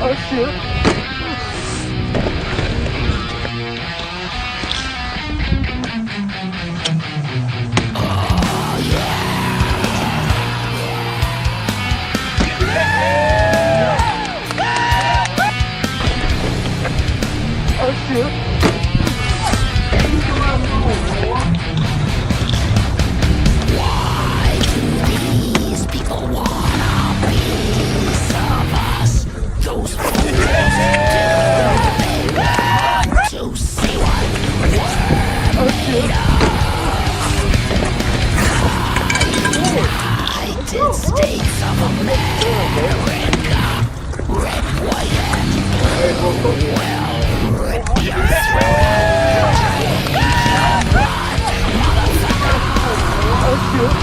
Oh shoot. Oh shoot. Why do these people want a piece of us? Those fools do. They want to see what we're made of. United States of America, red, white, and blue will rip your throat. Oh shoot.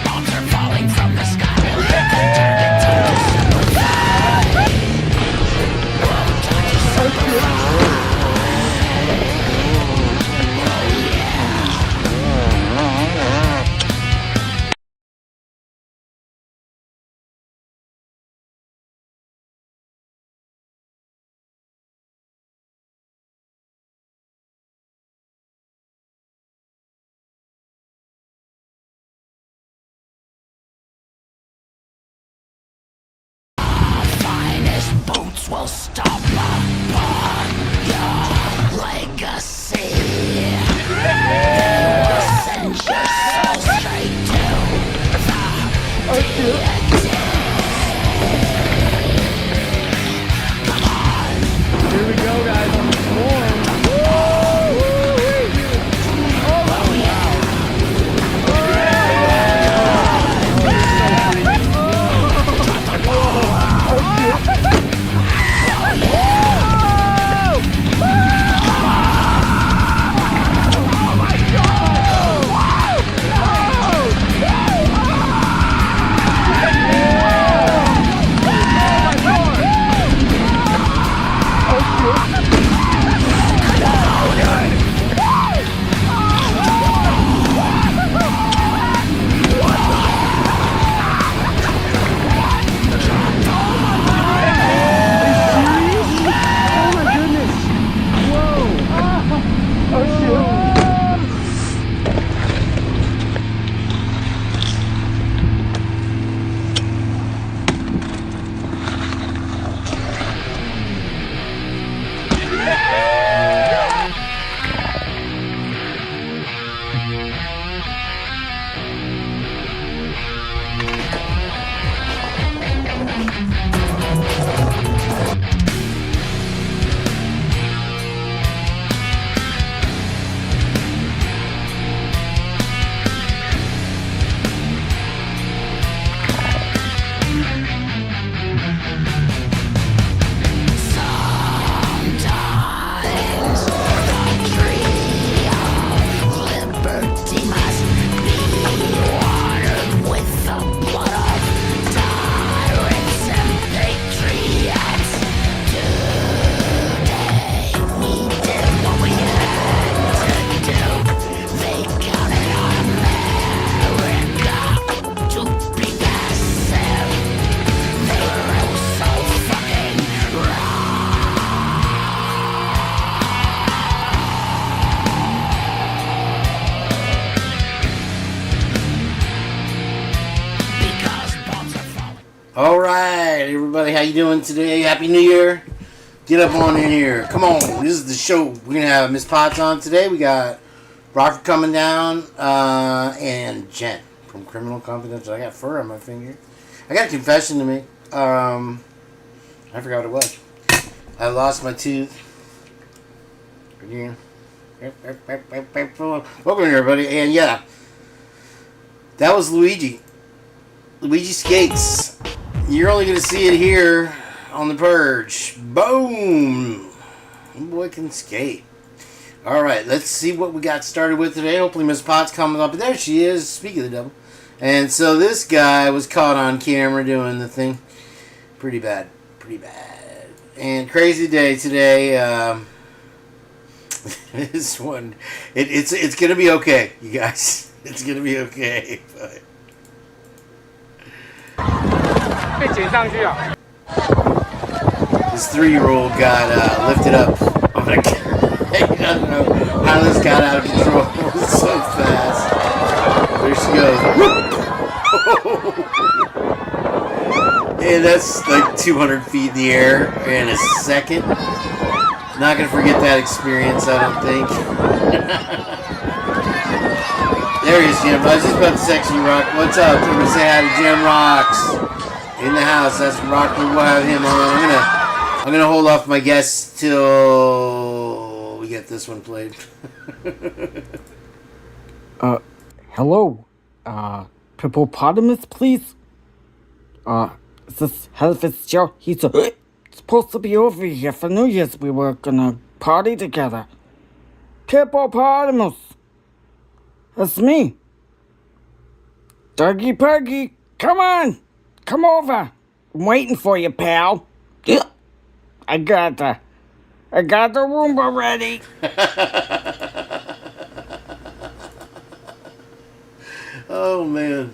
Bombs are falling from the sky. They can turn into suicide. Won't touch us so finest boots will stomp upon your legacy. They will send your soul straight to the deity. Come on. Here we go, guys, on the storm. Alright, everybody, how you doing today? Happy New Year. Get up on in here. Come on, this is the show. We're going to have Miss Potts on today. We got Rochford coming down, and Jenn from Criminal Confidential. I got fur on my finger. I got a confession to make. I forgot what it was. I lost my tooth. Again. Welcome, everybody. And yeah, that was Luigi. Luigi skates. You're only going to see it here on the Purge. Boom! The boy can skate. Alright, let's see what we got started with today. Hopefully Miss Potts coming up. There she is. Speaking of the devil. And so this guy was caught on camera doing the thing. Pretty bad. Pretty bad. And crazy day today. This one, it's gonna be okay, you guys. It's gonna be okay. But... This 3-year-old got lifted up. I'm like, I don't know how this got out of control so fast. There she goes. And that's like 200 feet in the air in a second. Not gonna forget that experience, I don't think. There he is, Jim. I was just about to text you, Rock. What's up? I'm gonna say hi to Jim Rocks in the house. That's Rock. We'll have him on. I'm gonna hold off my guests till we get this one played. Hello. Hippopotamus, please. Is this Hellfist Joe? He's supposed to be over here for New Year's. We were gonna party together. Hippopotamus. That's me. Dougie Puggy, come on. Come over. I'm waiting for you, pal. I got the Roomba ready. Oh, man.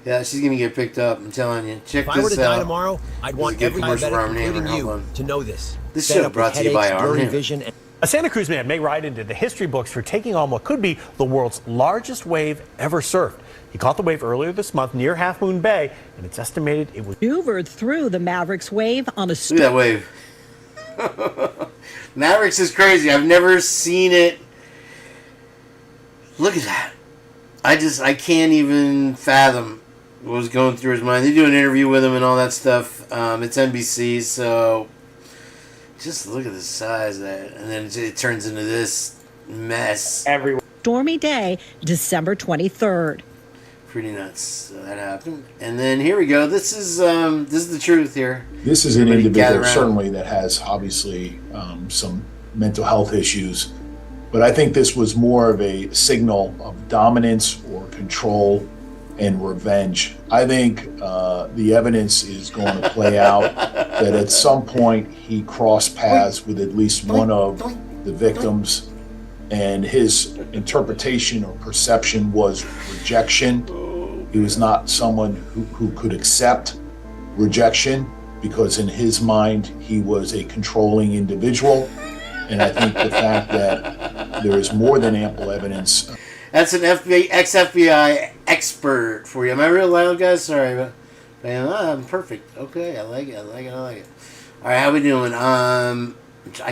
Yeah, she's going to get picked up, I'm telling you. Check this out. If I were to die tomorrow, I'd want every diabetic, including you, to know this. This show brought to you by Arm Vision. A Santa Cruz man may write into the history books for taking on what could be the world's largest wave ever surfed. He caught the wave earlier this month near Half Moon Bay, and it's estimated it was maneuvered through the Mavericks wave on a... Look at that wave. Mavericks is crazy. I've never seen it. Look at that. I can't even fathom what was going through his mind. They do an interview with him and all that stuff. It's NBC, so just look at the size of that. And then it turns into this mess. Stormy day, December 23rd. Pretty nuts. So that happened. And then here we go. This is the truth here. This is an individual certainly that has obviously some mental health issues, but I think this was more of a signal of dominance or control and revenge. I think the evidence is going to play out that at some point he crossed paths with at least one of the victims, and his interpretation or perception was rejection. He was not someone who could accept rejection, because in his mind he was a controlling individual. And I think the fact that there is more than ample evidence. That's an ex-FBI expert for you. Am I real loud, guys? Sorry, but I'm perfect. Okay, I like it. All right, how we doing? I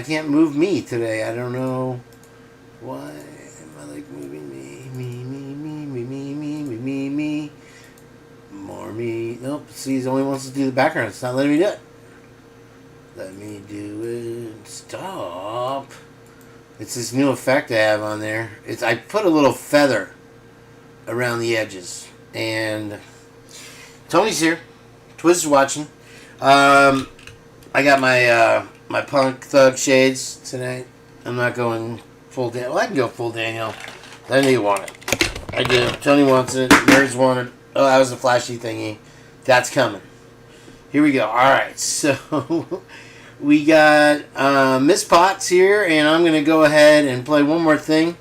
can't move me today. I don't know why. Am I like moving me? Me. More me. Nope. See, he only wants to do the background. It's not letting me do it. Let me do it. Stop. It's this new effect I have on there. I put a little feather around the edges. And Tony's here. Twiz is watching. I got my punk thug shades tonight. I'm not going full Daniel. Well, I can go full Daniel. I know you want it. I do. Tony wants it. Nerds want it. Oh, that was a flashy thingy. That's coming. Here we go. Alright, so we got Miss Potts here, and I'm going to go ahead and play one more thing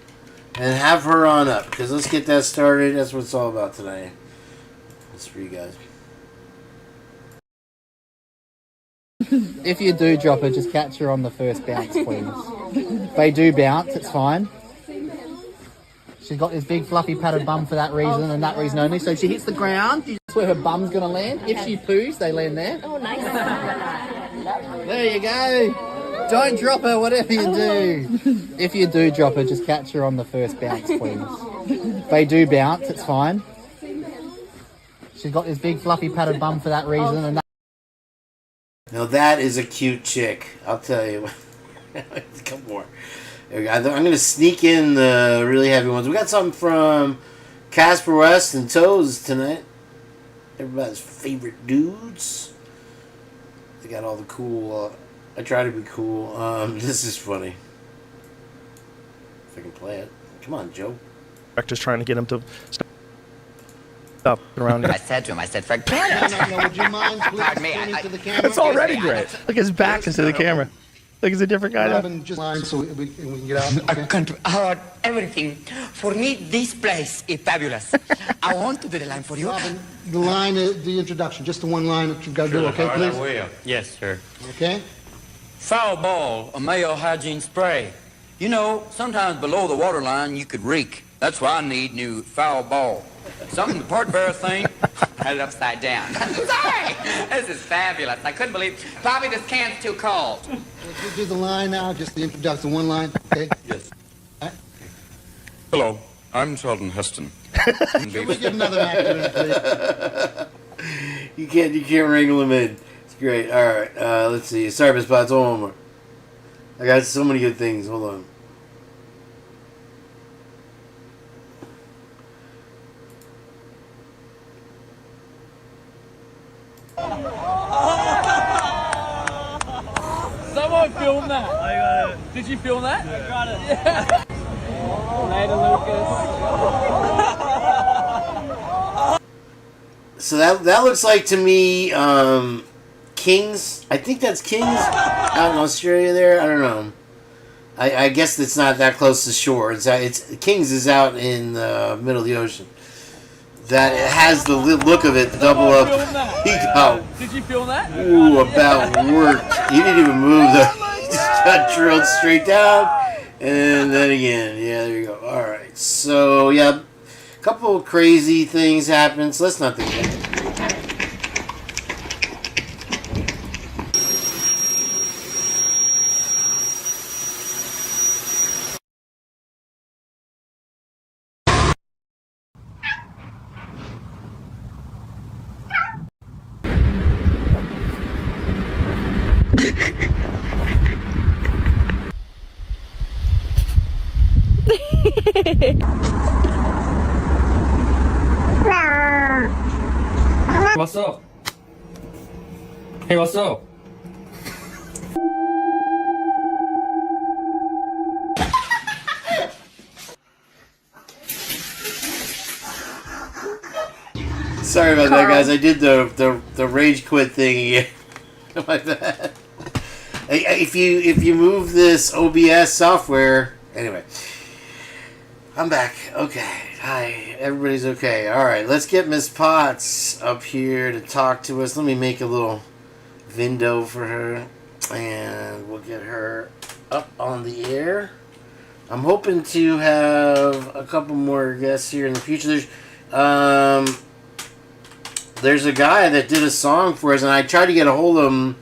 and have her on up, because let's get that started. That's what it's all about tonight. That's for you guys. If you do drop her, just catch her on the first bounce, please. If they do bounce, it's fine. She's got this big fluffy padded bum for that reason and that reason only. So if she hits the ground, that's where her bum's going to land. If she poos, they land there. Oh, nice. There you go. Don't drop her, whatever you do. If you do drop her, just catch her on the first bounce, please. If they do bounce, it's fine. She's got this big fluffy padded bum for that reason and that. Now that is a cute chick. I'll tell you. A couple more. I'm going to sneak in the really heavy ones. We got something from Casper West and Toes tonight. Everybody's favorite dudes. They got all the cool... I try to be cool. This is funny. If I can play it. Come on, Joe. Just trying to get him to stop around here. I said to him, Frank, would you mind please It's already great. Look, his back is to the camera. Like it's a different guy. Robin, just line so we can get out. I can't heard everything. For me, this place is fabulous. I want to do the line for you. Robin, the line, the introduction, just the one line that you've got to do, okay, please? I will. Yes, sir. Okay? Foul ball, a male hygiene spray. You know, sometimes below the waterline you could reek. That's why I need new foul ball. Something the part bearer thing. I had it upside down. Sorry! This is fabulous. I couldn't believe. Probably this can's too cold. We'll do the line now, just the introduction, one line, okay? Yes. All right. Hello, I'm Charlton Heston. Can we get another actor in, please? You can't wrangle him in. It's great. All right, let's see. Sorry, Miss Potts. Hold on more. I got so many good things. Hold on. Someone film that. I got it. Did you film that? I got it. Yeah. Later, Lucas. So that looks like to me Kings. I think that's Kings out in Australia there. I don't know. I guess it's not that close to shore. It's Kings is out in the middle of the ocean. That it has the look of it double up. Did you film that? Ooh, about worked. He didn't even move though. He just got drilled straight down, and then again. Yeah, there you go. All right. So yeah, a couple of crazy things happened. So let's not think that. What's up? Hey, what's up? Sorry about that, guys. I did the rage quit thing again. My bad. If you move this OBS software, anyway, I'm back. Okay, hi, everybody's okay. All right, let's get Miss Potts up here to talk to us. Let me make a little window for her, and we'll get her up on the air. I'm hoping to have a couple more guests here in the future. There's a guy that did a song for us, and I tried to get a hold of him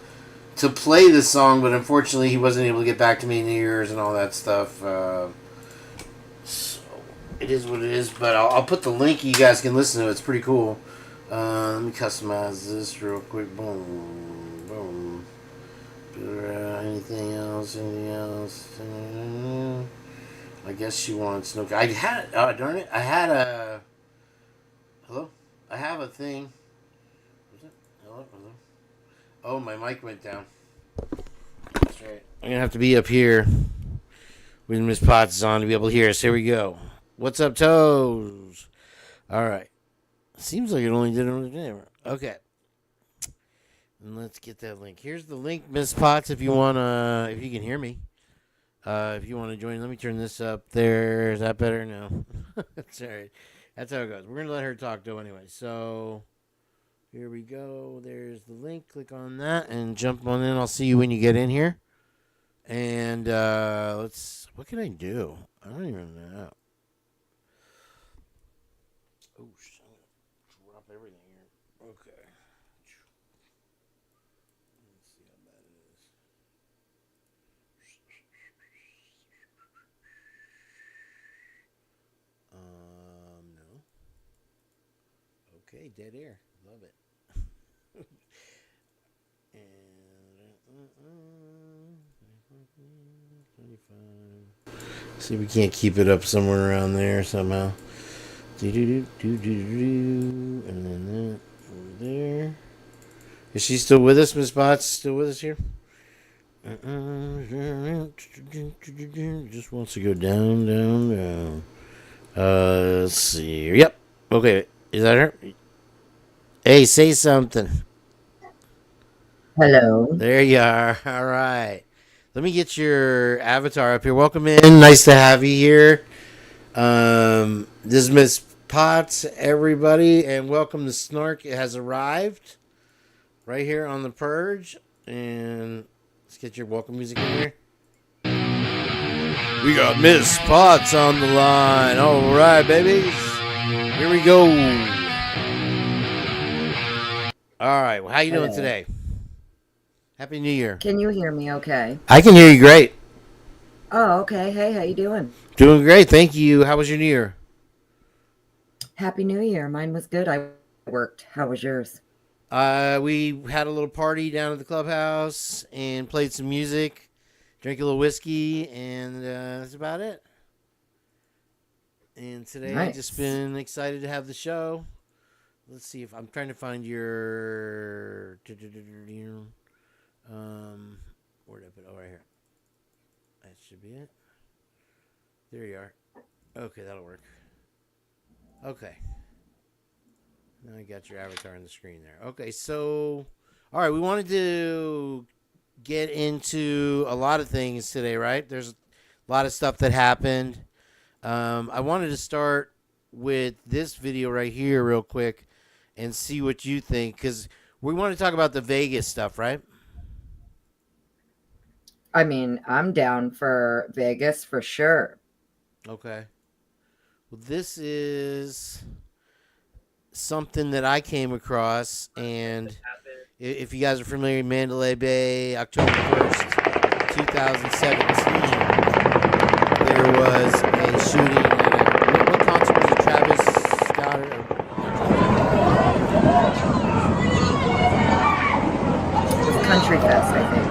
to play the song, but unfortunately he wasn't able to get back to me in the ears and all that stuff. So it is what it is, but I'll put the link. You guys can listen to it. It's pretty cool. Let me customize this real quick. Boom, boom. Anything else? Anything else? I guess she wants no. I had. Oh, darn it! I had a. Hello. I have a thing. Hello? Oh, my mic went down. That's right. I'm going to have to be up here when Miss Potts is on to be able to hear us. Here we go. What's up, Toes? All right. Seems like it only did it on the camera. Okay. And let's get that link. Here's the link, Miss Potts, if you want to, if you can hear me. If you want to join, let me turn this up there. Is that better? No. That's all right. That's how it goes. We're going to let her talk, though, anyway. So, here we go. There's the link. Click on that and jump on in. I'll see you when you get in here. And what can I do? I don't even know. Oh, drop everything here. Okay. Let's see how bad it is. No. Okay, dead air. Love it. See if we can't keep it up somewhere around there somehow. And then that over there. Is she still with us, Miss Potts? Still with us here? Just wants to go down, down, down. Let's see. Yep. Okay. Is that her? Hey, say something. Hello. There you are. All right. Let me get your avatar up here. Welcome in. Nice to have you here. This is Miss Potts, everybody, and welcome to Snark. It has arrived right here on the Purge. And let's get your welcome music in here. We got Miss Potts on the line. All right, babies. Here we go. All right. Well, how you doing today? Happy New Year. Can you hear me okay? I can hear you great. Oh, okay. Hey, how you doing? Doing great. Thank you. How was your New Year? Happy New Year. Mine was good. I worked. How was yours? We had a little party down at the clubhouse and played some music, drank a little whiskey, and that's about it. And today I've just been excited to have the show. Let's see if I'm trying to find your... where did I put it? Oh, right here. That should be it. There you are. Okay, that'll work. Okay. Now I got your avatar on the screen there. Okay, so... All right, we wanted to get into a lot of things today, right? There's a lot of stuff that happened. I wanted to start with this video right here real quick and see what you think, because we want to talk about the Vegas stuff, right? I mean, I'm down for Vegas for sure. Okay. Well, this is something that I came across, and if you guys are familiar with Mandalay Bay, October 1st, 2017, there was a shooting at what concert was it, Travis Scott? Country Fest, I think.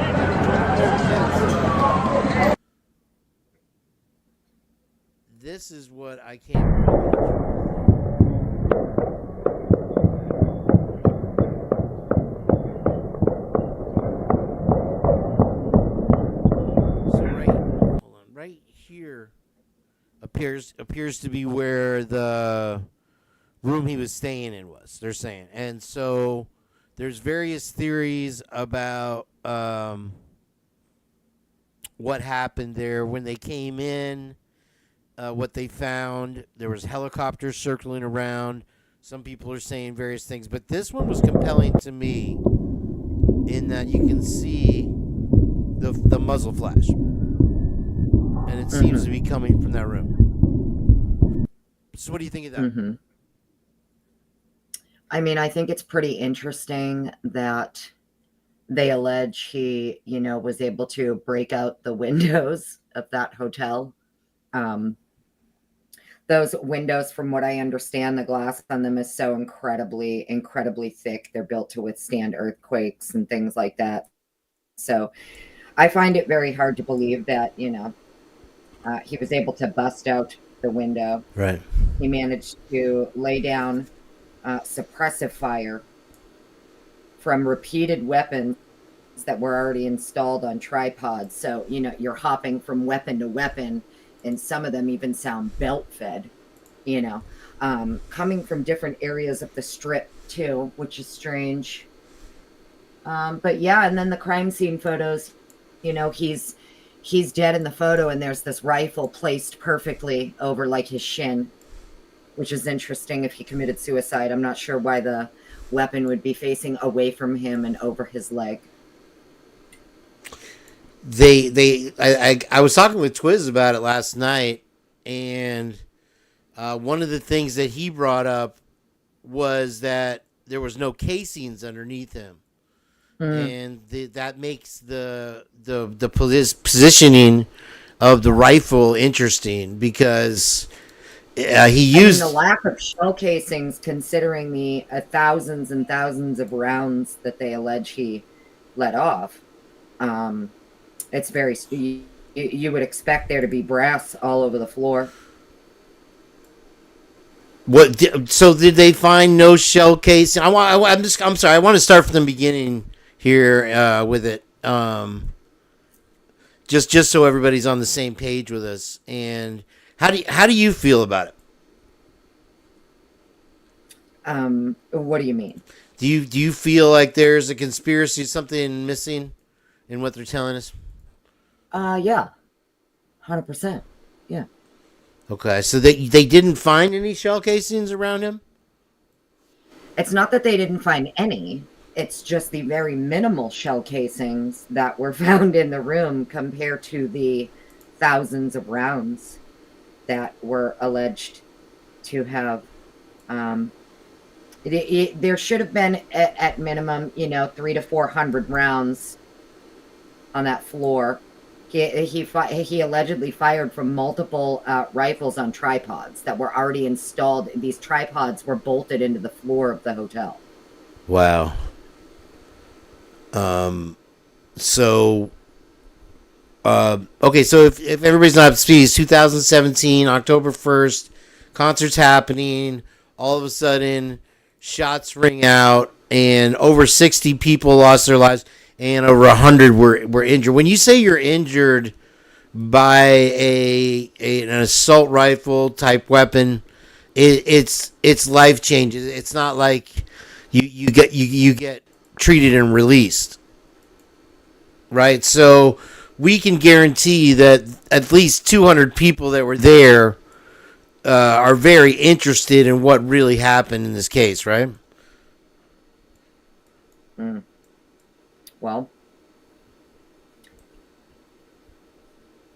This is what I came across. So right here appears to be where the room he was staying in was. They're saying, and so there's various theories about what happened there when they came in. What they found, there was helicopters circling around. Some people are saying various things, but this one was compelling to me in that you can see the muzzle flash, and it seems to be coming from that room. So what do you think of that? I mean, I think it's pretty interesting that they allege he, was able to break out the windows of that hotel. Those windows, from what I understand, the glass on them is so incredibly, incredibly thick. They're built to withstand earthquakes and things like that. So I find it very hard to believe that, he was able to bust out the window. Right. He managed to lay down suppressive fire from repeated weapons that were already installed on tripods. So, you're hopping from weapon to weapon, and some of them even sound belt-fed, coming from different areas of the strip, too, which is strange. But, yeah, and then the crime scene photos, he's dead in the photo, and there's this rifle placed perfectly over, like, his shin, which is interesting if he committed suicide. I'm not sure why the weapon would be facing away from him and over his leg. I was talking with Twiz about it last night, and one of the things that he brought up was that there was no casings underneath him, and that makes the positioning of the rifle interesting because he used the lack of shell casings, considering the thousands and thousands of rounds that they allege he let off. It's very, you would expect there to be brass all over the floor. So did they find no shell casing? I'm sorry. I want to start from the beginning here with it. Just so everybody's on the same page with us. And how do you feel about it? What do you mean? Do you feel like there's a conspiracy, something missing in what they're telling us? Yeah. 100%. Yeah. Okay, so they didn't find any shell casings around him? It's not that they didn't find any. It's just the very minimal shell casings that were found in the room compared to the thousands of rounds that were alleged to have. There should have been at minimum, 300 to 400 rounds on that floor. He allegedly fired from multiple rifles on tripods that were already installed. These tripods were bolted into the floor of the hotel. Wow. So, okay, so if everybody's not up to speed, it's 2017, October 1st, concert's happening, all of a sudden, shots ring out, and over 60 people lost their lives, and over 100 were injured. When you say you're injured by an assault rifle type weapon, it's life changing. It's not like you get treated and released, right? So we can guarantee that at least 200 people that were there are very interested in what really happened in this case, right? Well,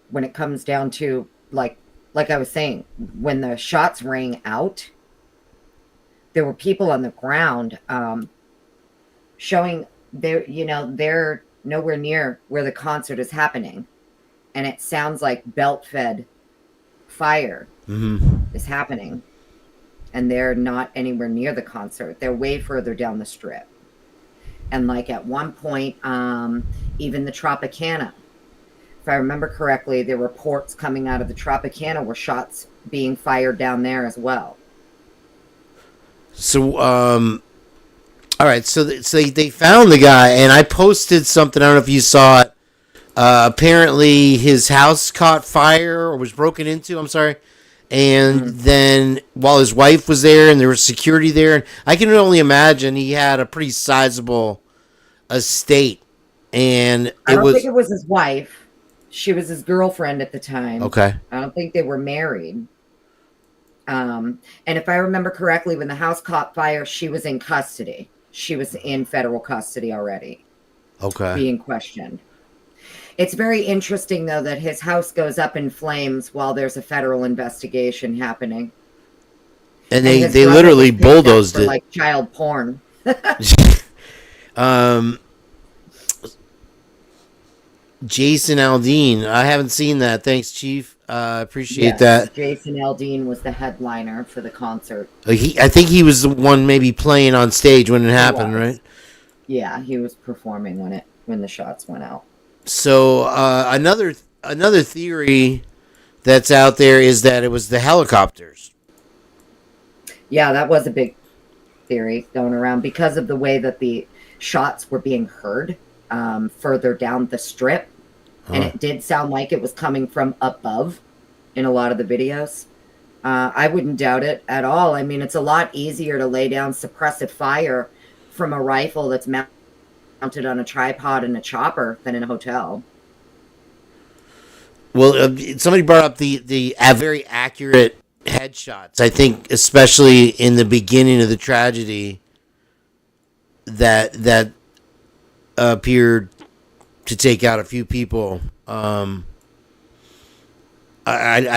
when it comes down to, like I was saying, when the shots rang out, there were people on the ground showing they're nowhere near where the concert is happening, and it sounds like belt-fed fire is happening, and they're not anywhere near the concert. They're way further down the strip. And like at one point, even the Tropicana, if I remember correctly, there were reports coming out of the Tropicana were shots being fired down there as well. So, all right. So they found the guy, and I posted something. I don't know if you saw it. Apparently, his house caught fire or was broken into. I'm sorry. And then while his wife was there, and there was security there, and I can only imagine he had a pretty sizable estate. And I don't think it was his wife. She was his girlfriend at the time. Okay. I don't think they were married. And if I remember correctly, when the house caught fire, she was in custody. She was in federal custody already. Okay. Being questioned. It's very interesting, though, that his house goes up in flames while there's a federal investigation happening. And they literally bulldozed for, it. like child porn. Jason Aldean. I haven't seen that. Thanks, Chief. Appreciate that. Jason Aldean was the headliner for the concert. I think he was the one maybe playing on stage when it happened, right? Yeah, he was performing when the shots went out. So another theory that's out there is that it was the helicopters. Yeah, that was a big theory going around because of the way that the shots were being heard further down the strip. And it did sound like it was coming from above in a lot of the videos. I wouldn't doubt it at all. I mean, it's a lot easier to lay down suppressive fire from a rifle that's mounted on a tripod and a chopper than in a hotel. Well, somebody brought up the very accurate headshots. I think, especially in the beginning of the tragedy, that appeared to take out a few people. I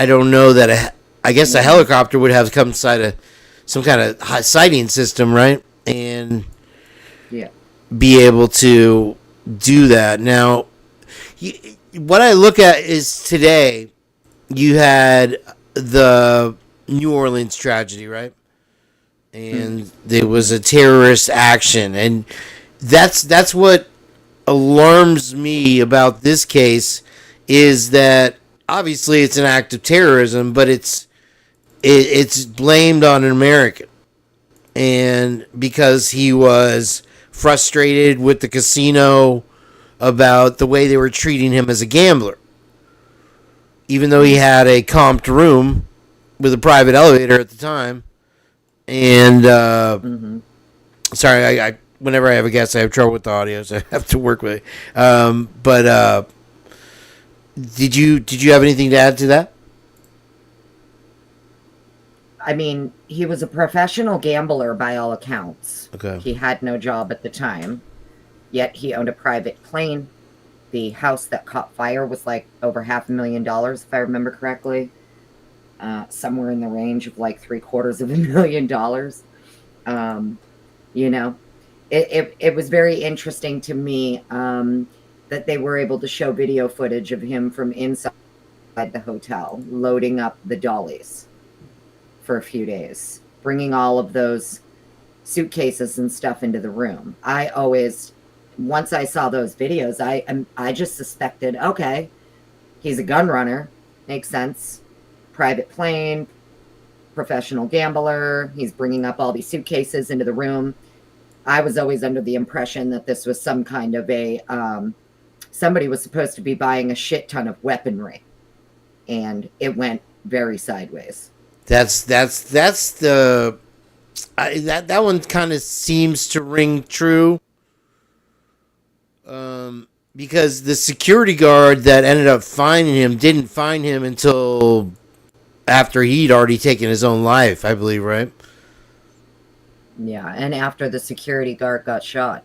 don't know that. I guess a helicopter would have come inside of some kind of sighting system, right? And be able to do that. Now, what I look at is today, you had the New Orleans tragedy, right? And there was a terrorist action, and that's what alarms me about this case, is that obviously it's an act of terrorism, but it's blamed on an American, and because he was frustrated with the casino about the way they were treating him as a gambler, even though he had a comped room with a private elevator at the time. And sorry, I whenever I have a guest, I have trouble with the audio, so I have to work with it. But Did you have anything to add to that? I mean, he was a professional gambler by all accounts. Okay. He had no job at the time, yet he owned a private plane. The house that caught fire was like over $500,000, if I remember correctly. Somewhere in the range of like $750,000. You know, it was very interesting to me that they were able to show video footage of him from inside the hotel, loading up the dollies for a few days, bringing all of those suitcases and stuff into the room. Once I saw those videos, I just suspected, okay, he's a gun runner. Makes sense. Private plane, professional gambler. He's bringing up all these suitcases into the room. I was always under the impression that this was some kind of somebody was supposed to be buying a shit ton of weaponry, and it went very sideways. That one kind of seems to ring true. Because the security guard that ended up finding him didn't find him until after he'd already taken his own life, I believe, right? Yeah, and after the security guard got shot.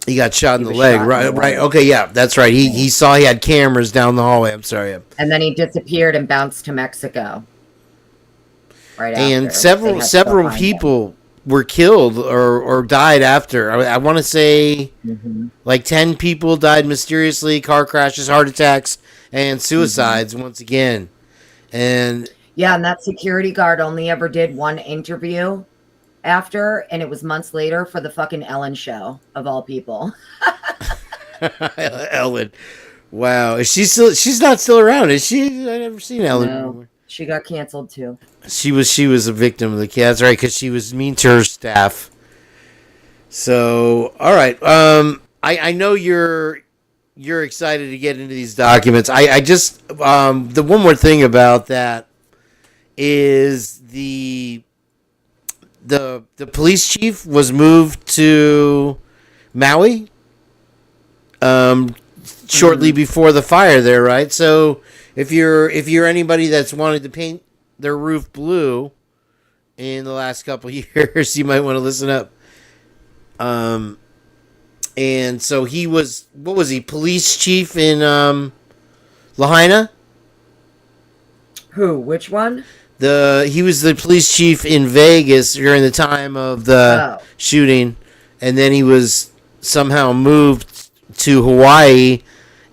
He got shot in the leg, right? Okay, yeah, that's right. He saw he had cameras down the hallway. I'm sorry. And then he disappeared and bounced to Mexico. Right after. And several people were killed or died after. I want to say like 10 people died mysteriously, car crashes, heart attacks, and suicides once again. And yeah, and that security guard only ever did one interview after, and it was months later for the fucking Ellen show, of all people. Ellen. Wow. Is she still? She's not still around, is she? I've never seen Ellen anymore. She got canceled too. She was a victim of the cat. That's right, because she was mean to her staff. So, all right. I know you're excited to get into these documents. I just the one more thing about that is the police chief was moved to Maui shortly before the fire there, right? So if you're anybody that's wanted to paint their roof blue in the last couple years, you might want to listen up. And so he was, what was he, police chief in Lahaina? Who? Which one? He was the police chief in Vegas during the time of the shooting, and then he was somehow moved to Hawaii,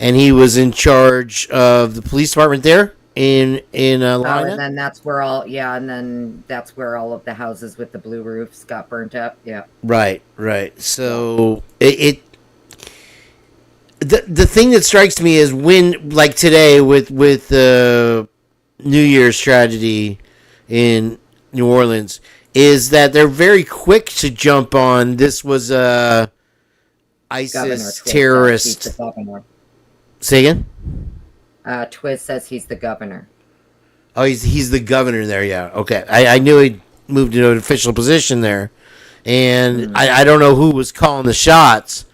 and he was in charge of the police department there in Lahaina. And then that's where all of the houses with the blue roofs got burnt up. Yeah. Right. So the thing that strikes me is when, like today, with the New Year's tragedy in New Orleans, is that they're very quick to jump on this was a ISIS terrorist. Say again? Twiz says he's the governor. Oh, he's the governor there, yeah. Okay. I knew he moved into an official position there. And I don't know who was calling the shots,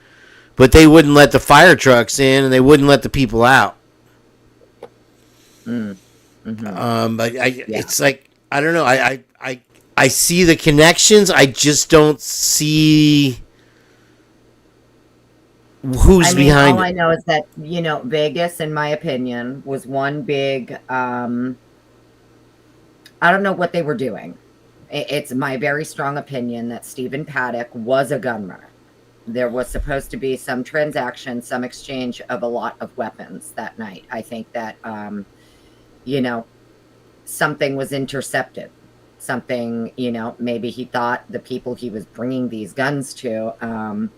but they wouldn't let the fire trucks in and they wouldn't let the people out. But it's like, I don't know. I see the connections. I just don't see who's behind all it. I know is that, Vegas, in my opinion, was one big, I don't know what they were doing. It's my very strong opinion that Stephen Paddock was a gun runner. There was supposed to be some transaction, some exchange of a lot of weapons that night. I think that, something was intercepted. Something, maybe he thought the people he was bringing these guns to,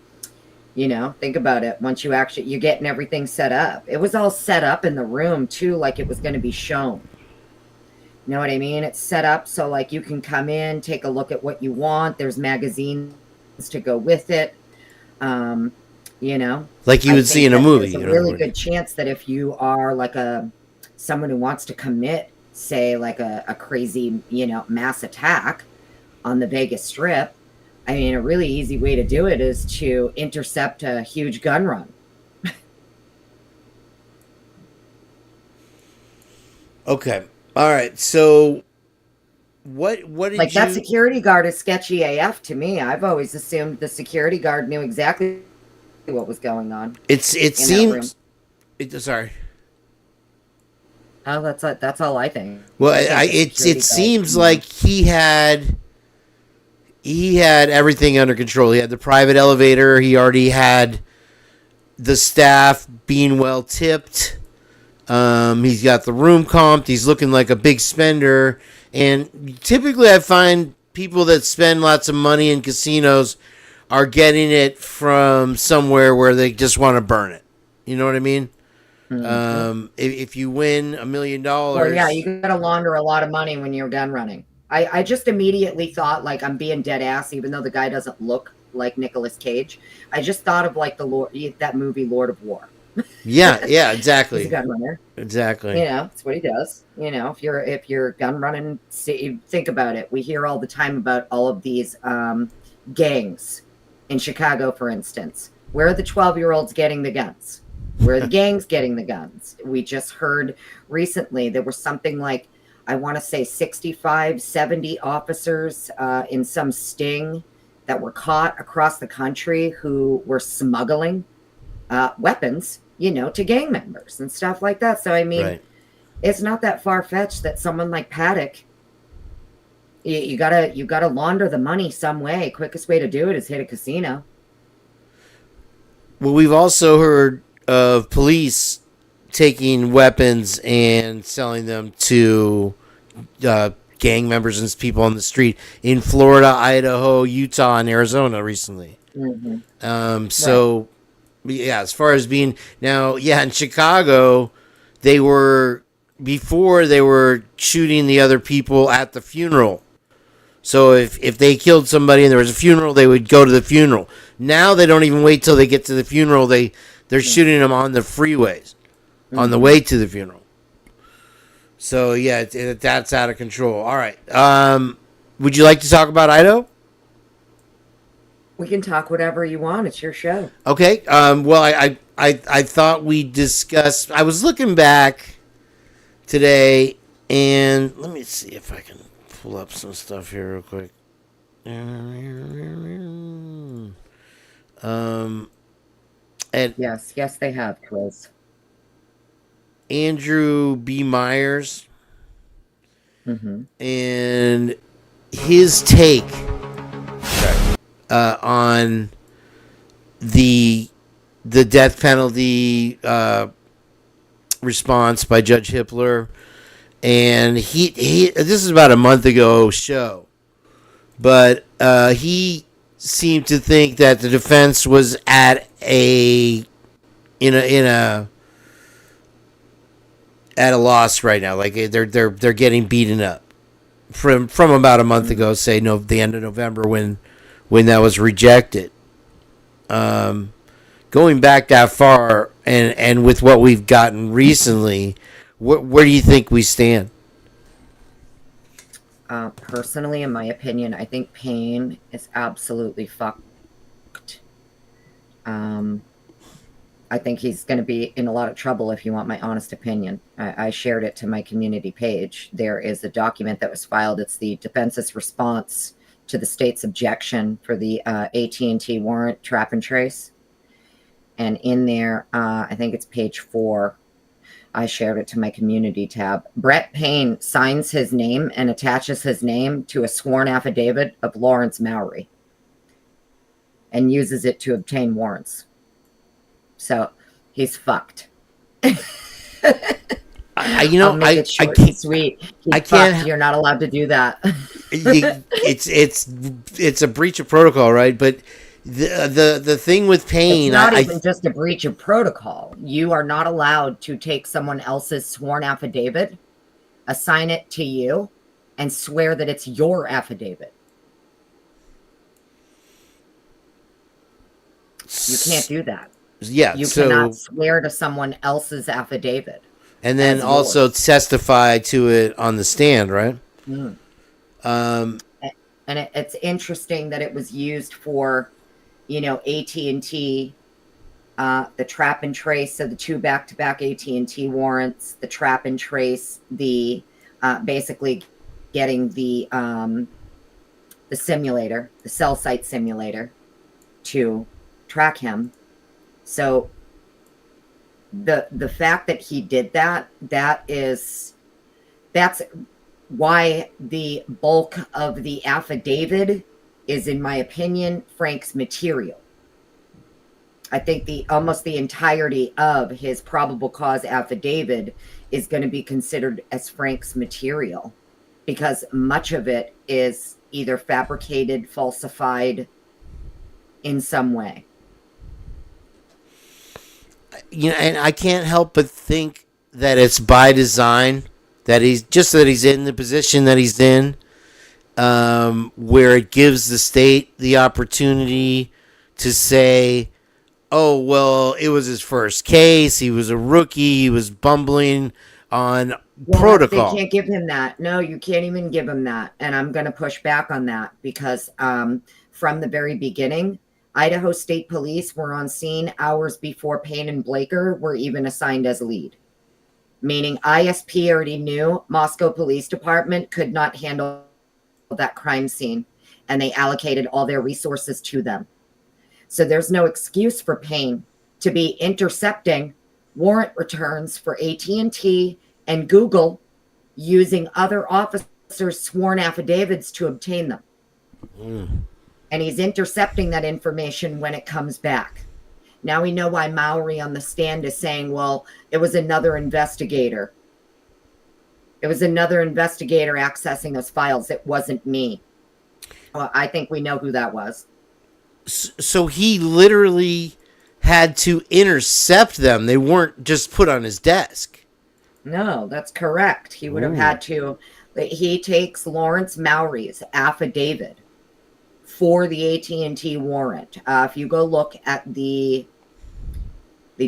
think about it. Once you're getting everything set up. It was all set up in the room too, like it was going to be shown. You know what I mean? It's set up so like you can come in, take a look at what you want. There's magazines to go with it. Like you would see in a movie. There's a really good chance that if you are like someone who wants to commit, say like a crazy, mass attack on the Vegas Strip, I mean, a really easy way to do it is to intercept a huge gun run. Okay. All right. So what did Like you... that security guard is sketchy AF to me. I've always assumed the security guard knew exactly what was going on. It seems... sorry. Oh, that's all I think. Well, I think it seems like he had everything under control. He had the private elevator. He already had the staff being well tipped. He's got the room comped. He's looking like a big spender. And typically I find people that spend lots of money in casinos are getting it from somewhere where they just want to burn it. You know what I mean? Mm-hmm. If you win $1 million... Well, yeah, you got to launder a lot of money when you're gun running. I just immediately thought, like, I'm being dead ass, even though the guy doesn't look like Nicolas Cage. I just thought of, like, that movie Lord of War. Yeah, exactly. He's a gun runner. Exactly. You know, that's what he does. You know, if you're gun running, think about it. We hear all the time about all of these gangs in Chicago, for instance. Where are the 12-year-olds getting the guns? Where are the gangs getting the guns? We just heard recently there was something like, I want to say 65, 70 officers in some sting that were caught across the country who were smuggling weapons, you know, to gang members and stuff like that. So, I mean, It's not that far-fetched that someone like Paddock, you gotta launder the money some way. Quickest way to do it is hit a casino. Well, we've also heard of police taking weapons and selling them to gang members and people on the street in Florida, Idaho, Utah, and Arizona recently. Mm-hmm. So, yeah, as far as being now, in Chicago, they were shooting the other people at the funeral. So if they killed somebody and there was a funeral, they would go to the funeral. Now they don't even wait till they get to the funeral. They're shooting them on the freeways on the way to the funeral. So, yeah, that's out of control. All right. Would you like to talk about Idaho? We can talk whatever you want. It's your show. Okay. Well, I thought we discussed... I was looking back today, and let me see if I can pull up some stuff here real quick. And yes, they have, Chris. Andrew B. Myers, and his take on the death penalty response by Judge Hippler, and he this is about a month ago show, but he seemed to think that the defense was at a loss right now. Like they're getting beaten up from about a month ago, say the end of November when that was rejected. Going back that far and with what we've gotten recently, where do you think we stand? Personally, in my opinion, I think Kane is absolutely fucked. I think he's going to be in a lot of trouble, if you want my honest opinion. I shared it to my community page. There is a document that was filed. It's the defense's response to the state's objection for the AT&T warrant trap and trace. And in there, I think it's page 4. I shared it to my community tab. Brett Payne signs his name and attaches his name to a sworn affidavit of Lawrence Mowry and uses it to obtain warrants. So he's fucked. I can't. Sweet. I can't. You're not allowed to do that. It's a breach of protocol, right? But the thing with Payne, it's not even just a breach of protocol. You are not allowed to take someone else's sworn affidavit, assign it to you, and swear that it's your affidavit. You can't do that. Yeah, you cannot swear to someone else's affidavit. And then also testify to it on the stand, right? Mm. And it's interesting that it was used for, AT&T the trap and trace of the 2 back-to-back AT&T warrants, the trap and trace, the basically getting the simulator, the cell site simulator, to track him. So the fact that he did that, that's why the bulk of the affidavit is, in my opinion, Frank's material. I think almost the entirety of his probable cause affidavit is going to be considered as Frank's material, because much of it is either fabricated, falsified in some way. You know, and I can't help but think that it's by design, that he's in the position that he's in, where it gives the state the opportunity to say, oh, well, it was his first case. He was a rookie. He was bumbling on protocol. They can't give him that. No, you can't even give him that. And I'm going to push back on that because from the very beginning, Idaho State Police were on scene hours before Payne and Blaker were even assigned as lead. Meaning ISP already knew Moscow Police Department could not handle that crime scene, and they allocated all their resources to them. So there's no excuse for Payne to be intercepting warrant returns for AT&T and Google using other officers' sworn affidavits to obtain them. And he's intercepting that information when it comes back. Now we know why Mowry on the stand is saying, well, it was another investigator. It was another investigator accessing those files. It wasn't me. Well, I think we know who that was. So he literally had to intercept them. They weren't just put on his desk. No, that's correct. He would have had to. He takes Lawrence Mowry's affidavit for the AT&T warrant. If you go look at the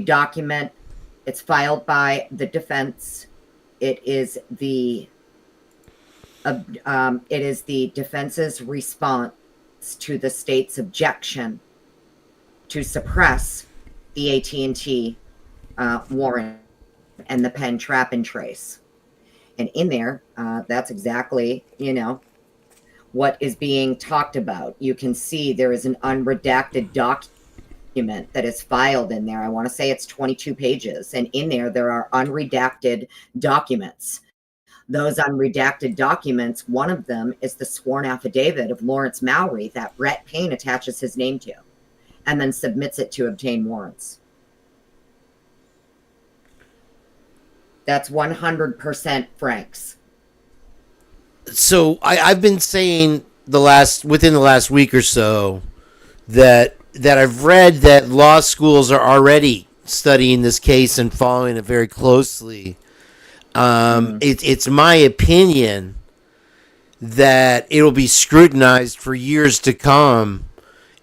document, it's filed by the defense. It is the defense's response to the state's objection to suppress the AT&T warrant and the pen trap and trace. And in there, that's exactly, what is being talked about. You can see there is an unredacted document that is filed in there. I want to say it's 22 pages. And in there are unredacted documents. Those unredacted documents, one of them is the sworn affidavit of Lawrence Mowry that Rhett Payne attaches his name to and then submits it to obtain warrants. That's 100% Frank's. So I've been saying within the last week or so that I've read that law schools are already studying this case and following it very closely. It's my opinion that it'll be scrutinized for years to come,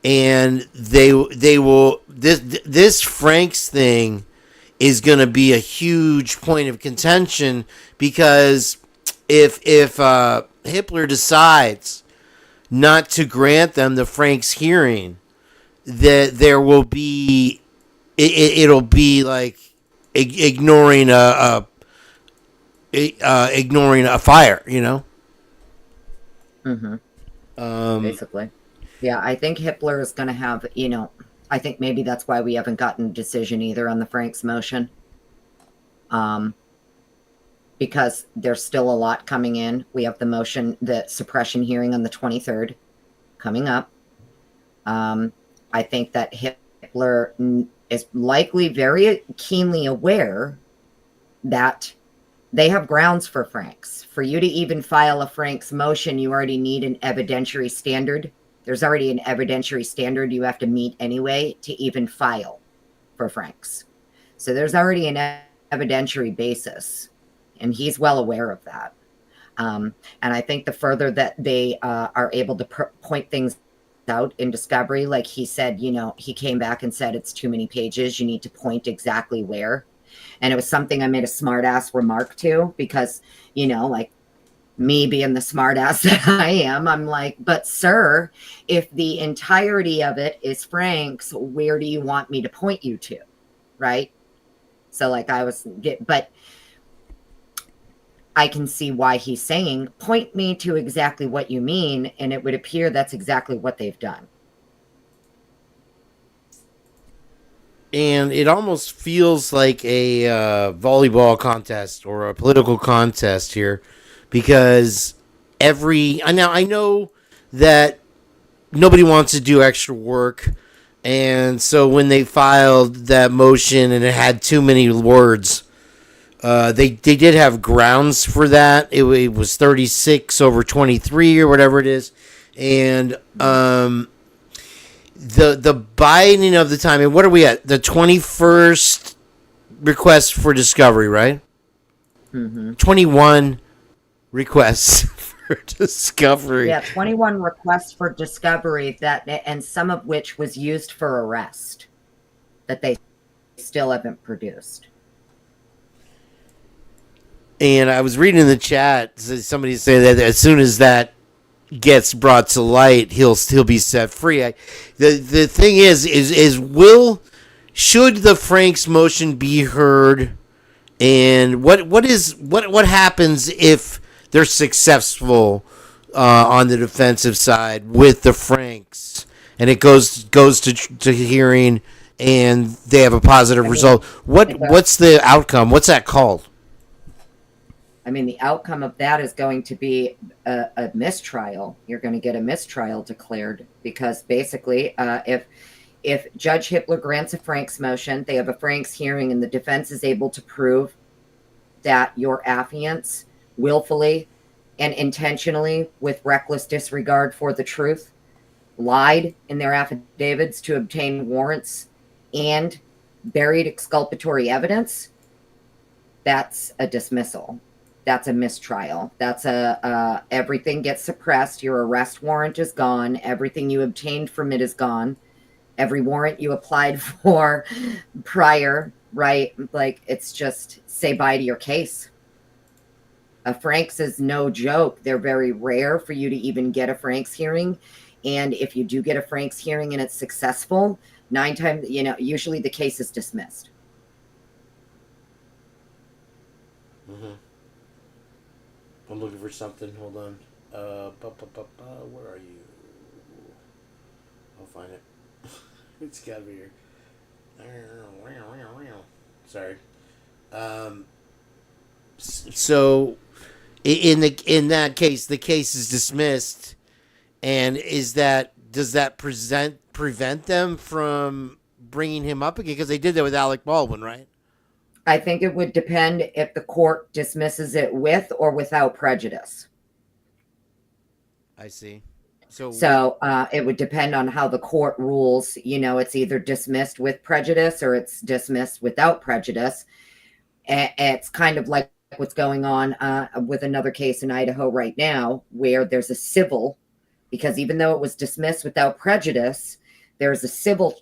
and they will. This Frank's thing is going to be a huge point of contention, because if Hippler decides not to grant them the Frank's hearing, that there will be it'll be like ignoring a fire, Basically. Yeah, I think Hippler is going to have, I think maybe that's why we haven't gotten a decision either on the Frank's motion. Because there's still a lot coming in. We have the suppression hearing on the 23rd coming up. I think that Hippler is likely very keenly aware that they have grounds for Frank's. For you to even file a Frank's motion, you already need an evidentiary standard. There's already an evidentiary standard you have to meet anyway to even file for Frank's. So there's already an evidentiary basis, and he's well aware of that. And I think the further that they are able to point things out in discovery, like he said, he came back and said, it's too many pages. You need to point exactly where. And it was something I made a smart ass remark to, because, Me being the smart ass that I am, I'm like, but sir, if the entirety of it is Frank's, where do you want me to point you to? Right? So like but I can see why he's saying, point me to exactly what you mean. And it would appear that's exactly what they've done. And it almost feels like a volleyball contest or a political contest here, because now I know that nobody wants to do extra work, and so when they filed that motion and it had too many words, they did have grounds for that. It was 36 over 23 or whatever it is, and the biding of the time, and what are we at? The 21st request for discovery, right? Mm-hmm. 21 requests for discovery. Yeah, 21 requests for discovery, and some of which was used for arrest that they still haven't produced. And I was reading in the chat, somebody saying that as soon as that gets brought to light, he'll be set free. The thing is should the Franks motion be heard, and what happens if they're successful on the defensive side with the Franks, and it goes to hearing, and they have a positive result? What's the outcome? What's that called? I mean, the outcome of that is going to be a mistrial. You're going to get a mistrial declared, because basically, if Judge Hippler grants a Franks motion, they have a Franks hearing, and the defense is able to prove that your affiants willfully and intentionally, with reckless disregard for the truth, lied in their affidavits to obtain warrants and buried exculpatory evidence, that's a dismissal. That's a mistrial. That's everything gets suppressed. Your arrest warrant is gone. Everything you obtained from it is gone. Every warrant you applied for prior, right? Like, it's just say bye to your case. A Franks is no joke. They're very rare for you to even get a Franks hearing. And if you do get a Franks hearing and it's successful, 9 times, usually the case is dismissed. Mm-hmm. I'm looking for something. Hold on. Where are you? I'll find it. It's got to be here. Sorry. So, in that case, the case is dismissed, and does that prevent them from bringing him up again? Because they did that with Alec Baldwin, right? I think it would depend if the court dismisses it with or without prejudice. I see. So it would depend on how the court rules. It's either dismissed with prejudice or it's dismissed without prejudice. It's kind of like what's going on with another case in Idaho right now, where there's a civil, because even though it was dismissed without prejudice, there's a civil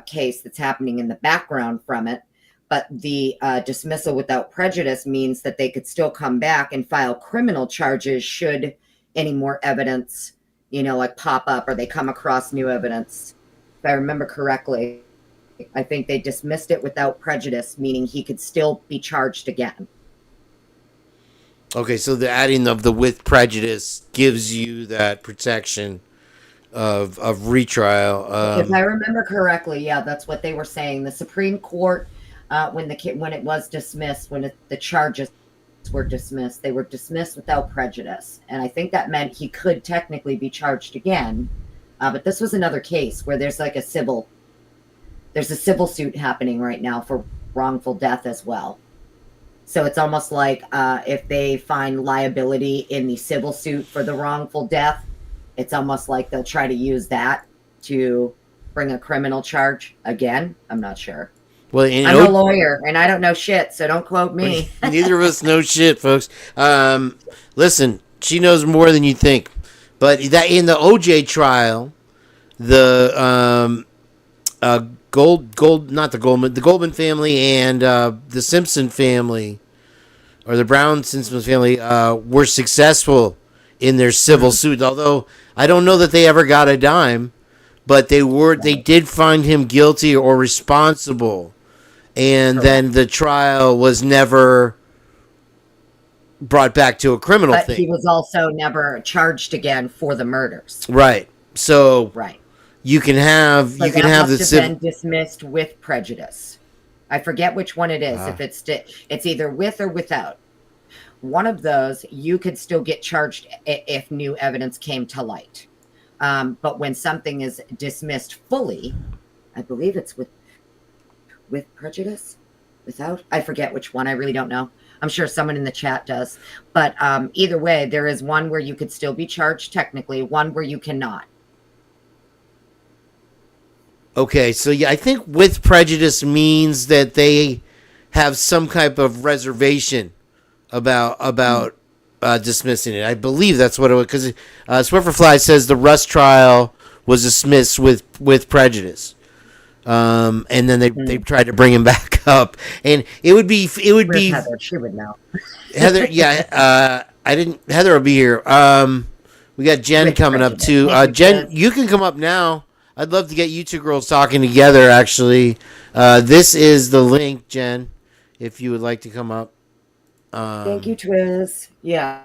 case that's happening in the background from it. But the dismissal without prejudice means that they could still come back and file criminal charges should any more evidence, like pop up, or they come across new evidence. If I remember correctly, I think they dismissed it without prejudice, meaning he could still be charged again. Okay, so the adding of the with prejudice gives you that protection of retrial. If I remember correctly, yeah, that's what they were saying. The Supreme Court, when it was dismissed, the charges were dismissed, they were dismissed without prejudice, and I think that meant he could technically be charged again. But this was another case where there's a civil suit happening right now for wrongful death as well. So it's almost like if they find liability in the civil suit for the wrongful death, it's almost like they'll try to use that to bring a criminal charge again. I'm not sure. Well, I'm a lawyer and I don't know shit, so don't quote me. Neither of us know shit, folks. Listen, she knows more than you think. But that in the OJ trial, the Goldman family and the Simpson family or the Brown Simpson family, were successful in their civil suit. Although I don't know that they ever got a dime, but they did find him guilty or responsible, and then the trial was never brought back to a criminal But thing. he was also never charged again for the murders. Right. So you can have So you can that have the must civil. been dismissed with prejudice. I forget which one it is. If it's either with or without. One of those, you could still get charged if new evidence came to light. But when something is dismissed fully, I believe it's with prejudice, without. I forget which one. I really don't know. I'm sure someone in the chat does. But either way, there is one where you could still be charged technically, one where you cannot. Okay, so yeah, I think with prejudice means that they have some type of reservation about dismissing it. I believe that's what it was, because Swifferfly says the Rust trial was dismissed with prejudice, and then they tried to bring him back up, and it would be Heather, she would know. Heather, yeah, Heather will be here. We got Jenn coming up too. Jenn, you can come up now. I'd love to get you two girls talking together, actually. This is the link, Jenn, if you would like to come up. Thank you, Twiz. Yeah,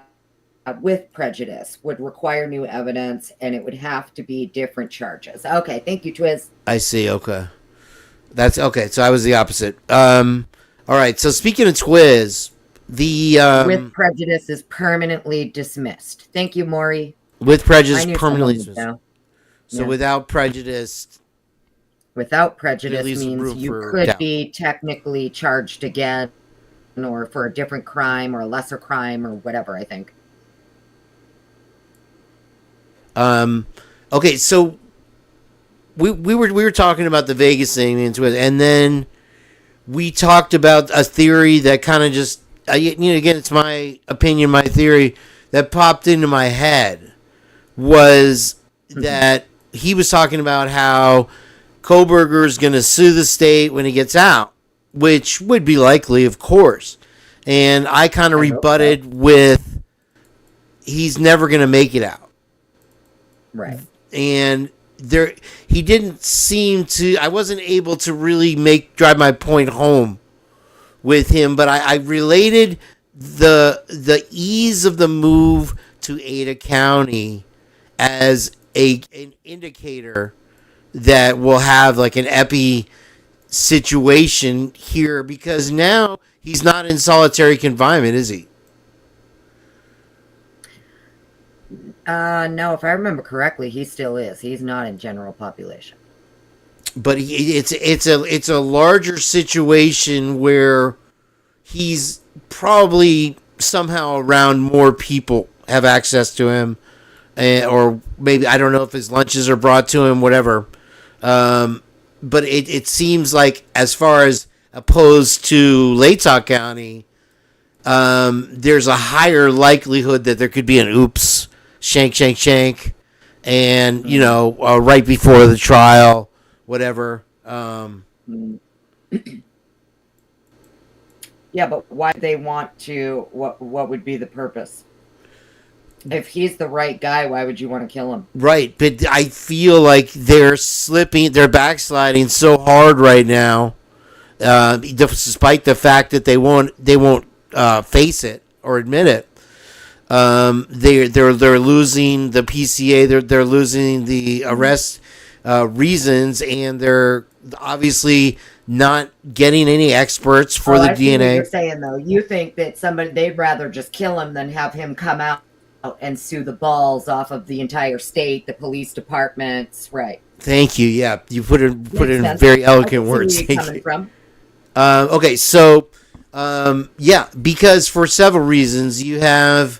with prejudice would require new evidence, and it would have to be different charges. Okay, thank you, Twiz. I see, okay. That's okay, so I was the opposite. All right, so speaking of Twiz, with prejudice is permanently dismissed. Thank you, Maury. With prejudice, permanently dismissed. So Yeah. without prejudice means you could be technically charged again, or for a different crime or a lesser crime or whatever, I think. Okay, so we were talking about the Vegas thing and then we talked about a theory that kind of just again, it's my opinion, my theory that popped into my head was that he was talking about how Kohberger is going to sue the state when he gets out, which would be likely, of course. And I kind of rebutted with he's never going to make it out. Right. And he didn't seem to, I wasn't able to really drive my point home with him, but I related the ease of the move to Ada County as an indicator that we'll have like an epi situation here, because now he's not in solitary confinement, is he? No, if I remember correctly, he still is. He's not in general population. But it's a larger situation where he's probably somehow around more people have access to him, or maybe I don't know if his lunches are brought to him, whatever. But it seems like, as far as opposed to Latah County, there's a higher likelihood that there could be an oops, shank, and right before the trial, whatever. Yeah, but why do they want to? What would be the purpose? If he's the right guy, why would you want to kill him? Right, but I feel like they're backsliding so hard right now, despite the fact that they won't face it or admit it. They're losing the PCA. They're losing the arrest reasons, and they're obviously not getting any experts for the I see what DNA. you're saying, though, you think that they'd rather just kill him than have him come out and sue the balls off of the entire state, the police departments, right? Thank you. Yeah, you put it in sense. very I eloquent can see words. where you're Thank coming you. from. Okay, so because for several reasons you have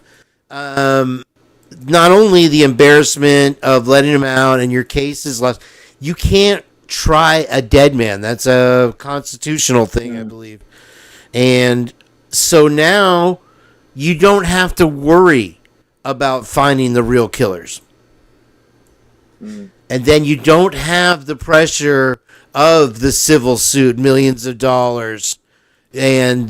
not only the embarrassment of letting him out and your case is lost, you can't try a dead man. That's a constitutional thing, I believe. And so now you don't have to worry about finding the real killers. And then you don't have the pressure of the civil suit, millions of dollars, and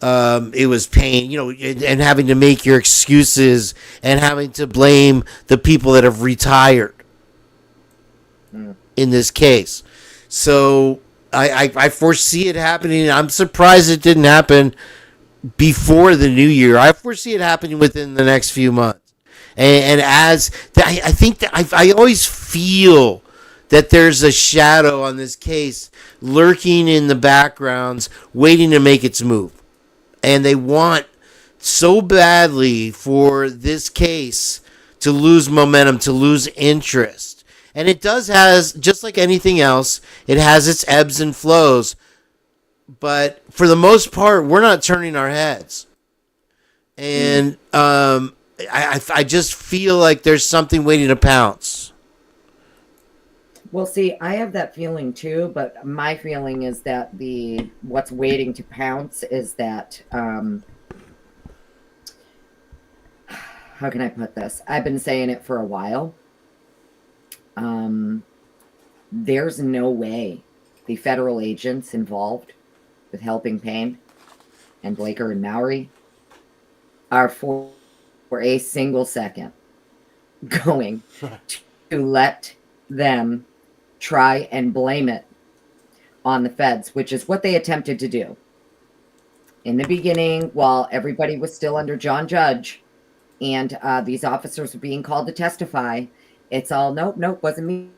it was pain, and having to make your excuses and having to blame the people that have retired in this case. So I foresee it happening. I'm surprised it didn't happen before the new year. I foresee it happening within the next few months. And I think that I always feel that there's a shadow on this case lurking in the backgrounds, waiting to make its move. And they want so badly for this case to lose momentum, to lose interest. And it has, just like anything else, it has its ebbs and flows. But for the most part, we're not turning our heads. And I just feel like there's something waiting to pounce. Well, see, I have that feeling too, but my feeling is that what's waiting to pounce is that, how can I put this? I've been saying it for a while. There's no way the federal agents involved with helping Payne and Blaker and Mowry are for a single second going to let them try and blame it on the feds, which is what they attempted to do. In the beginning, while everybody was still under John Judge and these officers were being called to testify, it's all, nope, wasn't me.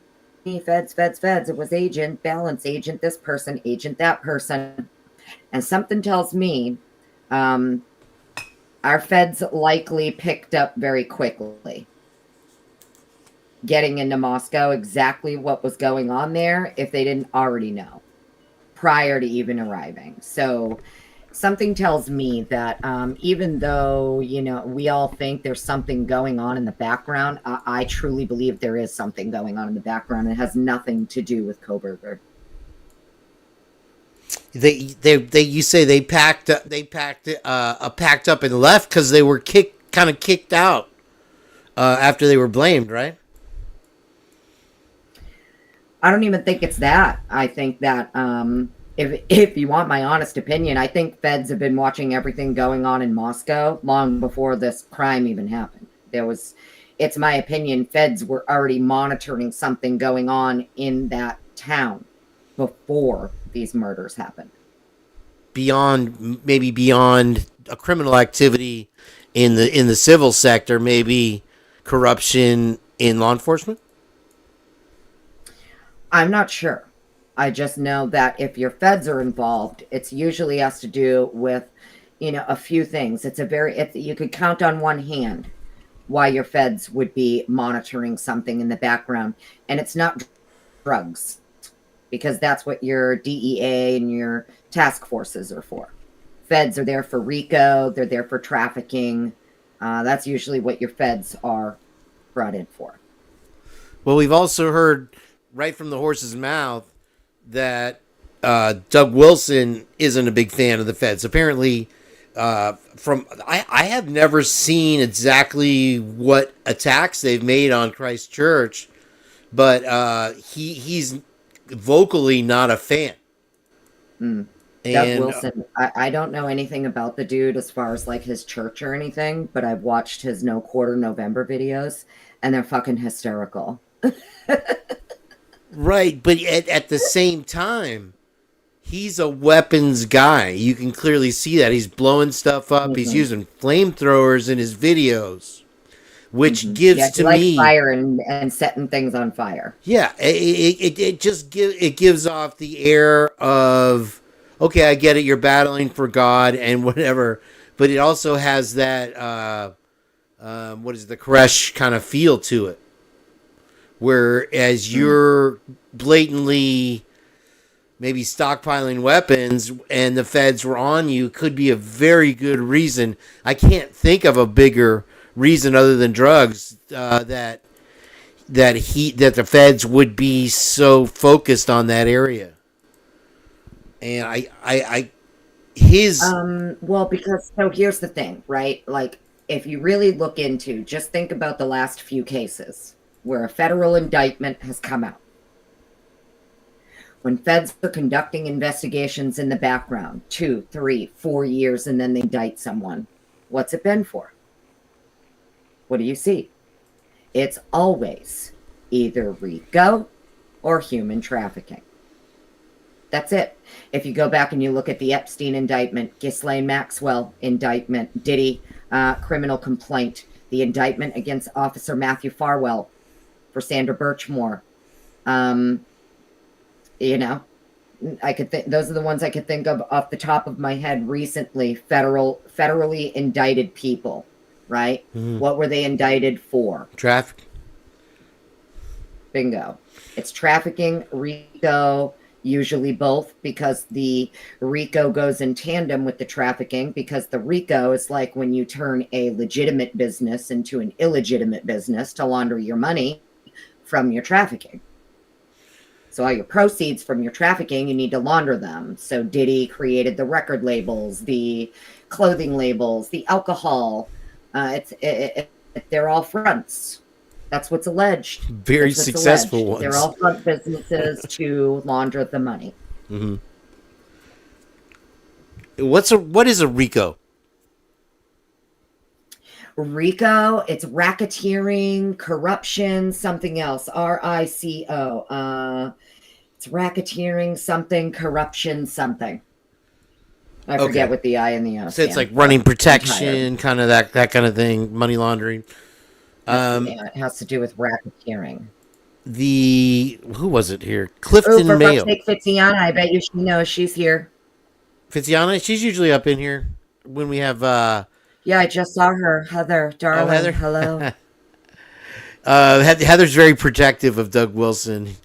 Feds. It was agent, balance agent, this person, agent, that person. And something tells me our feds likely picked up very quickly, getting into Moscow, exactly what was going on there if they didn't already know prior to even arriving. So something tells me that even though, we all think there's something going on in the background, I truly believe there is something going on in the background. It has nothing to do with Koberger. You say they packed up and left because they were kicked out after they were blamed, right? I don't even think it's that. I think that if you want my honest opinion, I think feds have been watching everything going on in Moscow long before this crime even happened. It's my opinion, feds were already monitoring something going on in that town before these murders happened. Beyond a criminal activity in the civil sector, maybe corruption in law enforcement? I'm not sure. I just know that if your feds are involved, it's usually has to do with, a few things. You could count on one hand why your feds would be monitoring something in the background. And it's not drugs, because that's what your DEA and your task forces are for. Feds are there for RICO. They're there for trafficking. That's usually what your feds are brought in for. Well, we've also heard right from the horse's mouth that Doug Wilson isn't a big fan of the feds. Apparently, I have never seen exactly what attacks they've made on Christchurch, but he's vocally not a fan. Doug Wilson, I don't know anything about the dude as far as like his church or anything, but I've watched his No Quarter November videos, and they're fucking hysterical. Right, but at the same time, he's a weapons guy. You can clearly see that. He's blowing stuff up. Mm-hmm. He's using flamethrowers in his videos, which gives to me fire and setting things on fire. Yeah, it just gives off the air of, okay, I get it, you're battling for God and whatever, but it also has that the Koresh kind of feel to it. Whereas you're blatantly maybe stockpiling weapons and the feds were on you, could be a very good reason. I can't think of a bigger reason other than drugs that the feds would be so focused on that area. And because here's the thing, right? Like, if you really look into, just think about the last few cases where a federal indictment has come out. When feds are conducting investigations in the background, 2, 3, 4 years, and then they indict someone, what's it been for? What do you see? It's always either RICO or human trafficking. That's it. If you go back and you look at the Epstein indictment, Ghislaine Maxwell indictment, Diddy criminal complaint, the indictment against Officer Matthew Farwell for Sandra Birchmore, you know, those are the ones I could think of off the top of my head recently. Federally indicted people, right? What were they indicted for? Traffic. Bingo. It's trafficking, RICO, usually both, because the RICO goes in tandem with the trafficking, because the RICO is like when you turn a legitimate business into an illegitimate business to launder your money from your trafficking. So all your proceeds from your trafficking, you need to launder them. So Diddy created the record labels, the clothing labels, the alcohol. They're all fronts. That's what's alleged. Very successful ones. They're all front businesses to launder the money. Mm-hmm. What is a RICO? RICO, it's racketeering, corruption, something else. RICO. It's racketeering, something, corruption, something. I forget what the I and the O So it's like running protection, kind of that kind of thing, money laundering. Yeah, it has to do with racketeering. Who was it here? Clifton for Mayo. Fitziana, I bet you she knows. She's here. Fitziana, she's usually up in here when we have. Yeah, I just saw her. Heather, darling. Oh, Heather. Hello. Heather's very protective of Doug Wilson.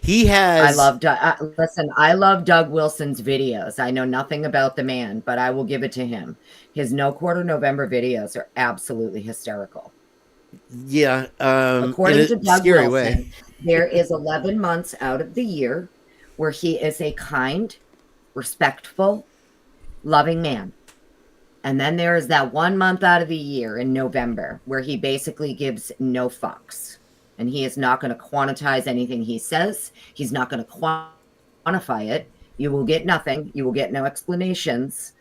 He has. Listen, I love Doug Wilson's videos. I know nothing about the man, but I will give it to him. His No Quarter November videos are absolutely hysterical. Yeah. According to Doug Wilson, there is 11 months out of the year where he is a kind, respectful, loving man. And then there is that 1 month out of the year in November where he basically gives no fucks. And he is not going to quantize anything he says. He's not going to quantify it. You will get nothing. You will get no explanations.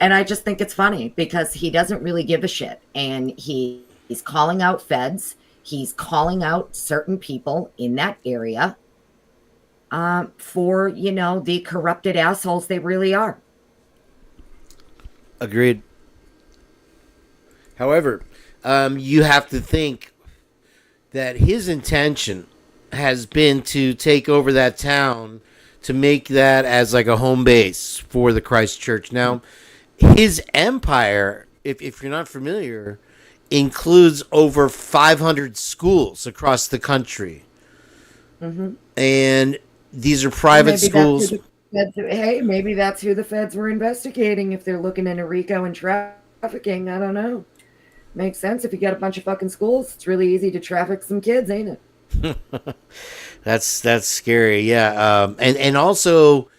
And I just think it's funny because he doesn't really give a shit. And he's calling out feds. He's calling out certain people in that area for, the corrupted assholes they really are. Agreed. However, you have to think that his intention has been to take over that town to make that as like a home base for the Christ Church. Now, his empire, if you're not familiar, includes over 500 schools across the country. Mm-hmm. And these are private schools. Maybe that's who the feds were investigating if they're looking into RICO and trafficking. I don't know. Makes sense. If you got a bunch of fucking schools, it's really easy to traffic some kids, ain't it? That's scary, yeah. And also,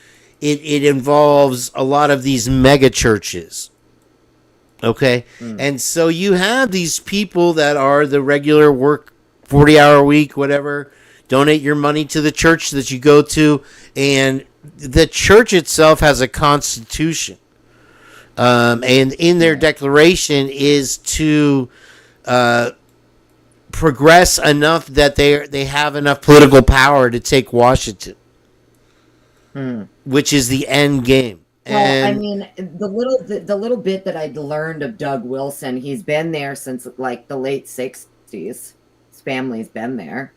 it involves a lot of these mega churches. Okay, and so you have these people that are the regular work 40-hour week, whatever. Donate your money to the church that you go to, and the church itself has a constitution. And in their declaration is to progress enough that they have enough political power to take Washington, which is the end game. Well, I mean, the little bit that I learned of Doug Wilson, he's been there since like the late 60s. His family's been there.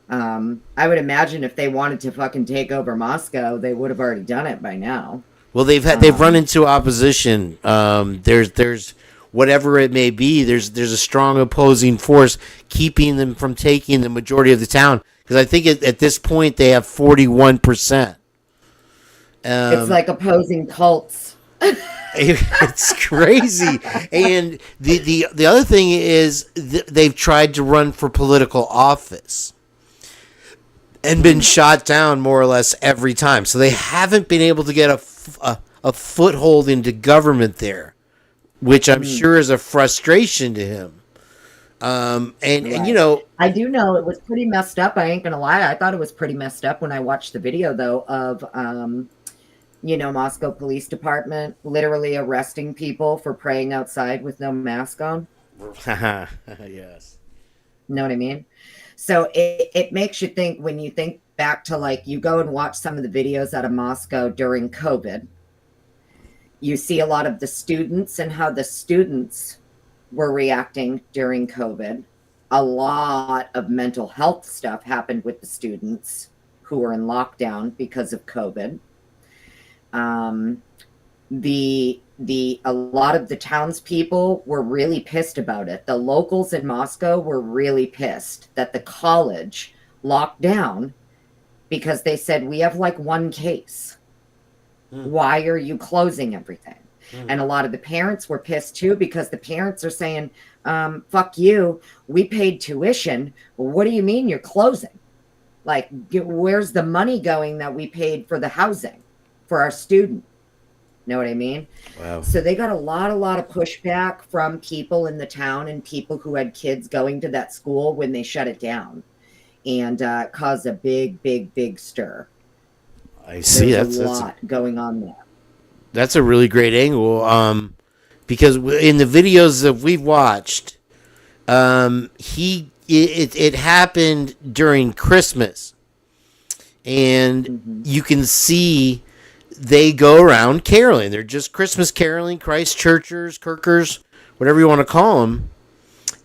I would imagine if they wanted to fucking take over Moscow, they would have already done it by now. Well, they've run into opposition. There's whatever it may be. There's a strong opposing force keeping them from taking the majority of the town. Because I think at this point they have 41%. It's like opposing cults. It's crazy. And the other thing is they've tried to run for political office and been shot down more or less every time. So they haven't been able to get a foothold into government there, which I'm sure is a frustration to him. And you know, I do know it was pretty messed up. I ain't gonna lie. I thought it was pretty messed up when I watched the video, though, of Moscow Police Department literally arresting people for praying outside with no mask on. Yes. Know what I mean? So it makes you think, when you think back to, like, you go and watch some of the videos out of Moscow during COVID, you see a lot of the students and how the students were reacting during COVID. A lot of mental health stuff happened with the students who were in lockdown because of COVID. A lot of the townspeople were really pissed about it. The locals in Moscow were really pissed that the college locked down because they said, we have like one case. Why are you closing everything? And a lot of the parents were pissed too, because the parents are saying, fuck you, we paid tuition. What do you mean you're closing? Like, where's the money going that we paid for the housing for our student? Know what I mean? Wow. So they got a lot of pushback from people in the town and people who had kids going to that school when they shut it down, and caused a big stir. I see. There's a lot going on there. That's a really great angle. Because in the videos that we've watched, it happened during Christmas, and you can see they go around caroling. They're just Christmas caroling, Christ Churchers, Kirkers, whatever you want to call them.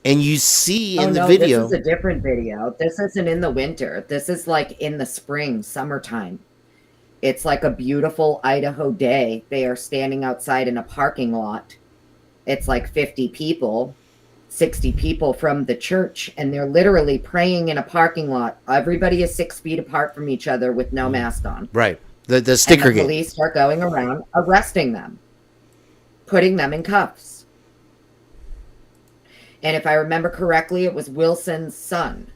And you see in the video. This is a different video. This isn't in the winter. This is like in the spring, summertime. It's like a beautiful Idaho day. They are standing outside in a parking lot. It's like 50 people, 60 people from the church, and they're literally praying in a parking lot. Everybody is 6 feet apart from each other with no mask on. Right. The sticker and the police start going around arresting them, putting them in cuffs. And if I remember correctly, it was Wilson's son.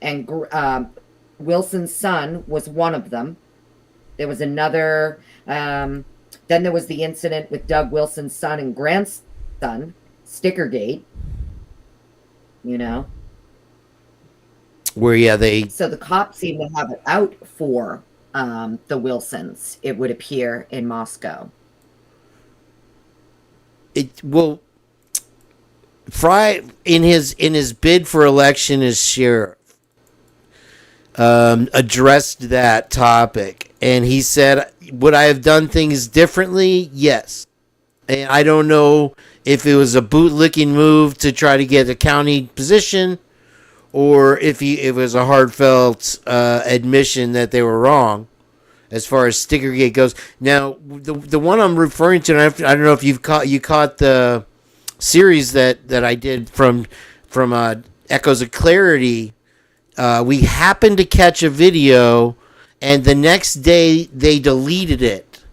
And Wilson's son was one of them. There was another, then there was the incident with Doug Wilson's son and grandson, Stickergate, you know. Where, yeah, they... So the cops seem to have it out for the Wilsons, it would appear, in Moscow. Well, Fry, in his bid for election as sheriff, addressed that topic. And he said, would I have done things differently? Yes. And I don't know if it was a bootlicking move to try to get a county position, or if it was a heartfelt admission that they were wrong as far as Stickergate goes. Now, the one I'm referring to, and I don't know if you caught the series that I did from Echoes of Clarity. We happened to catch a video, and the next day they deleted it.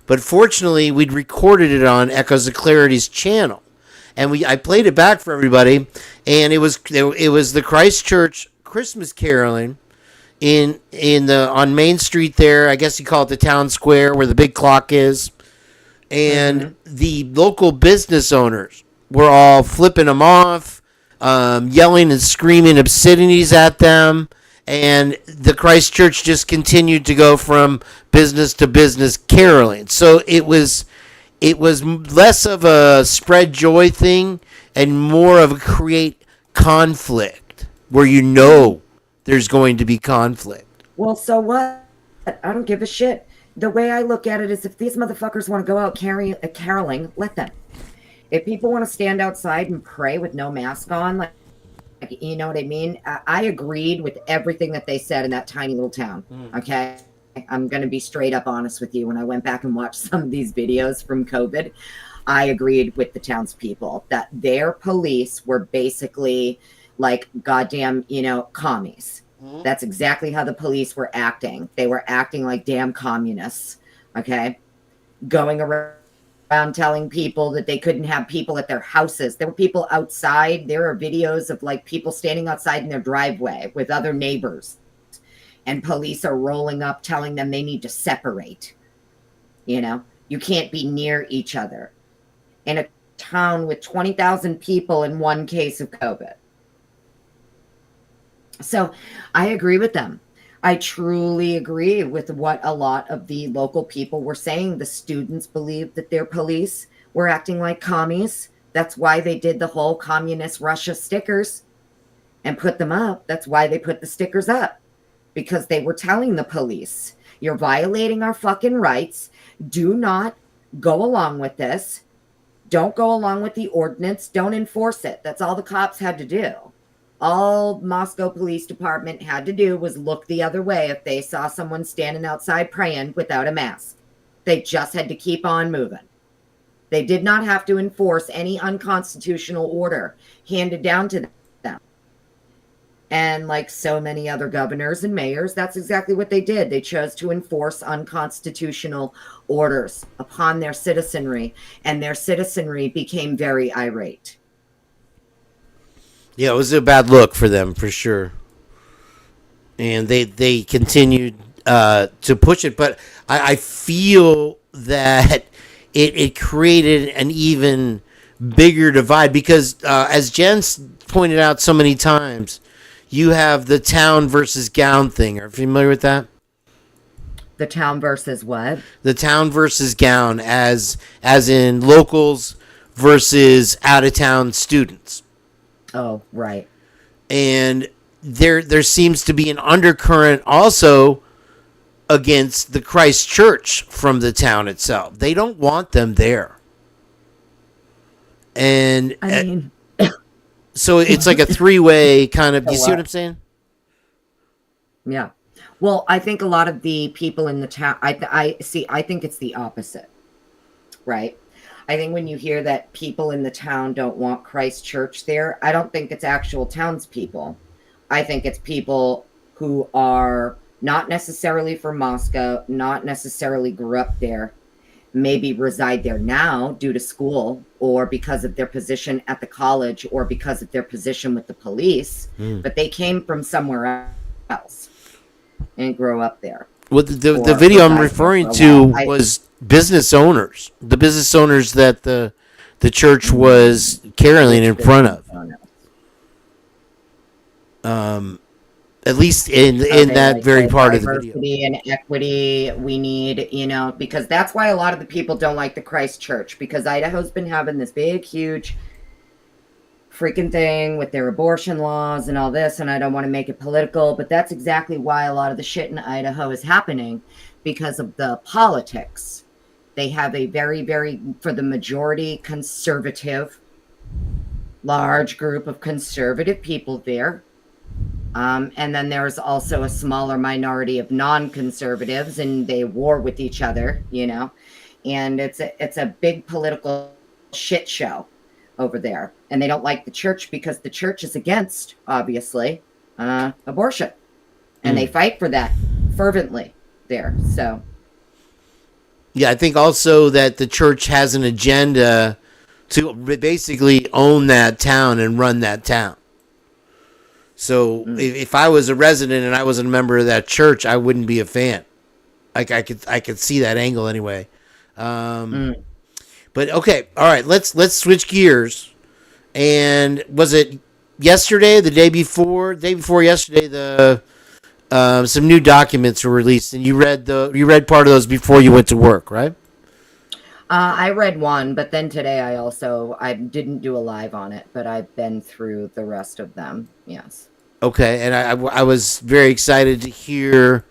But fortunately, we'd recorded it on Echoes of Clarity's channel, and I played it back for everybody. And it was the Christchurch Christmas caroling on Main Street there. I guess you call it the town square where the big clock is, and the local business owners were all flipping them off, yelling and screaming obscenities at them. And the Christchurch just continued to go from business to business caroling. So it was less of a spread joy thing and more of a create conflict where there's going to be conflict. Well, so what? I don't give a shit. The way I look at it is, if these motherfuckers want to go out caroling, let them. If people want to stand outside and pray with no mask on, like, you know what I mean? I agreed with everything that they said in that tiny little town. Okay. I'm going to be straight up honest with you. When I went back and watched some of these videos from COVID, I agreed with the townspeople that their police were basically like goddamn, commies. That's exactly how the police were acting. They were acting like damn communists. Okay. Going around telling people that they couldn't have people at their houses. There were people outside. There are videos of like people standing outside in their driveway with other neighbors, and police are rolling up telling them they need to separate. You can't be near each other. In a town with 20,000 people in one case of COVID. So I agree with them. I truly agree with what a lot of the local people were saying. The students believed that their police were acting like commies. That's why they did the whole communist Russia stickers and put them up. That's why they put the stickers up, because they were telling the police, you're violating our fucking rights. Do not go along with this. Don't go along with the ordinance. Don't enforce it. That's all the cops had to do. All Moscow Police Department had to do was look the other way if they saw someone standing outside praying without a mask. They just had to keep on moving. They did not have to enforce any unconstitutional order handed down to them. And like so many other governors and mayors, that's exactly what they did. They chose to enforce unconstitutional orders upon their citizenry, and their citizenry became very irate. Yeah, it was a bad look for them, for sure. And they continued to push it. But I feel that it created an even bigger divide because, as Jen's pointed out so many times, you have the town versus gown thing. Are you familiar with that? The town versus what? The town versus gown, as in locals versus out-of-town students. Oh, right. And there seems to be an undercurrent also against the Christ Church from the town itself. They don't want them there. And I mean, so it's like a three-way kind of, you see what I'm saying? Yeah. Well, I think a lot of the people in the town, I think it's the opposite, right? I think when you hear that people in the town don't want Christ Church there, I don't think it's actual townspeople. I think it's people who are not necessarily from Moscow, not necessarily grew up there, maybe reside there now due to school or because of their position at the college or because of their position with the police, but they came from somewhere else and grow up there. Well, the video I'm referring to was business owners, the business owners that the church was caroling in front of. At least in that like very part of the video. Diversity and equity we need, because that's why a lot of the people don't like the Christ Church, because Idaho's been having this big, huge freaking thing with their abortion laws and all this, and I don't want to make it political, but that's exactly why a lot of the shit in Idaho is happening, because of the politics. They have a very, very, for the majority, conservative, large group of conservative people there. And then there's also a smaller minority of non-conservatives, and they war with each other, and it's a big political shit show over there. And they don't like the church because the church is against, obviously, abortion. And they fight for that fervently there. So, yeah, I think also that the church has an agenda to basically own that town and run that town. So if I was a resident and I wasn't a member of that church, I wouldn't be a fan. Like I could see that angle anyway. But okay, all right, let's switch gears. And was it yesterday, the day before yesterday, the some new documents were released, and you read part of those before you went to work, right? I read one, but then today I didn't do a live on it, but I've been through the rest of them. Yes. Okay, and I was very excited to hear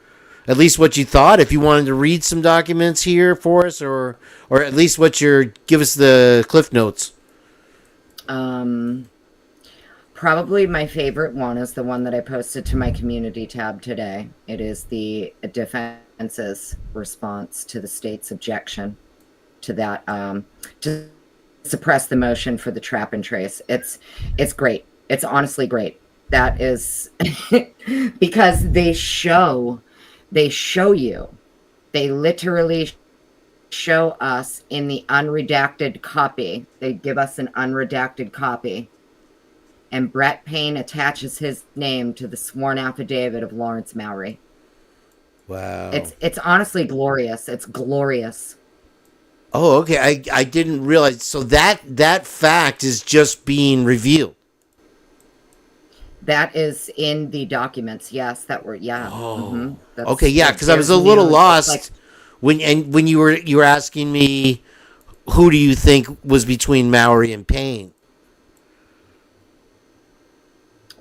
at least what you thought. If you wanted to read some documents here for us, or at least give us the Cliff Notes. Probably my favorite one is the one that I posted to my community tab today. It is the defense's response to the state's objection to that, to suppress the motion for the trap and trace. It's great. It's honestly great. That is because they show you, they literally show us in the unredacted copy. They give us an unredacted copy, and Brett Payne attaches his name to the sworn affidavit of Lawrence Mowry. Wow. It's honestly glorious. It's glorious. Oh, okay. I didn't realize. So that fact is just being revealed. That is in the documents. Yes, that were Oh. That's, Okay, yeah, because I was a there's little news. lost Like, when you were asking me who do you think was between Maori and Payne.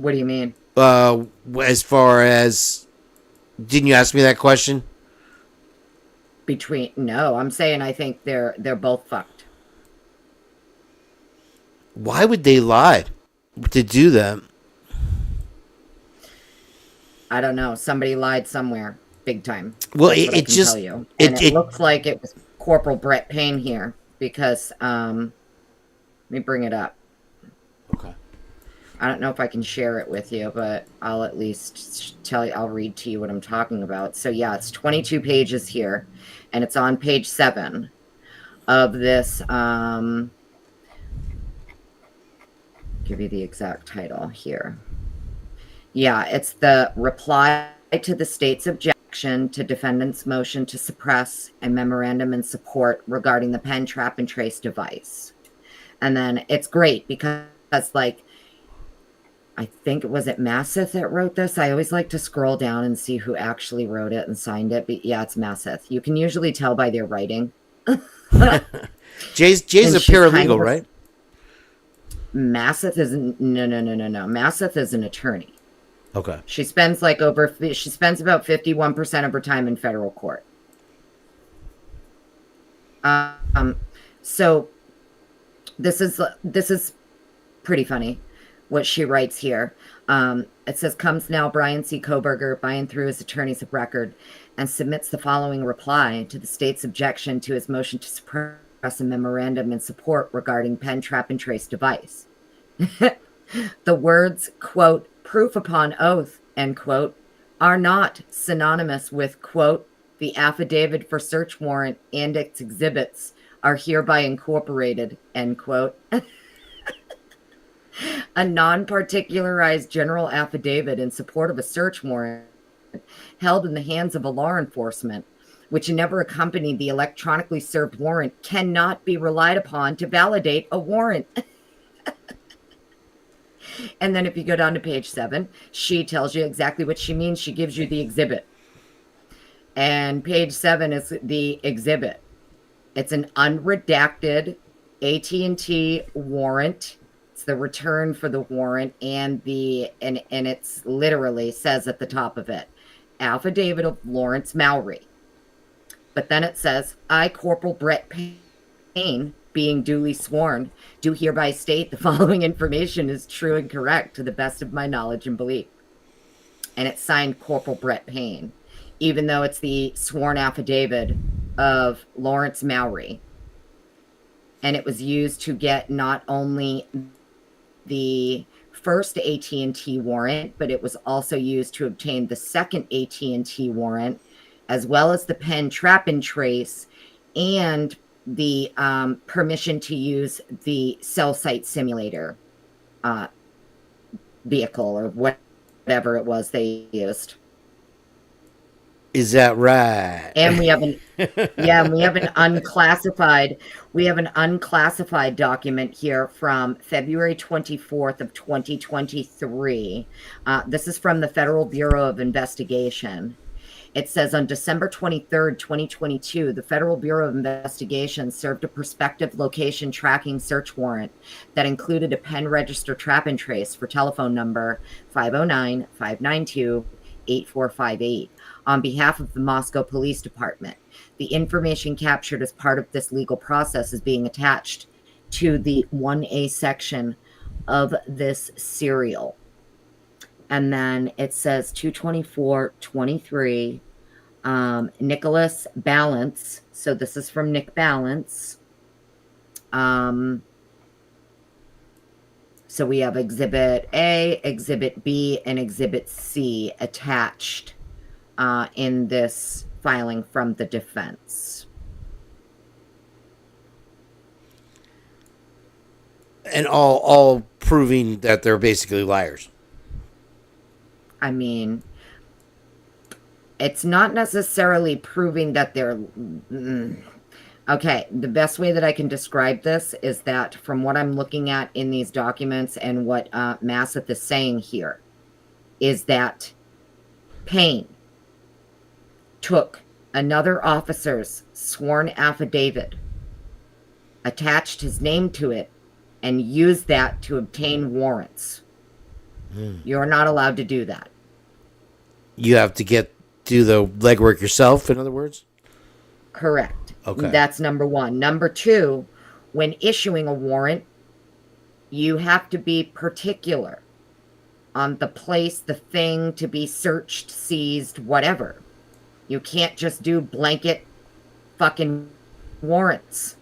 what do you mean? As far as, didn't you ask me that question? No, I'm saying I think they're both fucked. Why would they lie to do that? I don't know. Somebody lied somewhere, big time. Well, That's what I it can just tell you. And it looks like it was Corporal Brett Payne here because let me bring it up. Okay. I don't know if I can share it with you, but I'll at least tell you. I'll read to you what I'm talking about. So yeah, it's 22 pages here, and it's on page 7 of this. Give you the exact title here. Yeah, it's the reply to the state's objection to defendant's motion to suppress a memorandum in support regarding the pen, trap, and trace device. And then it's great because, like, I think it was Masseth that wrote this. I always like to scroll down and see who actually wrote it and signed it. But yeah, it's Masseth. You can usually tell by their writing. Jay's a paralegal, right? Masseth is no. Masseth is an attorney. Okay. She spends about 51% of her time in federal court. So this is pretty funny what she writes here. It says, comes now Brian C. Koberger by and through his attorneys of record and submits the following reply to the state's objection to his motion to suppress a memorandum in support regarding pen, trap, and trace device. The words, quote, proof upon oath, end quote, are not synonymous with, quote, the affidavit for search warrant and its exhibits are hereby incorporated, end quote. A non-particularized general affidavit in support of a search warrant held in the hands of a law enforcement, which never accompanied the electronically served warrant, cannot be relied upon to validate a warrant. And then if you go down to page 7, she tells you exactly what she means. She gives you the exhibit. And page 7 is the exhibit. It's an unredacted AT&T warrant. It's the return for the warrant, and it's literally says at the top of it, affidavit of Lawrence Mowry. But then it says, I, Corporal Brett Payne, being duly sworn, do hereby state the following information is true and correct to the best of my knowledge and belief. And it's signed Corporal Brett Payne, even though it's the sworn affidavit of Lawrence Mowry. And it was used to get not only the first AT&T warrant, but it was also used to obtain the second AT&T warrant, as well as the pen, trap, and trace, and the permission to use the cell site simulator vehicle or whatever it was they used. Is that right? And we have an unclassified document here from February 24th of 2023. This is from the Federal Bureau of Investigation. It says on December 23rd, 2022, the Federal Bureau of Investigation served a prospective location tracking search warrant that included a pen register trap and trace for telephone number 509-592-8458 on behalf of the Moscow Police Department. The information captured as part of this legal process is being attached to the 1A section of this serial. And then it says 224-23, Nicholas Balance. So this is from Nick Balance. So we have Exhibit A, Exhibit B, and Exhibit C attached in this filing from the defense. And all proving that they're basically liars. I mean, it's not necessarily proving that they're Okay, the best way that I can describe this is that from what I'm looking at in these documents and what Masseth is saying here is that Payne took another officer's sworn affidavit, attached his name to it, and used that to obtain warrants. You're not allowed to do that. You have to do the legwork yourself, in other words? Correct. Okay. That's number one. Number two, when issuing a warrant, you have to be particular on the place, the thing to be searched, seized, whatever. You can't just do blanket fucking warrants.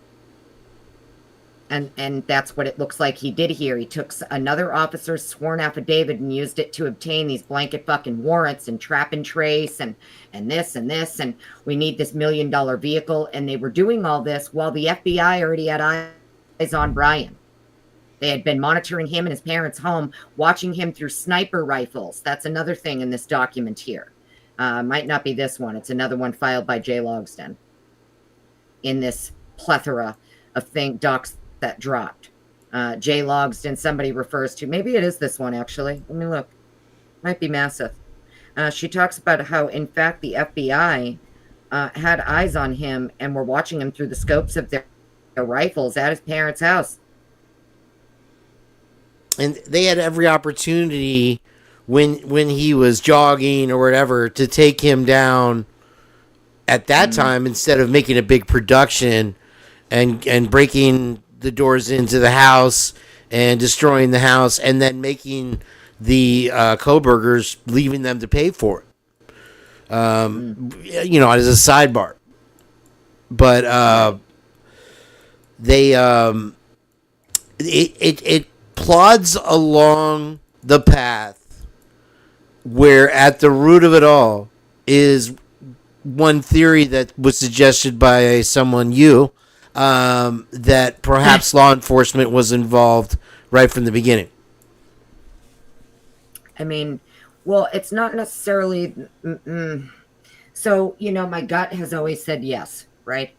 And that's what it looks like he did here. He took another officer's sworn affidavit and used it to obtain these blanket fucking warrants and trap and trace and this and this. And we need this $1 million vehicle. And they were doing all this while the FBI already had eyes on Brian. They had been monitoring him in his parents' home, watching him through sniper rifles. That's another thing in this document here. Might not be this one. It's another one filed by Jay Logsdon in this plethora of docs that dropped. Jay Logsdon, somebody refers to, maybe it is this one actually. Let me look. Might be Masseth. She talks about how, in fact, the FBI had eyes on him and were watching him through the scopes of their rifles at his parents' house. And they had every opportunity when he was jogging or whatever to take him down at that time, instead of making a big production and breaking the doors into the house and destroying the house and then making the Kobergers, leaving them to pay for it. You know, as a sidebar. But it plods along the path where at the root of it all is one theory that was suggested by someone, that perhaps law enforcement was involved right from the beginning. I mean, well, it's not necessarily... So, you know, my gut has always said yes, right?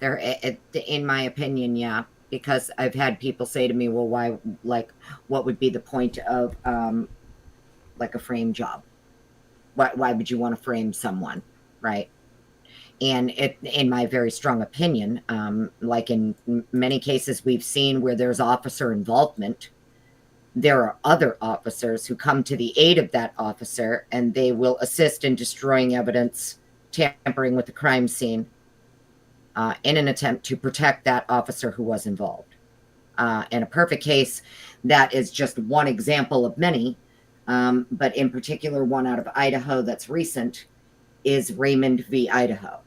In my opinion, yeah. Because I've had people say to me, well, why, like, what would be the point of, like, a frame job? Why would you want to frame someone, right? And in my very strong opinion, like in many cases we've seen where there's officer involvement, there are other officers who come to the aid of that officer, and they will assist in destroying evidence, tampering with the crime scene, in an attempt to protect that officer who was involved. In a perfect case, that is just one example of many, but in particular, one out of Idaho that's recent is Raymond v. Idaho.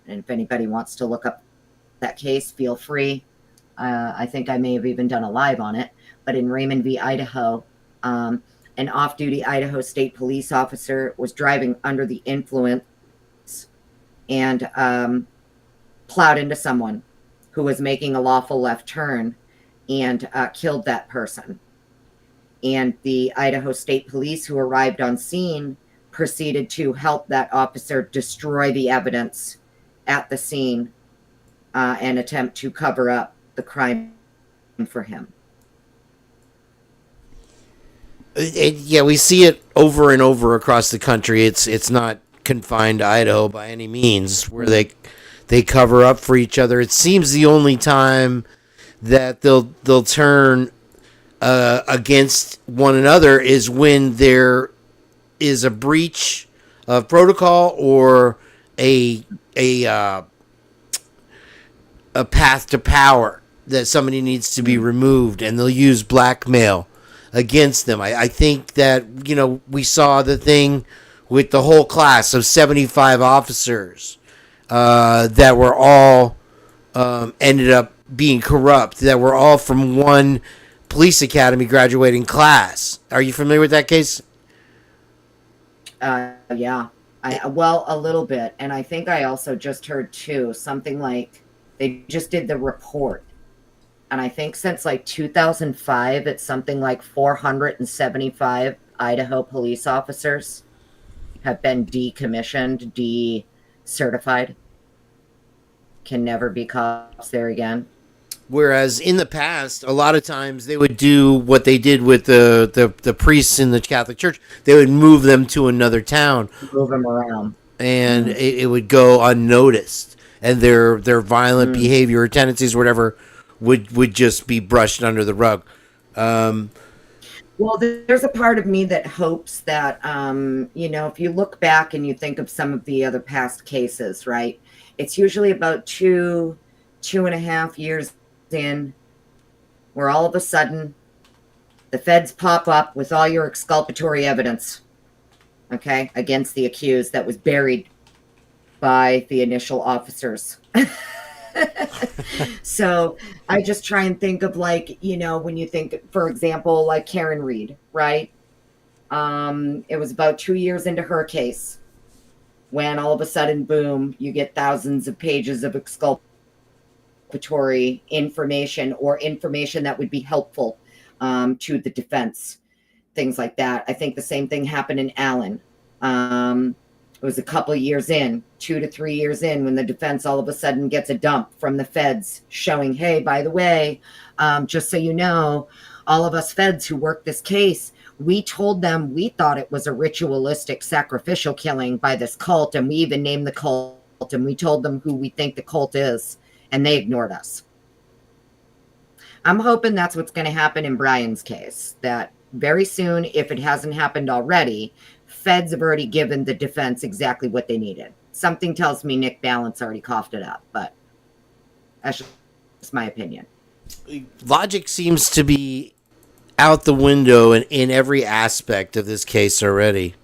And if anybody wants to look up that case, feel free. I think I may have even done a live on it. But in Raymond v. Idaho, an off-duty Idaho State Police officer was driving under the influence and plowed into someone who was making a lawful left turn and killed that person. And the Idaho State Police, who arrived on scene, proceeded to help that officer destroy the evidence at the scene and attempt to cover up the crime for him. Yeah, we see it over and over across the country. It's not confined to Idaho by any means, where they cover up for each other. It seems the only time that they'll turn against one another is when there is a breach of protocol or a path to power that somebody needs to be removed, and they'll use blackmail against them. I think that, you know, we saw the thing with the whole class of 75 officers that were all ended up being corrupt, that were all from one police academy graduating class. Are you familiar with that case? Yeah. Well, a little bit. And I think I also just heard, too, something like they just did the report. And I think since like 2005, it's something like 475 Idaho police officers have been decommissioned, decertified. can never be cops there again. Whereas in the past, a lot of times they would do what they did with the priests in the Catholic Church. They would move them to another town. Move them around. And it would go unnoticed. And their violent behavior or tendencies or whatever would just be brushed under the rug. Well, there's a part of me that hopes that, if you look back and you think of some of the other past cases, right? It's usually about 2.5 years in where all of a sudden the feds pop up with all your exculpatory evidence, okay, against the accused that was buried by the initial officers. So I just try and think of when you think, for example, like Karen Reed, right? It was about 2 years into her case when all of a sudden, boom, you get thousands of pages of exculpatory information or information that would be helpful to the defense, things like that. I think the same thing happened in Allen. It was a couple of years in, 2 to 3 years in, when the defense all of a sudden gets a dump from the feds showing, hey, by the way, just so you know, all of us feds who worked this case, we told them we thought it was a ritualistic sacrificial killing by this cult, and we even named the cult, and we told them who we think the cult is, and they ignored us. I'm hoping that's what's going to happen in Brian's case, that very soon, if it hasn't happened already, feds have already given the defense exactly what they needed. Something tells me Nick Balance already coughed it up, but that's just my opinion. Logic seems to be out the window in every aspect of this case already.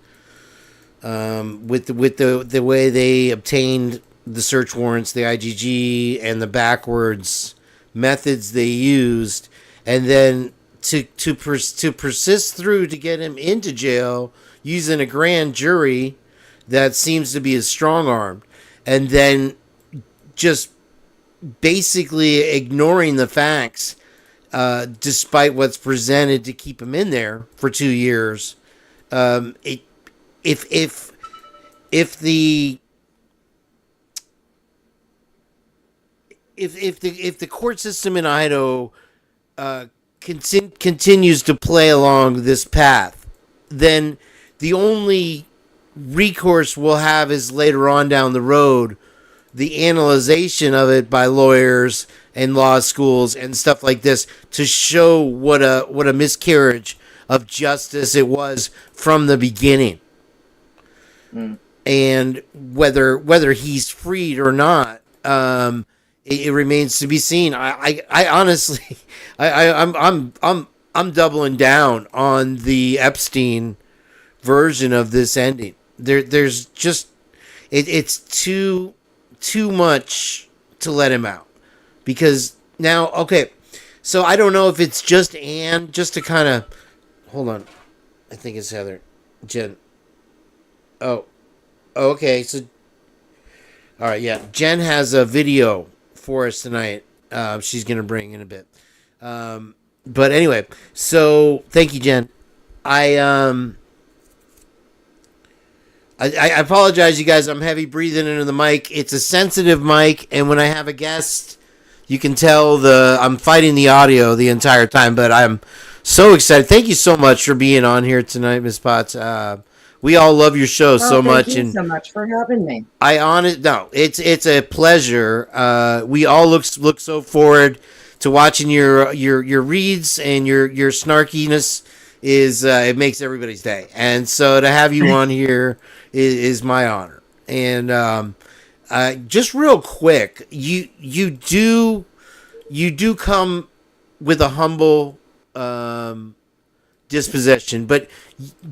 With the way they obtained the search warrants, the IGG, and the backwards methods they used, and then to persist through to get him into jail using a grand jury that seems to be as strong-armed, and then just basically ignoring the facts despite what's presented to keep him in there for 2 years. If the court system in Idaho continues to play along this path, then the only recourse we'll have is later on down the road, the analyzation of it by lawyers and law schools and stuff like this to show what a miscarriage of justice it was from the beginning. And whether he's freed or not, it remains to be seen. I honestly, I'm doubling down on the Epstein version of this ending. There's just it's too much to let him out, because now, okay, so I don't know if it's just Anne, just to kind of hold on, I think it's Heather, Jen. Oh, okay, so all right, yeah, Jen has a video for us tonight. She's gonna bring in a bit, but anyway, so thank you, Jen. I apologize, you guys. I'm heavy breathing into the mic. It's a sensitive mic, and when I have a guest, you can tell I'm fighting the audio the entire time. But I'm so excited. Thank you so much for being on here tonight, Ms. Potts. We all love your show so much. Thank you so much for having me. It's a pleasure. We all look so forward to watching your reads, and your snarkiness it makes everybody's day. And so to have you on here is my honor. And just real quick, you do come with a humble disposition, but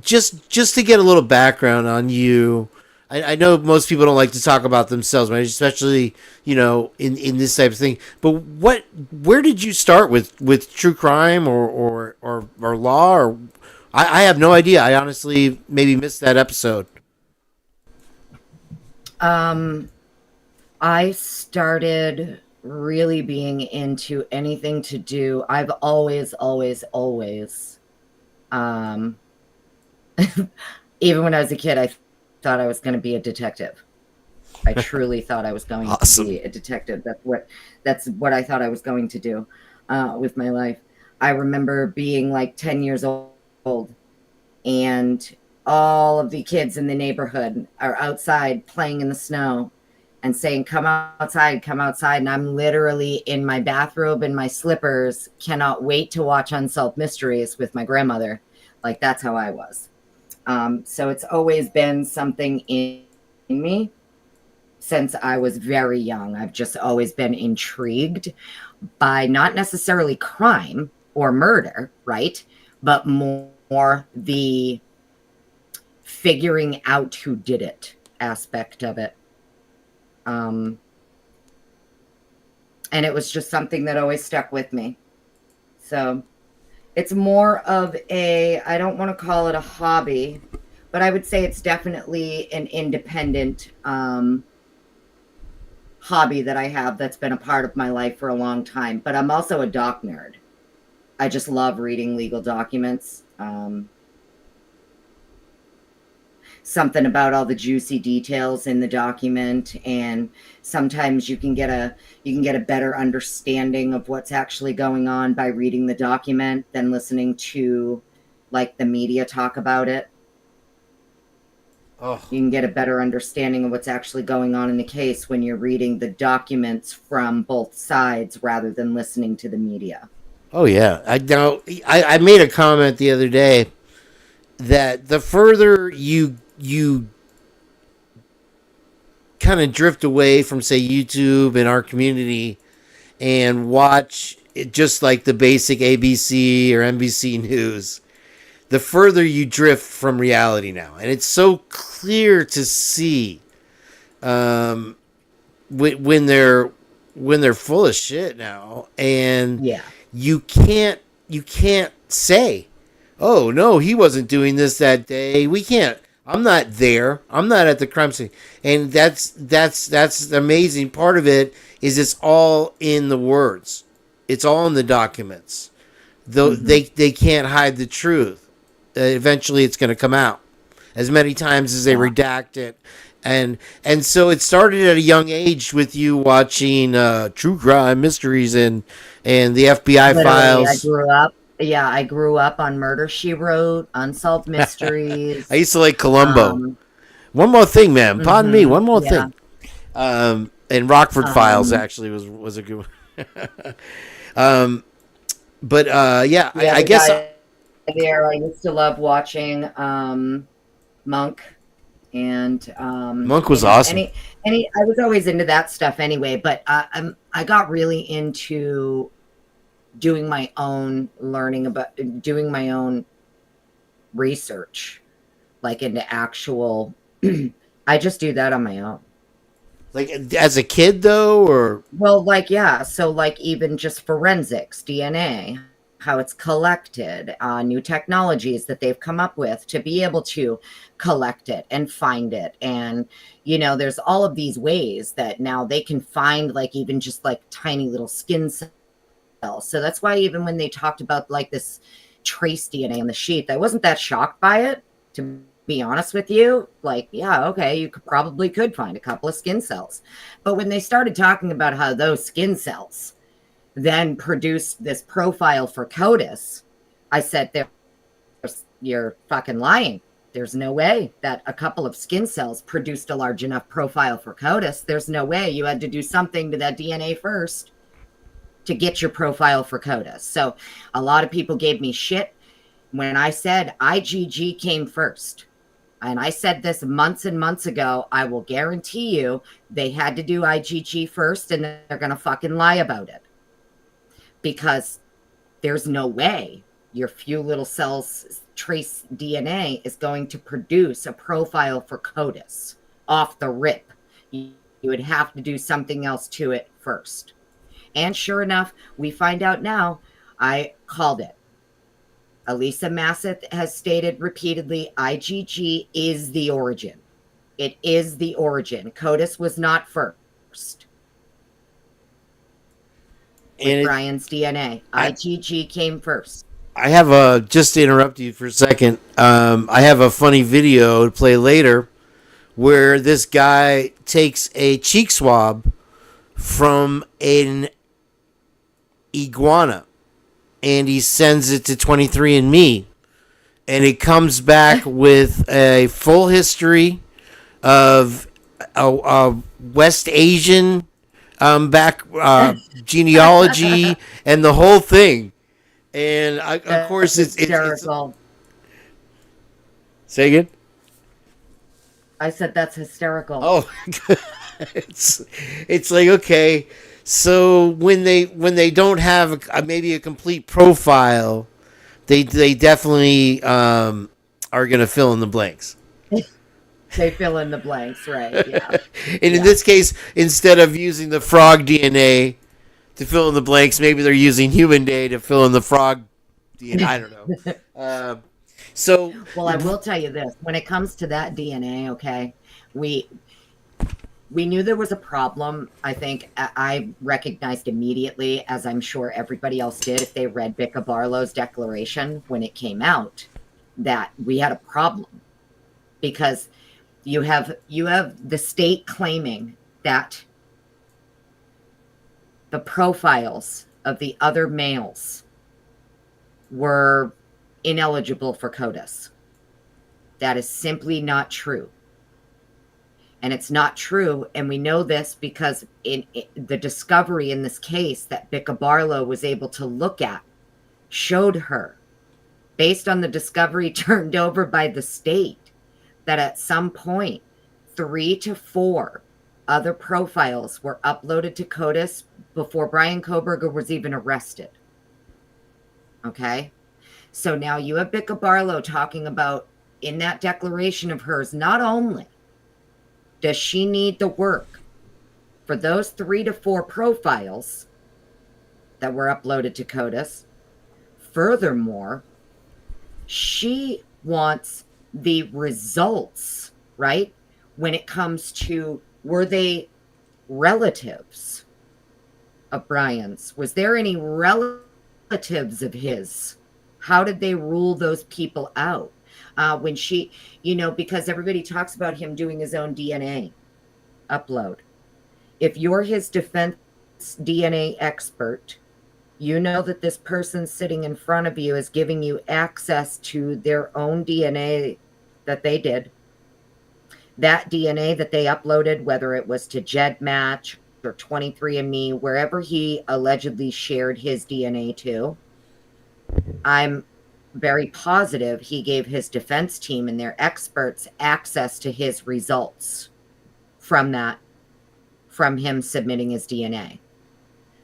just to get a little background on you. I know most people don't like to talk about themselves, right? Especially, in this type of thing. But where did you start with true crime or law? Or I have no idea. I honestly maybe missed that episode. I started really being into anything to do. I've always, even when I was a kid, I thought I was going to be a detective. I truly thought I was going to be a detective. That's what I thought I was going to do with my life. I remember being like 10 years old, and all of the kids in the neighborhood are outside playing in the snow and saying, come outside, come outside. And I'm literally in my bathrobe and my slippers, cannot wait to watch Unsolved Mysteries with my grandmother. Like, that's how I was. So it's always been something in me since I was very young. I've just always been intrigued by not necessarily crime or murder, right? But more the figuring out who did it aspect of it. And it was just something that always stuck with me. So it's more of I don't want to call it a hobby, but I would say it's definitely an independent hobby that I have that's been a part of my life for a long time. But I'm also a doc nerd. I just love reading legal documents. Something about all the juicy details in the document, and sometimes you can get a better understanding of what's actually going on by reading the document than listening to like the media talk about it. Oh. You can get a better understanding of what's actually going on in the case when you're reading the documents from both sides rather than listening to the media. Oh yeah, I made a comment the other day that the further you kind of drift away from, say, YouTube and our community and watch it just like the basic ABC or NBC News, the further you drift from reality now. And it's so clear to see when they're full of shit now. And yeah, you can't say, oh no, he wasn't doing this that day. We can't. I'm not there. I'm not at the crime scene. And that's the amazing part of it, is it's all in the words. It's all in the documents. Though they can't hide the truth. Eventually it's going to come out as many times as they redact it. And so it started at a young age with you watching true crime mysteries and the FBI Literally, files. I grew up on Murder, She Wrote, Unsolved Mysteries. I used to like Columbo. One more thing, man. Pardon me. One more thing. And Rochford Files actually was a good one. I guess I used to love watching Monk, and Monk was awesome. I was always into that stuff anyway. But I got really into doing my own doing my own research, like into actual. I just do that on my own. Like as a kid, though, or so like even just forensics, DNA, how it's collected, new technologies that they've come up with to be able to collect it and find it. And, there's all of these ways that now they can find like even just like tiny little skin cells. So that's why even when they talked about like this trace DNA on the sheath, I wasn't that shocked by it, to be honest with you. Like, yeah, okay, you probably could find a couple of skin cells. But when they started talking about how those skin cells then produced this profile for CODIS, I said, you're fucking lying. There's no way that a couple of skin cells produced a large enough profile for CODIS. There's no way. You had to do something to that DNA first to get your profile for CODIS. So a lot of people gave me shit when I said IgG came first. And I said this months and months ago. I will guarantee you they had to do IgG first, and they're going to fucking lie about it. Because there's no way your few little cells trace DNA is going to produce a profile for CODIS off the rip. You would have to do something else to it first. And sure enough, we find out now, I called it. Elisa Masseth has stated repeatedly, IgG is the origin. It is the origin. CODIS was not first. With Brian's DNA. IgG came first. I have just to interrupt you for a second. I have a funny video to play later where this guy takes a cheek swab from an iguana and he sends it to 23andMe, and it comes back with a full history of a West Asian genealogy and the whole thing. And of course, it's hysterical. Say again? I said that's hysterical. Oh, it's like, okay, so when they don't have maybe a complete profile, they definitely are going to fill in the blanks. They fill in the blanks, right? Yeah. And in this case, instead of using the frog DNA to fill in the blanks, maybe they're using human DNA to fill in the frog DNA. I don't know. Well, I will tell you this: when it comes to that DNA, okay, we knew there was a problem. I think I recognized immediately, as I'm sure everybody else did, if they read Bicca Barlow's declaration when it came out, that we had a problem because you have the state claiming that the profiles of the other males were ineligible for CODIS. That is simply not true. And it's not true, and we know this because in the discovery in this case that Bicca Barlow was able to look at showed her, based on the discovery turned over by the state, that at some point 3 to 4 other profiles were uploaded to CODIS before Brian Kohberger was even arrested. Okay? So now you have Bicca Barlow talking about, in that declaration of hers, not only does she need the work for those 3 to 4 profiles that were uploaded to CODIS, furthermore, she wants the results, right? When it comes to, were they relatives of Brian's? Was there any relatives of his? How did they rule those people out? When she, because everybody talks about him doing his own DNA upload. If you're his defense DNA expert, you know that this person sitting in front of you is giving you access to their own DNA that they did. That DNA that they uploaded, whether it was to GEDmatch or 23andMe, wherever he allegedly shared his DNA to, I'm very positive he gave his defense team and their experts access to his results from him submitting his DNA.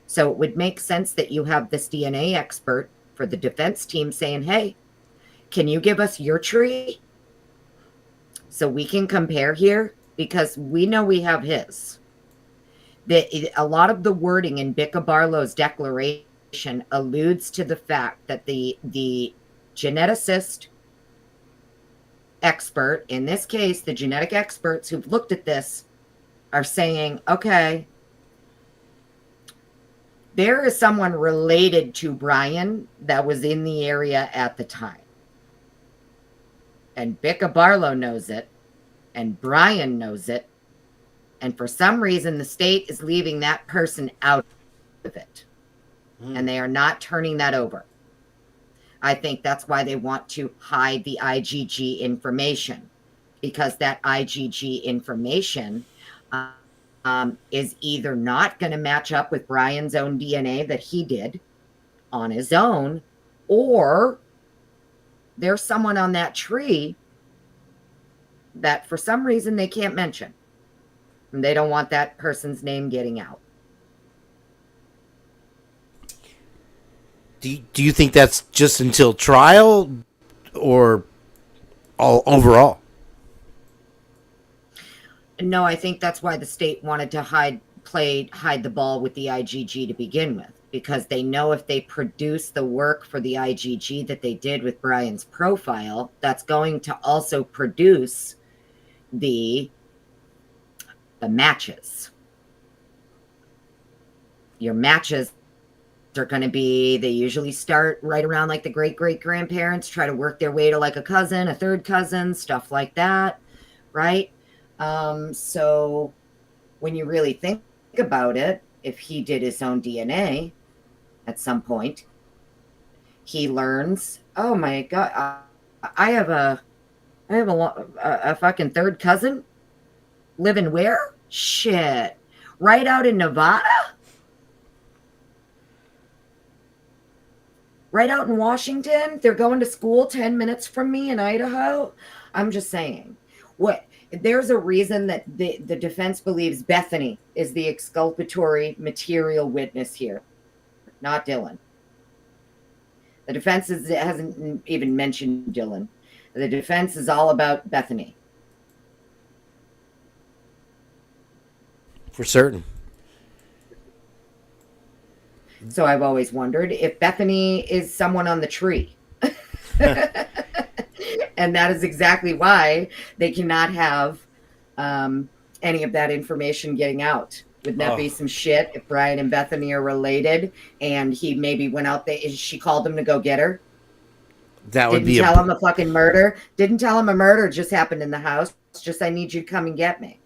So it would make sense that you have this DNA expert for the defense team saying, hey, can you give us your tree so we can compare here? Because we know we have his. A lot of the wording in Bicca Barlow's declaration alludes to the fact that the geneticist expert, in this case, the genetic experts who've looked at this, are saying, okay, there is someone related to Brian that was in the area at the time. And Bicca Barlow knows it, and Brian knows it, and for some reason the state is leaving that person out of it. And they are not turning that over. I think that's why they want to hide the IgG information, because that IgG information is either not going to match up with Brian's own DNA that he did on his own, or there's someone on that tree that for some reason they can't mention. And they don't want that person's name getting out. Do you think that's just until trial or all overall? No, I think that's why the state wanted to hide the ball with the IgG to begin with, because they know if they produce the work for the IgG that they did with Brian's profile, that's going to also produce the matches. Your matches are going to be, they usually start right around like the great-great-grandparents, try to work their way to like a cousin, a third cousin, stuff like that, right? So when you really think about it, if he did his own DNA at some point, he learns, oh my God, I have a fucking third cousin living where? Shit. Right out in Nevada? Right out in Washington? They're going to school 10 minutes from me in Idaho? I'm just saying. There's a reason that the defense believes Bethany is the exculpatory material witness here, not Dylan. The defense hasn't even mentioned Dylan. The defense is all about Bethany. For certain. So I've always wondered if Bethany is someone on the tree. And that is exactly why they cannot have any of that information getting out. Wouldn't that be some shit if Brian and Bethany are related and he maybe went out there, she called him to go get her? That would Didn't tell him a fucking murder. Didn't tell him a murder just happened in the house. It's just, I need you to come and get me.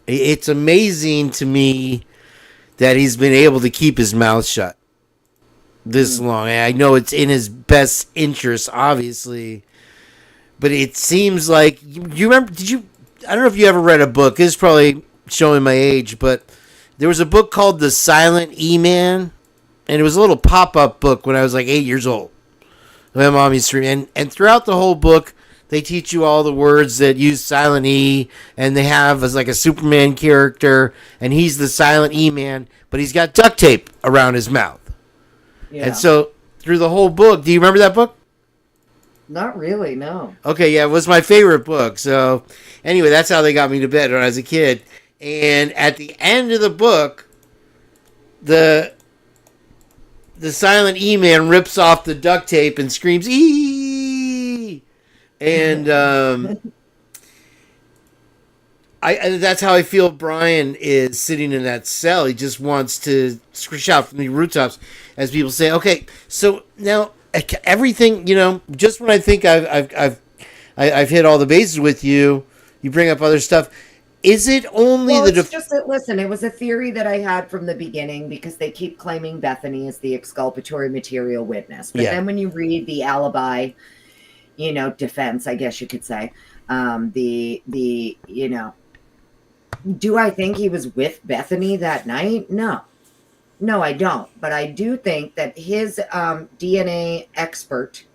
It's amazing to me that he's been able to keep his mouth shut this long. I know it's in his best interest, obviously, but it seems like you remember. I don't know if you ever read a book. This is probably showing my age, but there was a book called The Silent E-Man, and it was a little pop-up book when I was like 8 years old. My mom used to read, and throughout the whole book, they teach you all the words that use silent E, and they have as like a Superman character, and he's the silent E-Man, but he's got duct tape around his mouth. Yeah. And so through the whole book, do you remember that book? Not really, no. Okay, yeah, it was my favorite book. So anyway, that's how they got me to bed when I was a kid. And at the end of the book, the silent E-Man rips off the duct tape and screams, "Ee!" And that's how I feel Brian is sitting in that cell. He just wants to shout from the rooftops, as people say. Okay, so now everything, just when I think I've hit all the bases with you, you bring up other stuff. Is it only listen, it was a theory that I had from the beginning because they keep claiming Bethany is the exculpatory material witness. But then when you read the alibi, defense, I guess you could say, do I think he was with Bethany that night? No, I don't. But I do think that his DNA expert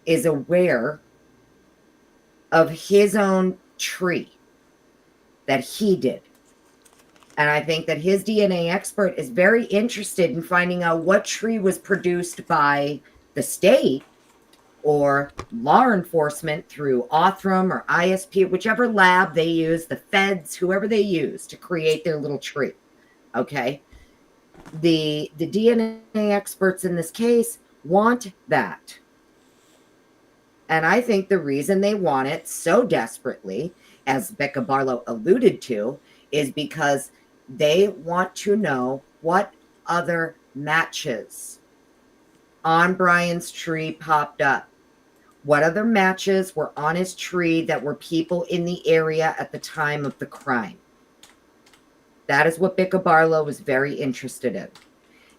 is aware of his own tree that he did. And I think that his DNA expert is very interested in finding out what tree was produced by the state or law enforcement through Othram or ISP, whichever lab they use, the feds, whoever they use to create their little tree. Okay? The DNA experts in this case want that. And I think the reason they want it so desperately, as Becca Barlow alluded to, is because they want to know what other matches on Brian's tree popped up. What other matches were on his tree that were people in the area at the time of the crime? That is what Becca Barlow was very interested in.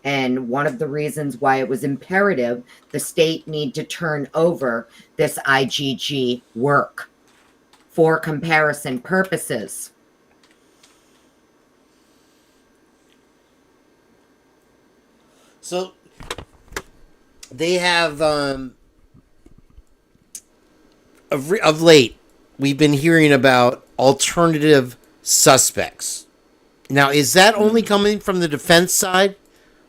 And one of the reasons why it was imperative the state need to turn over this IgG work for comparison purposes. So they have of late we've been hearing about alternative suspects. Now, is that only coming from the defense side,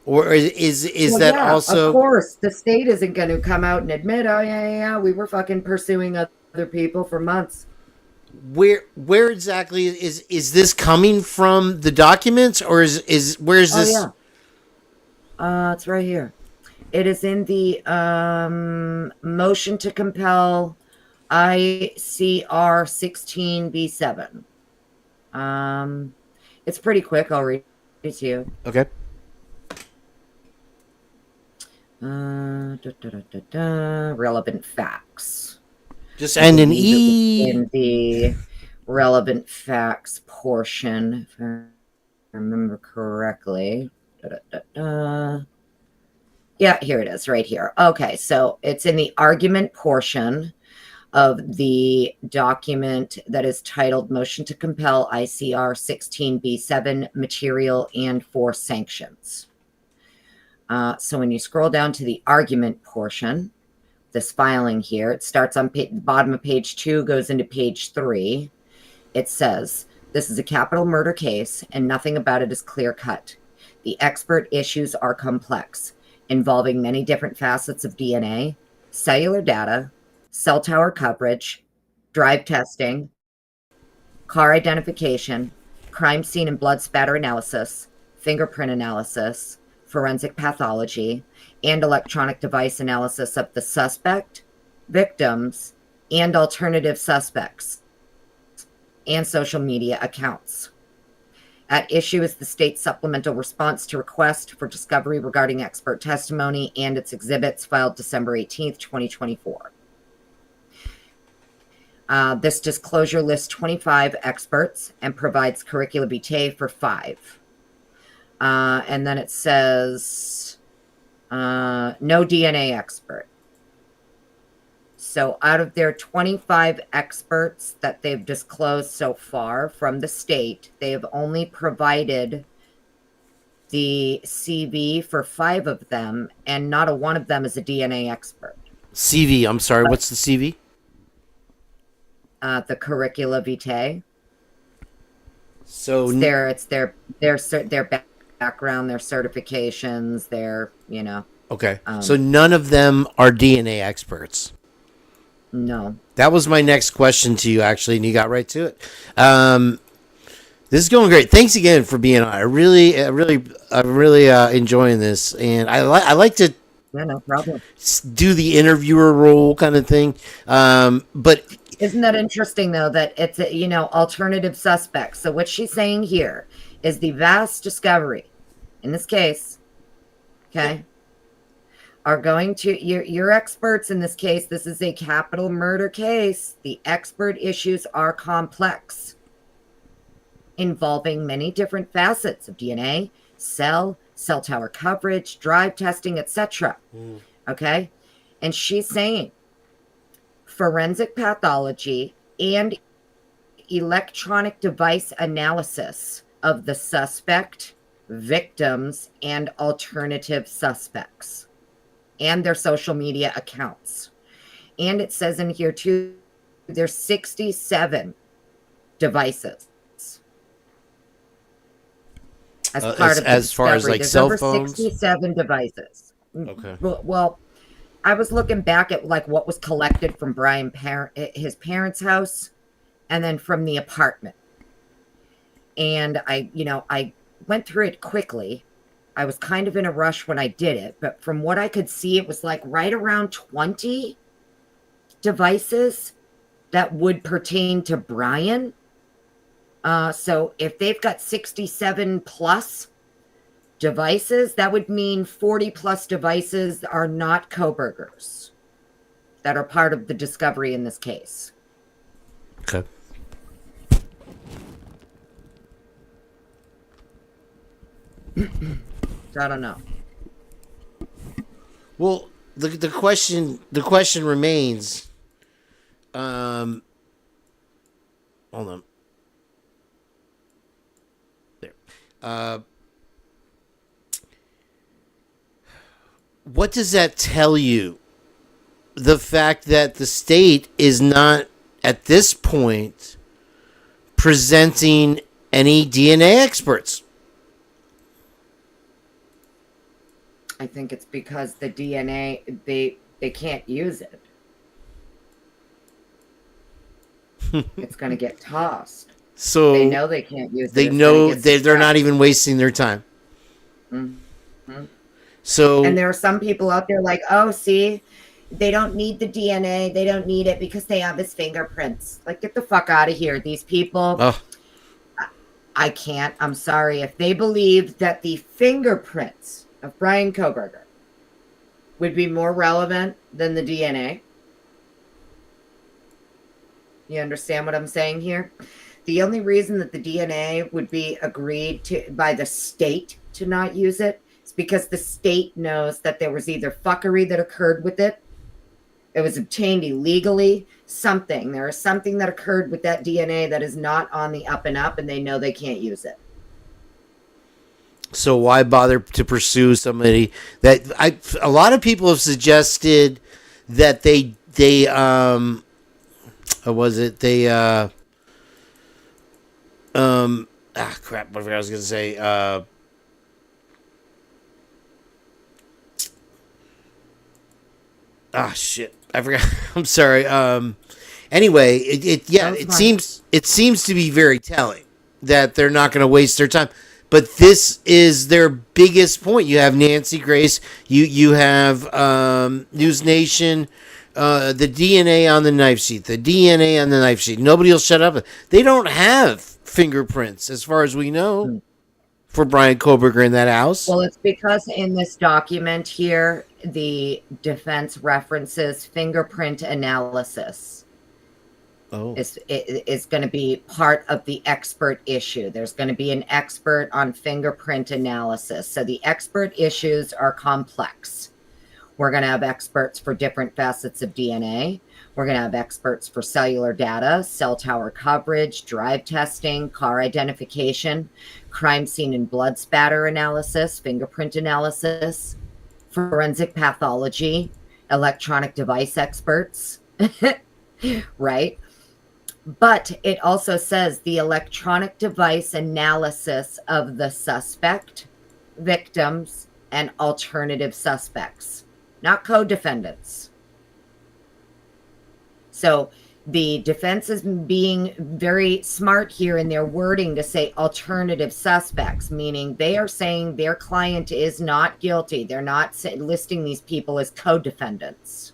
or is that also? Of course, the state isn't going to come out and admit, oh yeah, we were fucking pursuing other people for months. Where exactly is this coming from? The documents, or is where is this? Oh, yeah. It's right here. It is in the motion to compel ICR 16B7. It's pretty quick. I'll read it to you. Okay. Relevant facts. Just end in E. In the relevant facts portion, if I remember correctly. Yeah, here it is, right here. Okay, so it's in the argument portion of the document that is titled Motion to Compel ICR 16B7 Material and for Sanctions. So when you scroll down to the argument portion, this filing here, it starts on the bottom of page 2, goes into page 3. It says, this is a capital murder case and nothing about it is clear cut. The expert issues are complex, involving many different facets of DNA, cellular data, cell tower coverage, drive testing, car identification, crime scene and blood spatter analysis, fingerprint analysis, forensic pathology, and electronic device analysis of the suspect, victims, and alternative suspects, and social media accounts. At issue is the state's supplemental response to request for discovery regarding expert testimony and its exhibits filed December 18th, 2024. This disclosure lists 25 experts and provides curricula vitae for 5. And then it says no DNA expert. So out of their 25 experts that they've disclosed so far from the state, they have only provided the CV for 5 of them, and not a one of them is a DNA expert. CV, I'm sorry, what's the CV? The curricula vitae. So it's their background, their certifications, their, you know. Okay. So none of them are DNA experts. No. That was my next question to you, actually, and you got right to it. This is going great. Thanks again for being on. I'm really enjoying this, and I like to no problem. Do the interviewer role kind of thing. But isn't that interesting though that it's alternative suspects? So what she's saying here is the vast discovery, in this case, okay. Are going to your experts in this case. This is a capital murder case. The expert issues are complex, involving many different facets of DNA, cell tower coverage, drive testing, etc. Okay, and she's saying forensic pathology and electronic device analysis of the suspect, victims, and alternative suspects, and their social media accounts. And it says in here too, there's 67 devices as part of the as far as like there's cell over phones. 67 devices. Okay. Well, I was looking back at like what was collected from his parents' house, and then from the apartment. And I went through it quickly. I was kind of in a rush when I did it, but from what I could see, it was like right around 20 devices that would pertain to Brian. So if they've got 67 plus devices, that would mean 40 plus devices are not Kohbergers that are part of the discovery in this case. Okay. So I don't know. Well, the question remains. Hold on. There. What does that tell you? The fact that the state is not at this point presenting any DNA experts. I think it's because the DNA, they can't use it. It's going to get tossed. So they know they can't use it. They know they're not even wasting their time. Mm-hmm. So, and there are some people out there like, oh, see, they don't need the DNA. They don't need it because they have his fingerprints. Like, get the fuck out of here. These people, I can't. I'm sorry. If they believed that the fingerprints of Brian Kohberger would be more relevant than the DNA, You understand what I'm saying here? The only reason that the DNA would be agreed to by the state to not use it is because the state knows that there was either fuckery that occurred with it, it was obtained illegally, something. There is something that occurred with that DNA that is not on the up and up, and they know they can't use it. So why bother to pursue somebody that a lot of people have suggested that crap, what I was going to say, shit, I forgot. I'm sorry. Anyway, it seems to be very telling that they're not going to waste their time. But this is their biggest point. You have Nancy Grace, you have News Nation, the DNA on the knife sheet, Nobody will shut up. They don't have fingerprints, as far as we know, for Brian Kohberger in that house. Well, it's because in this document here, the defense references fingerprint analysis. Is going to be part of the expert issue. There's going to be an expert on fingerprint analysis. So the expert issues are complex. We're going to have experts for different facets of DNA. We're going to have experts for cellular data, cell tower coverage, drive testing, car identification, crime scene and blood spatter analysis, fingerprint analysis, forensic pathology, electronic device experts, right? But it also says the electronic device analysis of the suspect, victims, and alternative suspects, not co-defendants. So the defense is being very smart here in their wording to say alternative suspects, meaning they are saying their client is not guilty. They're not listing these people as co-defendants.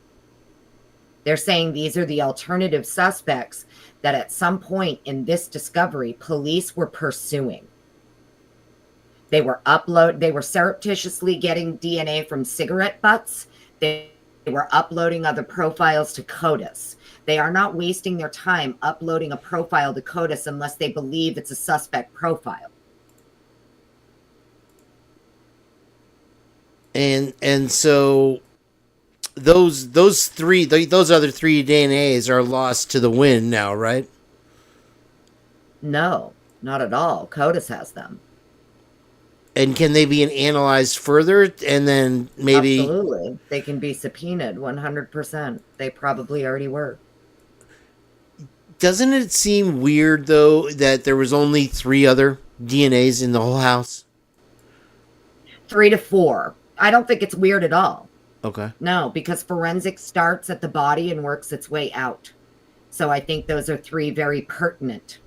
They're saying these are the alternative suspects that at some point in this discovery, police were pursuing. They were surreptitiously getting DNA from cigarette butts. They were uploading other profiles to CODIS. They are not wasting their time uploading a profile to CODIS unless they believe it's a suspect profile. And so those other three DNAs are lost to the wind now, right? No, not at all. CODIS has them. And can they be analyzed further and then maybe... Absolutely. They can be subpoenaed 100%. They probably already were. Doesn't it seem weird, though, that there was only 3 other DNAs in the whole house? 3 to 4. I don't think it's weird at all. Okay. No, because forensics starts at the body and works its way out. So I think those are 3 very pertinent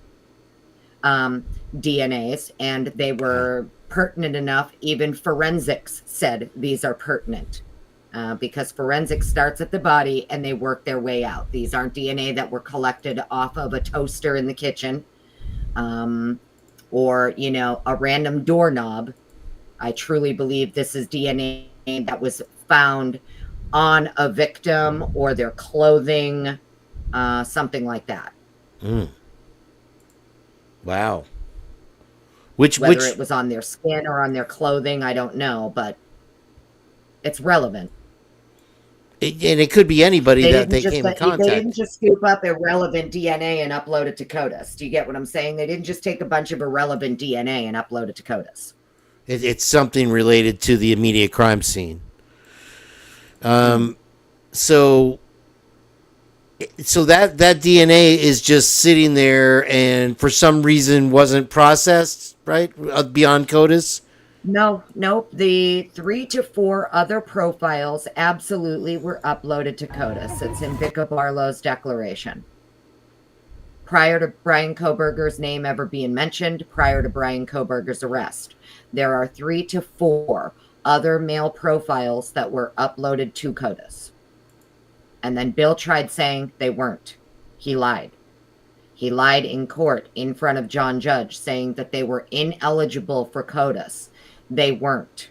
DNAs, and they were pertinent enough. Even forensics said these are pertinent because forensics starts at the body and they work their way out. These aren't DNA that were collected off of a toaster in the kitchen or, a random doorknob. I truly believe this is DNA that was found on a victim or their clothing, something like that. Wow. Whether it was on their skin or on their clothing, I don't know, but it's relevant. And it could be anybody that they came in contact. They didn't just scoop up irrelevant DNA and upload it to CODIS. Do you get what I'm saying? They didn't just take a bunch of irrelevant DNA and upload it to CODIS. It's something related to the immediate crime scene. So that DNA is just sitting there and for some reason wasn't processed, right? Beyond CODIS? Nope. The 3 to 4 other profiles absolutely were uploaded to CODIS. It's in Vicka Barlow's declaration. Prior to Brian Kohberger's name ever being mentioned, prior to Brian Kohberger's arrest, there are 3 to 4 other male profiles that were uploaded to CODIS. And then Bill tried saying they weren't. He lied. He lied in court in front of John Judge, saying that they were ineligible for CODIS. They weren't.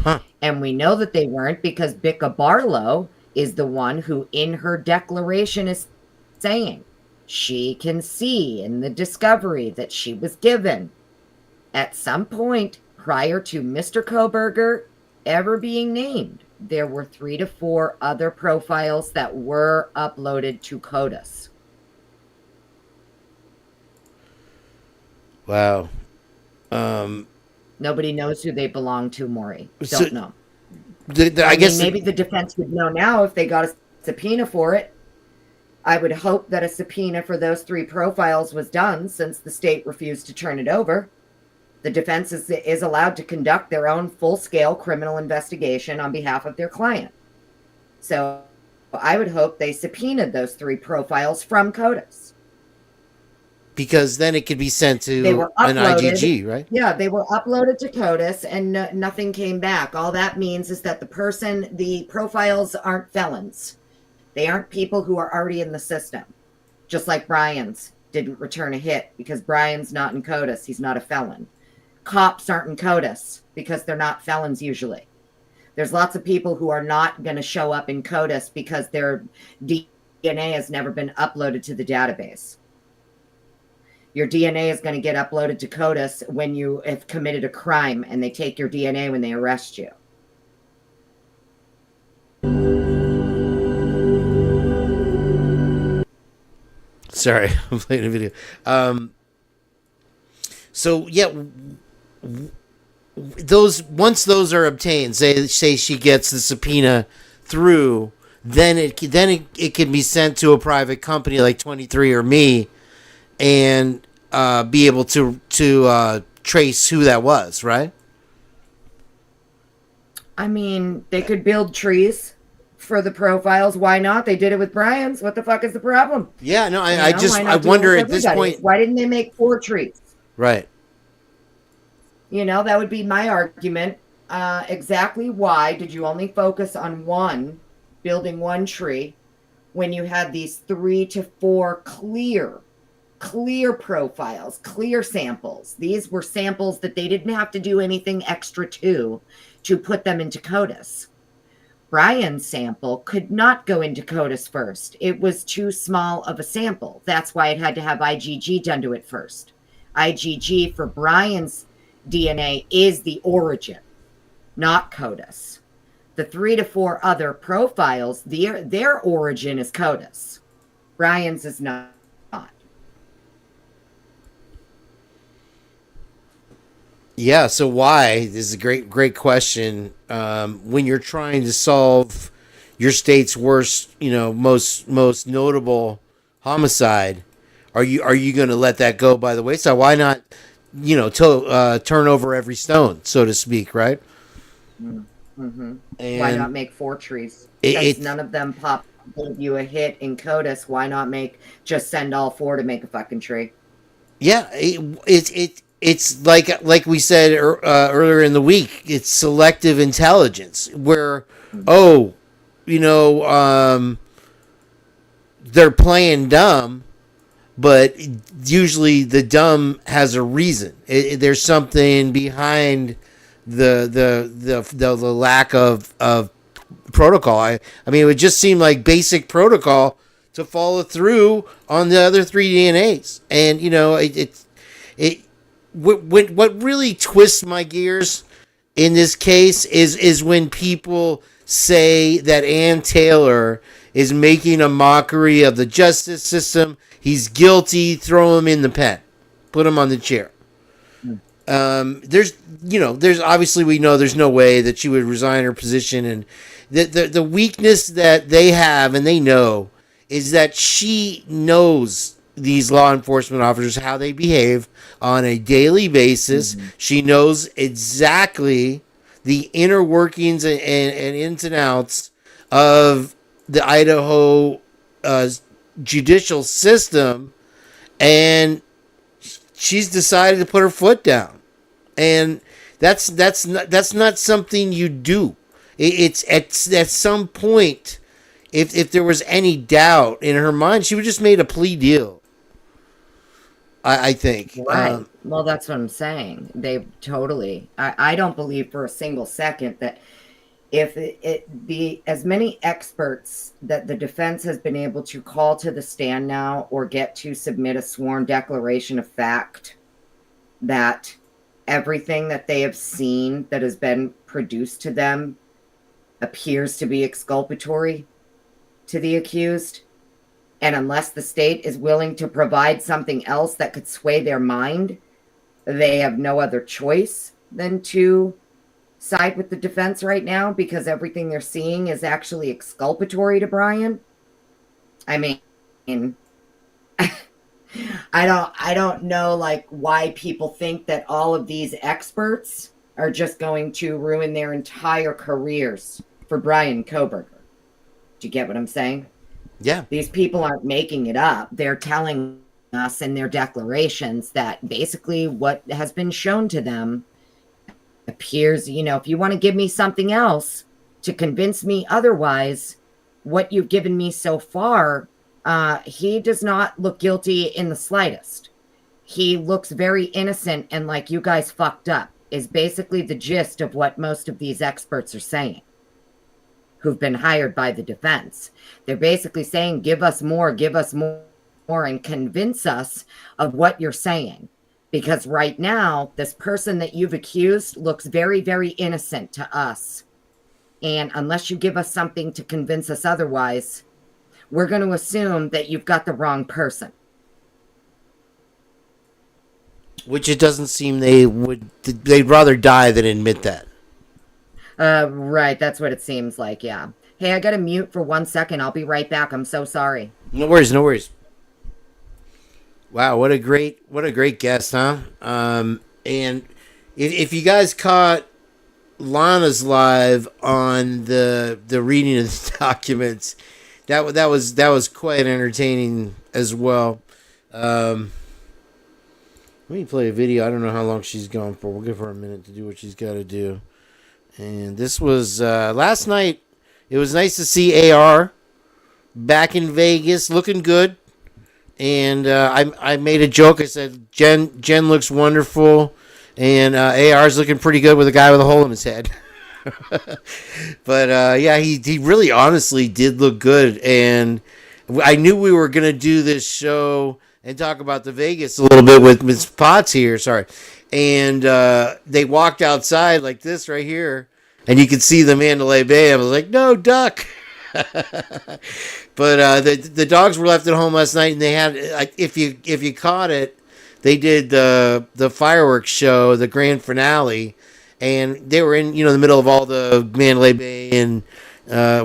Huh. And we know that they weren't because Vicka Barlow is the one who, in her declaration, is saying she can see in the discovery that she was given at some point prior to Mr. Koberger ever being named. There were 3 to 4 other profiles that were uploaded to CODIS. Wow. Nobody knows who they belong to, Maury. Don't know. I guess maybe the defense would know now if they got a subpoena for it. I would hope that a subpoena for those 3 profiles was done since the state refused to turn it over. The defense is allowed to conduct their own full-scale criminal investigation on behalf of their client. So I would hope they subpoenaed those 3 profiles from CODIS. Because then it could be sent to an IGG, right? Yeah, they were uploaded to CODIS and nothing came back. All that means is that the profiles aren't felons. They aren't people who are already in the system. Just like Brian's didn't return a hit because Brian's not in CODIS. He's not a felon. Cops aren't in CODIS because they're not felons usually. There's lots of people who are not going to show up in CODIS because their DNA has never been uploaded to the database. Your DNA is going to get uploaded to CODIS when you have committed a crime, and they take your DNA when they arrest you. Sorry, I'm playing a video. So yeah, once those are obtained, say she gets the subpoena through, then it can be sent to a private company like 23andMe and be able to trace who that was, right? I mean, they could build trees for the profiles. Why not? They did it with Brian's. What the fuck is the problem? Yeah, no, I wonder at this point. Why didn't they make 4 trees? Right. That would be my argument. Exactly why did you only focus on building 1 tree when you had these 3 to 4 clear profiles, clear samples? These were samples that they didn't have to do anything extra to put them into CODIS. Brian's sample could not go into CODIS first. It was too small of a sample. That's why it had to have IgG done to it first. IgG for Brian's DNA is the origin, not CODIS. The 3 to 4 other profiles, their origin is CODIS. Brian's is not. Yeah, so why? This is a great question. When you're trying to solve your state's worst, most notable homicide, are you going to let that go by the wayside? Why not, turn over every stone, so to speak, right? Mm-hmm. And why not make 4 trees? Because none of them gave you a hit in CODIS. Why not just send all 4 to make a fucking tree? Yeah, it's like we said earlier in the week. It's selective intelligence where, they're playing dumb, but usually the dumb has a reason. There's something behind the lack of protocol. I mean, it would just seem like basic protocol to follow through on the other 3 DNAs, and what really twists my gears in this case is when people say that Ann Taylor is making a mockery of the justice system. He's guilty. Throw him in the pen. Put him on the chair. There's obviously we know there's no way that she would resign her position, and the weakness that they have and they know is that she knows these law enforcement officers, how they behave on a daily basis. Mm-hmm. She knows exactly the inner workings and ins and outs of the Idaho judicial system, and she's decided to put her foot down. And that's not something you do. It's at some point, if there was any doubt in her mind, she would just made a plea deal. I think. Right. Well, that's what I'm saying. They totally. I don't believe for a single second that if it be as many experts that the defense has been able to call to the stand now or get to submit a sworn declaration of fact that everything that they have seen that has been produced to them appears to be exculpatory to the accused, and unless the state is willing to provide something else that could sway their mind, they have no other choice than to side with the defense right now, because everything they're seeing is actually exculpatory to Brian. I mean, I don't know like why people think that all of these experts are just going to ruin their entire careers for Brian Koberger. Do you get what I'm saying? Yeah. These people aren't making it up. They're telling us in their declarations that basically what has been shown to them appears, you know, if you want to give me something else to convince me otherwise, what you've given me so far, he does not look guilty in the slightest. He looks very innocent and like you guys fucked up, is basically the gist of what most of these experts are saying who've been hired by the defense. They're basically saying, give us more, and convince us of what you're saying. Because right now, this person that you've accused looks very, very innocent to us. And unless you give us something to convince us otherwise, we're going to assume that you've got the wrong person. Which it doesn't seem they'd rather die than admit that. Right, that's what it seems like, yeah. Hey, I gotta mute for 1 second. I'll be right back. I'm so sorry. No worries. Wow, what a great guest, huh? And if you guys caught Lana's live on the reading of the documents, that was quite entertaining as well. Let me play a video. I don't know how long she's gone for. We'll give her a minute to do what she's got to do. And this was last night. It was nice to see AR back in Vegas, looking good. And I made a joke. I said, Jenn looks wonderful. And AR's looking pretty good with a guy with a hole in his head. But yeah, he really honestly did look good. And I knew we were going to do this show and talk about the Vegas a little bit with Ms. Potts here. Sorry. And they walked outside like this right here. And you could see the Mandalay Bay. I was like, no, duck. But the dogs were left at home last night, and they had, if you caught it, they did the fireworks show, the grand finale, and they were in the middle of all the Mandalay Bay and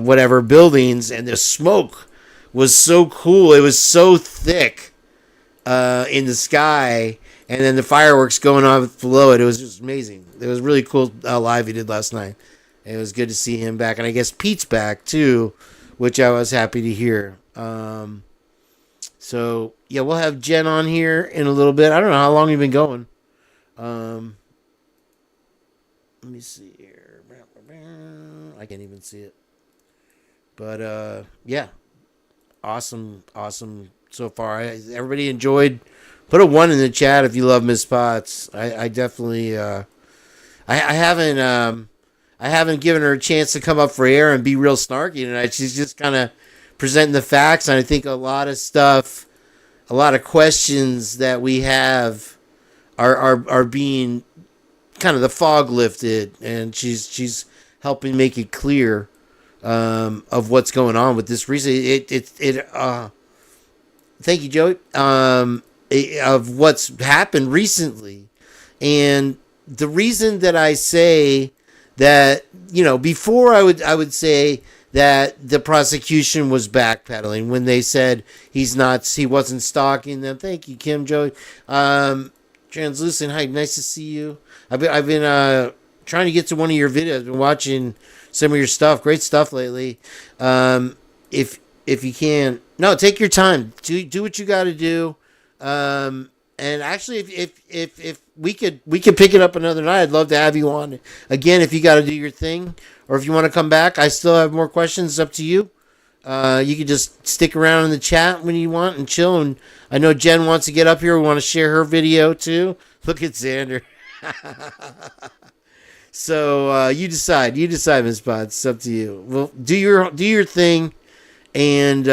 whatever buildings, and the smoke was so cool. It was so thick in the sky, and then the fireworks going on below it. It was just amazing. It was really cool live he did last night. It was good to see him back, and I guess Pete's back too, which I was happy to hear. So yeah, we'll have Jenn on here in a little bit. I don't know how long you've been going. Let me see here. I can't even see it. But yeah, awesome so far. Everybody enjoyed. Put a 1 in the chat if you love Miss Potts. I definitely. I haven't given her a chance to come up for air and be real snarky tonight. She's just kind of presenting the facts, and I think a lot of questions that we have are being kind of the fog lifted, and she's helping make it clear of what's going on with this recently. Thank you, Joey. Of what's happened recently, and the reason that I say that, before I would say that the prosecution was backpedaling when they said he wasn't stalking them. Thank you, Kim, Joey. Translucent, hi, nice to see you. I've been trying to get to one of your videos. I've been watching some of your stuff. Great stuff lately. If you can, take your time. Do what you got to do. And actually, if we could pick it up another night, I'd love to have you on again. If you got to do your thing, or if you want to come back, I still have more questions. It's up to you. You can just stick around in the chat when you want and chill. And I know Jenn wants to get up here. We want to share her video too. Look at Xander. So you decide, Miss Potts. It's up to you. Well, do your thing, and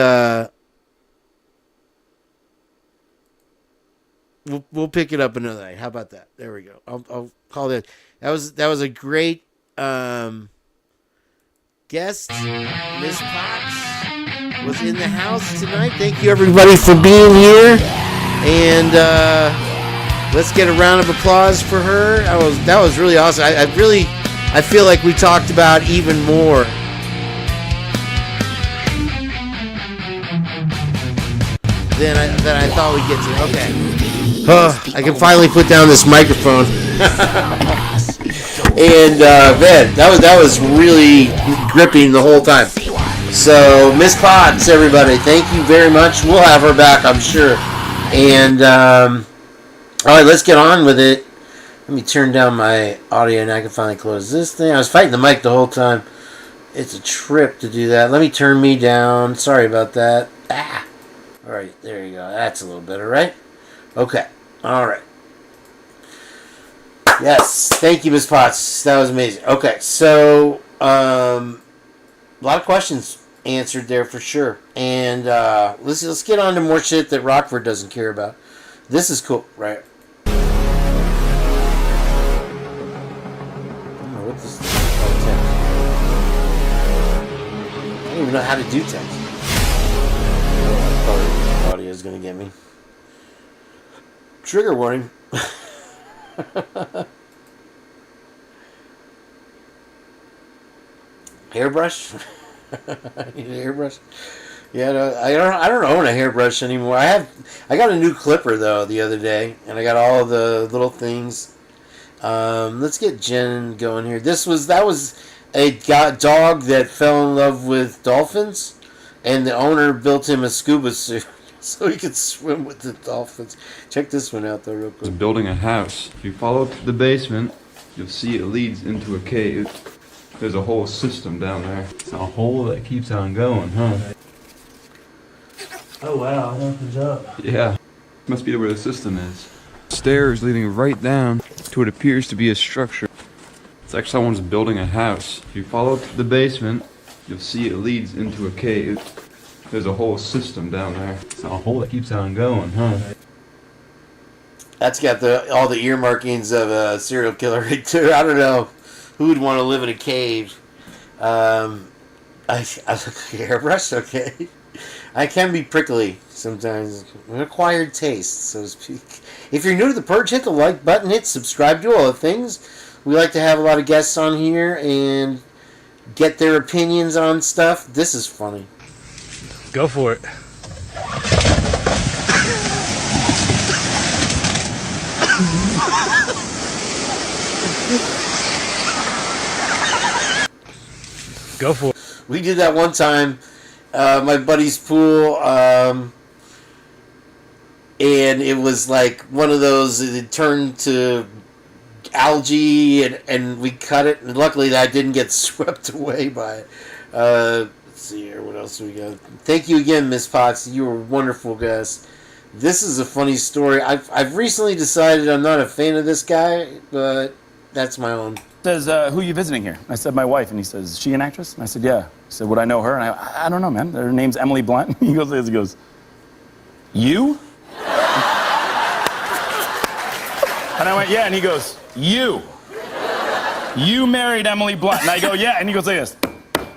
we'll pick it up another night. How about that? There we go. I'll call it. That was a great guest. Miss Potts was in the house tonight. Thank you everybody for being here, and let's get a round of applause for her. That was really awesome. I feel like we talked about even more than I thought we'd get to. Okay. I can finally put down this microphone. And man, that was really gripping the whole time. So Miss Potts, everybody, thank you very much. We'll have her back, I'm sure. And all right, let's get on with it. Let me turn down my audio and I can finally close this thing. I was fighting the mic the whole time. It's a trip to do that. Let me turn me down. Sorry about that. All right, there you go. That's a little better, right? Okay. All right. Yes. Thank you, Ms. Potts. That was amazing. Okay, so a lot of questions answered there for sure. And let's get on to more shit that Rochford doesn't care about. This is cool, right? I don't know what this is. I don't even know how to do text. Audio is going to get me. Trigger warning. Hairbrush? I need a hairbrush. Yeah, no, I don't own a hairbrush anymore. I got a new clipper though the other day, and I got all the little things. Let's get Jenn going here. That was a dog that fell in love with dolphins, and the owner built him a scuba suit so he could swim with the dolphins. Check this one out though real quick. It's building a house. If you follow to the basement, you'll see it leads into a cave. There's a whole system down there. It's a hole that keeps on going, huh? Oh wow, that opens up. Yeah. Must be where the system is. Stairs leading right down to what appears to be a structure. It's like someone's building a house. If you follow to the basement, you'll see it leads into a cave. There's a whole system down there. It's a hole that keeps on going, huh? That's got all the earmarkings of a serial killer right there. I don't know who would want to live in a cave. I look like hairbrush, okay. I can be prickly sometimes. An acquired taste, so to speak. If you're new to the Purge, hit the like button, hit subscribe, do all the things. We like to have a lot of guests on here and get their opinions on stuff. This is funny. Go for it. Go for it. We did that one time, my buddy's pool, and it was like one of those, it turned to algae, and we cut it, and luckily that didn't get swept away by it. Let's see here, what else do we got? Thank you again, Miss Potts. You were a wonderful guest. This is a funny story. I've recently decided I'm not a fan of this guy, but that's my own. Says, who are you visiting here? I said, my wife. And he says, is she an actress? And I said, yeah. He said, would I know her? And I don't know, man. Her name's Emily Blunt. He goes, you? And I went, yeah. And he goes, you married Emily Blunt. And I go, yeah. And he goes like this.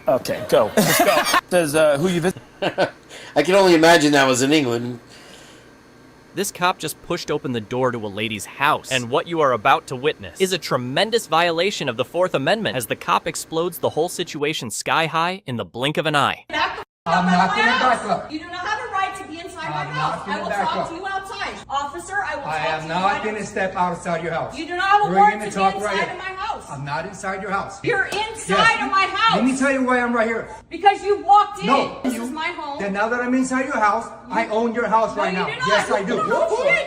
Okay, go. Let's go. Says, who you visiting? I can only imagine that was in England. This cop just pushed open the door to a lady's house, and what you are about to witness is a tremendous violation of the Fourth Amendment as the cop explodes the whole situation sky high in the blink of an eye. I'm not going to back up. You do not have a right to be inside my house. I will talk to you outside. Officer, I will talk to you. I am not going to step outside your house. You do not have a warrant to be inside of my house. I'm not inside your house. You're inside of my house. Let me tell you why I'm right here. Because you walked in. No. This is my home. Then now that I'm inside your house, I own your house right now. Yes, I do.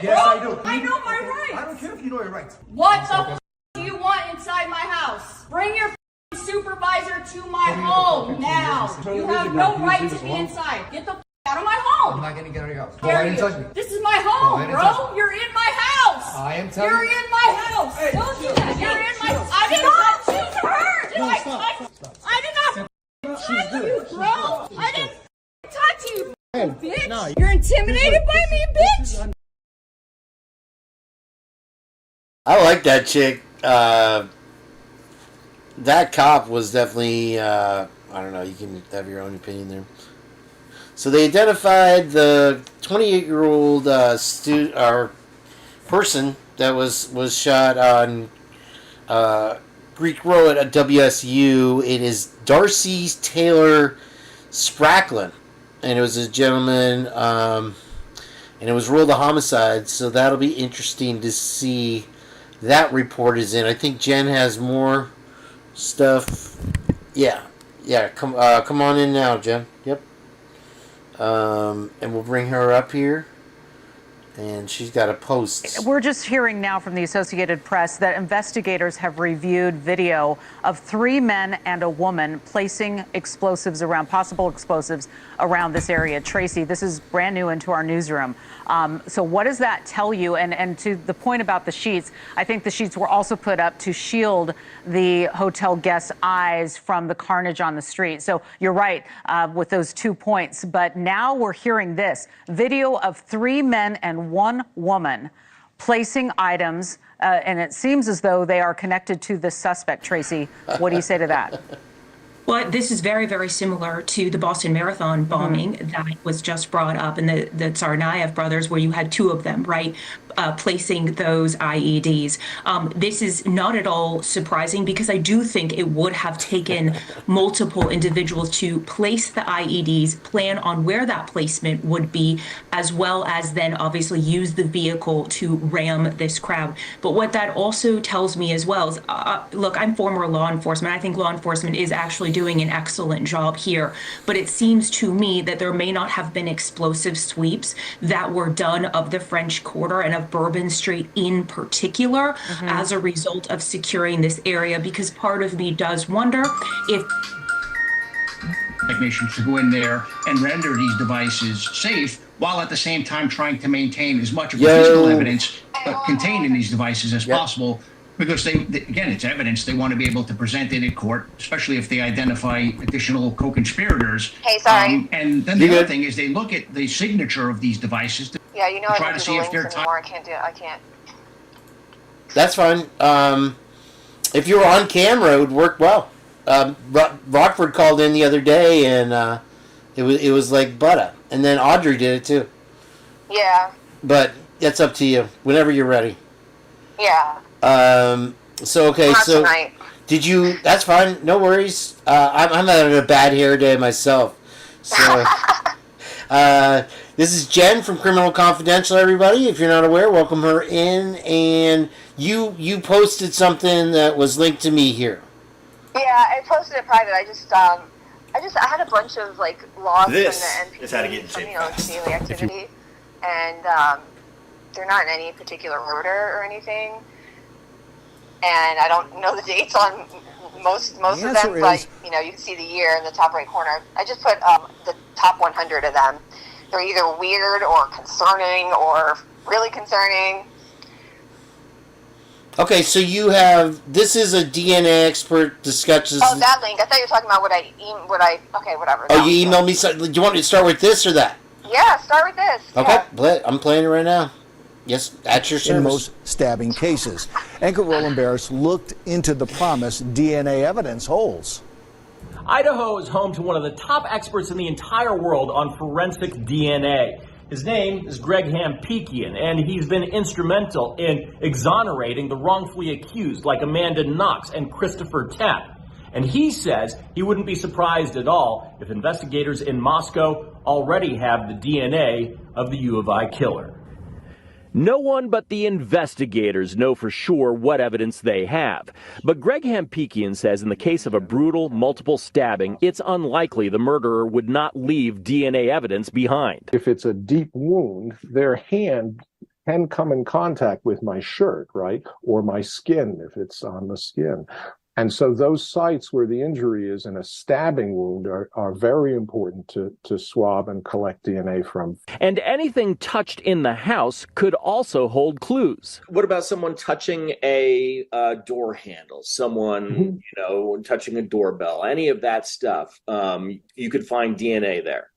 Yes, I do. I know my rights. I don't care if you know your rights. What the do you want inside my house? Bring your supervisor to my home now. You have no right to be inside. Get the out of my home. I'm not going to get out of your house. Go ahead and touch me. This is my home, bro. You're in my house. I am telling you. You're in my house. Don't do that. You're in my house. I'm in my intimidated by me, bitch? I like that chick. That cop was definitely, I don't know, you can have your own opinion there. So they identified the 28-year-old person that was shot on Greek Road at WSU. It is Darcy Taylor Spracklin, and it was a gentleman, and it was ruled a homicide. So that'll be interesting to see. That report is in. I think Jen has more stuff. Yeah. Come on in now, Jen. Yep. And we'll bring her up here. And she's got a post. We're just hearing now from the Associated Press that investigators have reviewed video of 3 men and a woman placing possible explosives around this area. Tracy, this is brand new into our newsroom. So what does that tell you? And to the point about the sheets, I think the sheets were also put up to shield the hotel guests' eyes from the carnage on the street. So you're right with those 2 points. But now we're hearing this video of 3 men and 1 woman placing items, and it seems as though they are connected to the suspect. Tracy, what do you say to that? Well, this is very, very similar to the Boston Marathon bombing that was just brought up, and the Tsarnaev brothers, where you had 2 of them, right, placing those IEDs. This is not at all surprising, because I do think it would have taken multiple individuals to place the IEDs, plan on where that placement would be, as well as then obviously use the vehicle to ram this crowd. But what that also tells me as well is, look, I'm former law enforcement. I think law enforcement is actually doing an excellent job here, but it seems to me that there may not have been explosive sweeps that were done of the French Quarter and of Bourbon Street in particular as a result of securing this area, because part of me does wonder if technicians to go in there and render these devices safe, while at the same time trying to maintain as much of the physical evidence contained in these devices as possible. Because they, again, it's evidence. They want to be able to present it in court, especially if they identify additional co-conspirators. Hey, sorry. And then the other thing is they look at the signature of these devices to Yeah, you know, I try don't to do see the if they're links anymore. I can't do it. I can't. That's fine. If you were on camera, it would work well. Rochford called in the other day, and it was like butter. And then Audrey did it too. Yeah. But that's up to you. Whenever you're ready. Yeah. So okay. Not So tonight. did you? That's fine. No worries. I'm having a bad hair day myself. So. This is Jen from Criminal Confidential, everybody. If you're not aware, welcome her in. And you posted something that was linked to me here. Yeah, I posted it private. I had a bunch of like logs This from the NPD is how to get in from, shape you know, fast. daily activity, and they're not in any particular order or anything. And I don't know the dates on most of them, but you know, you can see the year in the top right corner. I just put the top 100 of them. They're either weird or concerning or really concerning. Okay, so you have, this is a DNA expert discusses. Oh, that link. I thought you were talking about okay, whatever. Oh, you emailed me something. Do you want me to start with this or that? Yeah, start with this. Okay, I'm playing it right now. Yes, at your service. In most stabbing cases. Anchor Roland Barris looked into the promised DNA evidence holes. Idaho is home to one of the top experts in the entire world on forensic DNA. His name is Greg Hampikian, and he's been instrumental in exonerating the wrongfully accused like Amanda Knox and Christopher Tapp. And he says he wouldn't be surprised at all if investigators in Moscow already have the DNA of the U of I killer. No one but the investigators know for sure what evidence they have. But Greg Hampikian says in the case of a brutal, multiple stabbing, it's unlikely the murderer would not leave DNA evidence behind. If it's a deep wound, their hand can come in contact with my shirt, right? Or my skin, if it's on the skin. And so those sites where the injury is in a stabbing wound are very important to swab and collect DNA from. And anything touched in the house could also hold clues. What about someone touching a door handle? Someone, you know, touching a doorbell? Any of that stuff? You could find DNA there.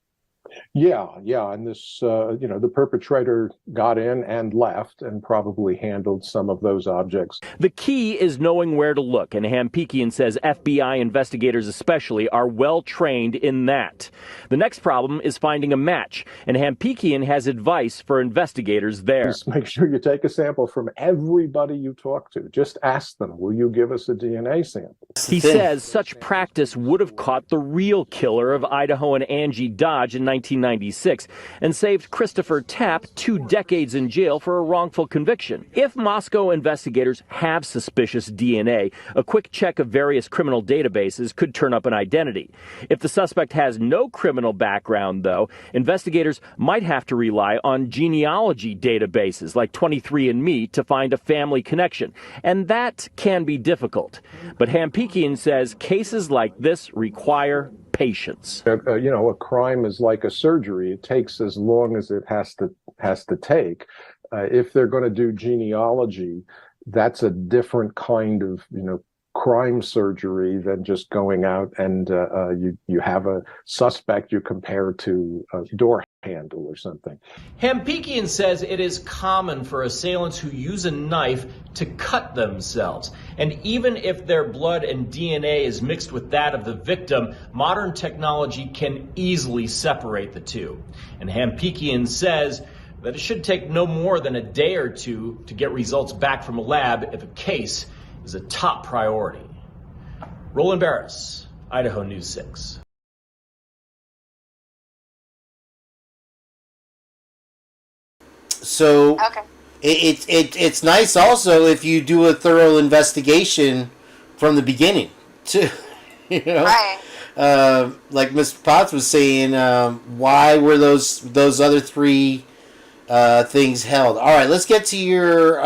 Yeah, and this, the perpetrator got in and left and probably handled some of those objects. The key is knowing where to look, and Hampikian says FBI investigators especially are well trained in that. The next problem is finding a match, and Hampikian has advice for investigators there. Just make sure you take a sample from everybody you talk to. Just ask them, will you give us a DNA sample? He says such practice would have caught the real killer of Idaho and Angie Dodge in 1996 and saved Christopher Tapp 2 decades in jail for a wrongful conviction. If Moscow investigators have suspicious DNA, a quick check of various criminal databases could turn up an identity. If the suspect has no criminal background, though, investigators might have to rely on genealogy databases like 23andMe to find a family connection, and that can be difficult. But Hampikian says cases like this require patience. A crime is like a surgery. It takes as long as it has to take. If they're going to do genealogy, that's a different kind of, crime surgery than just going out and you have a suspect you compare to a door handle or something. Hampikian says it is common for assailants who use a knife to cut themselves. And even if their blood and DNA is mixed with that of the victim, modern technology can easily separate the two. And Hampikian says that it should take no more than a day or two to get results back from a lab if a case is a top priority. Roland Barris, Idaho News 6. So it's nice also if you do a thorough investigation from the beginning too. Right. Like Mr. Potts was saying, why were those other 3 things held? All right, let's get to your.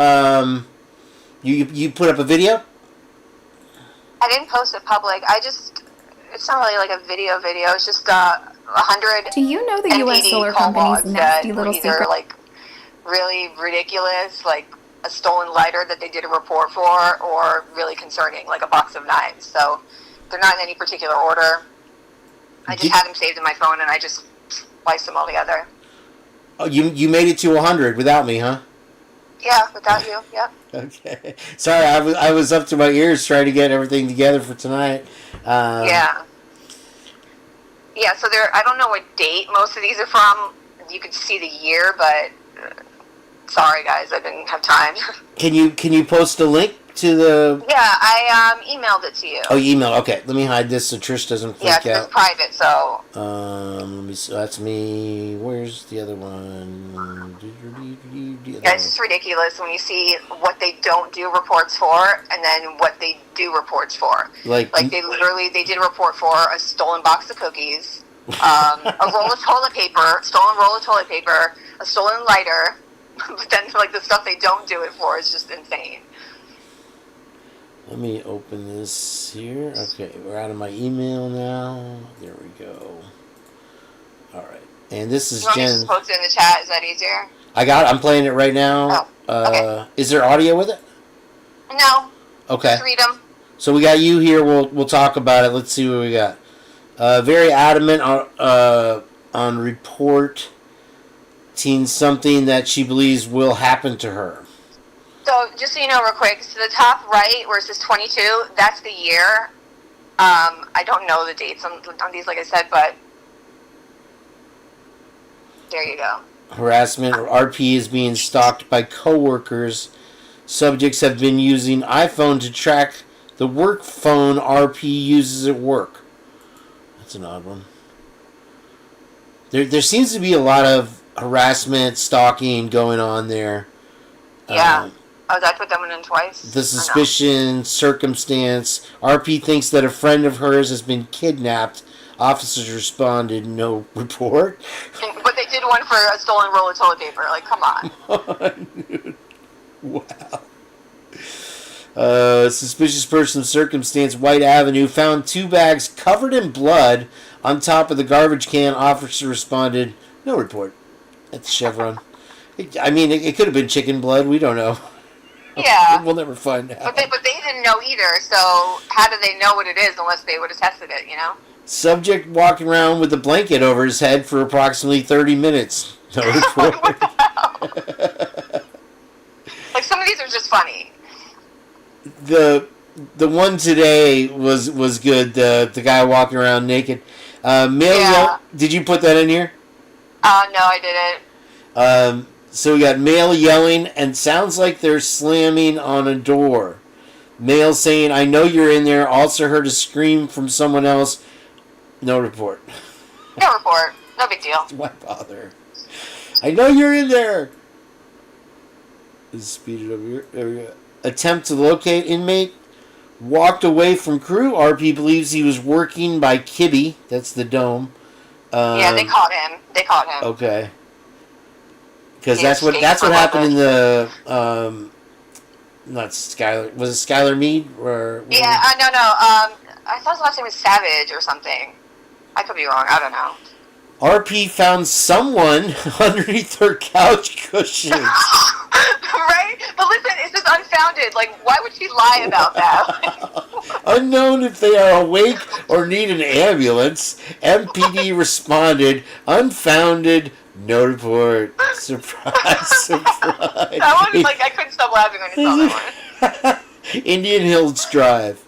You put up a video? I didn't post it public. It's not really like a video. It's just 100. Do you know the U.S. solar company's nasty little secret? Like really ridiculous, like a stolen lighter that they did a report for, or really concerning, like a box of knives. So they're not in any particular order. I just had them saved in my phone, and I just spliced them all together. Oh, you made it to 100 without me, huh? Yeah, without you. Yep. Okay. Sorry, I was up to my ears trying to get everything together for tonight. Yeah. So I don't know what date most of these are from. You could see the year, but sorry guys, I didn't have time. Can you post a link to the? Yeah, I emailed it to you. Oh, you emailed. Okay, let me hide this so Trish doesn't freak out. Yeah, it's private, so. Let me. So that's me. Where's the other one? Yeah, it's just ridiculous when you see what they don't do reports for, and then what they do reports for. Like they did a report for a stolen box of cookies, a roll of toilet paper, stolen roll of toilet paper, a stolen lighter, but then like the stuff they don't do it for is just insane. Let me open this here. Okay, we're out of my email now. There we go. All right, and this is Jen. You want me to post it in the chat? Is that easier? I'm playing it right now. Oh, okay. Is there audio with it? No. Okay. Just read them. So we got you here. We'll talk about it. Let's see what we got. Very adamant on reporting something that she believes will happen to her. So just so you know real quick, so the top right where it says 22, that's the year. I don't know the dates on these, like I said, but there you go. Harassment. RP is being stalked by coworkers. Subjects have been using iPhone to track the work phone RP uses at work. That's an odd one. There seems to be a lot of harassment, stalking going on there. Yeah. Did I put that one in twice? The suspicion, circumstance. RP thinks that a friend of hers has been kidnapped. Officers responded, no report. But they did one for a stolen roll of toilet paper. Like, come on. Wow. Suspicious person, circumstance, White Avenue, found 2 bags covered in blood on top of the garbage can. Officer responded, no report. At the Chevron. I mean, it could have been chicken blood. We don't know. Yeah. We'll never find out. But they didn't know either, so how do they know what it is unless they would have tested it, you know? Subject walking around with a blanket over his head for approximately 30 minutes. No report. Like, some of these are just funny. The one today was good. The guy walking around naked. Did you put that in here? No, I didn't. So we got male yelling and sounds like they're slamming on a door. Male saying, "I know you're in there." Also heard a scream from someone else. No report. No report. No big deal. Why bother? I know you're in there. Let's speed it up here. There we go. Attempt to locate inmate. Walked away from crew. RP believes he was working by Kibby. That's the dome. Yeah, they caught him. Okay. Because that's what happened in the not Skylar. Was it Skylar Mead or? Yeah, no. I thought his last name was Savage or something. I could be wrong. I don't know. RP found someone underneath her couch cushions. Right? But listen, it's just unfounded. Like, why would she lie about that? Unknown if they are awake or need an ambulance. MPD responded. Unfounded. No report. Surprise, surprise. That one, like, I couldn't stop laughing when I saw that one. Indian Hills Drive.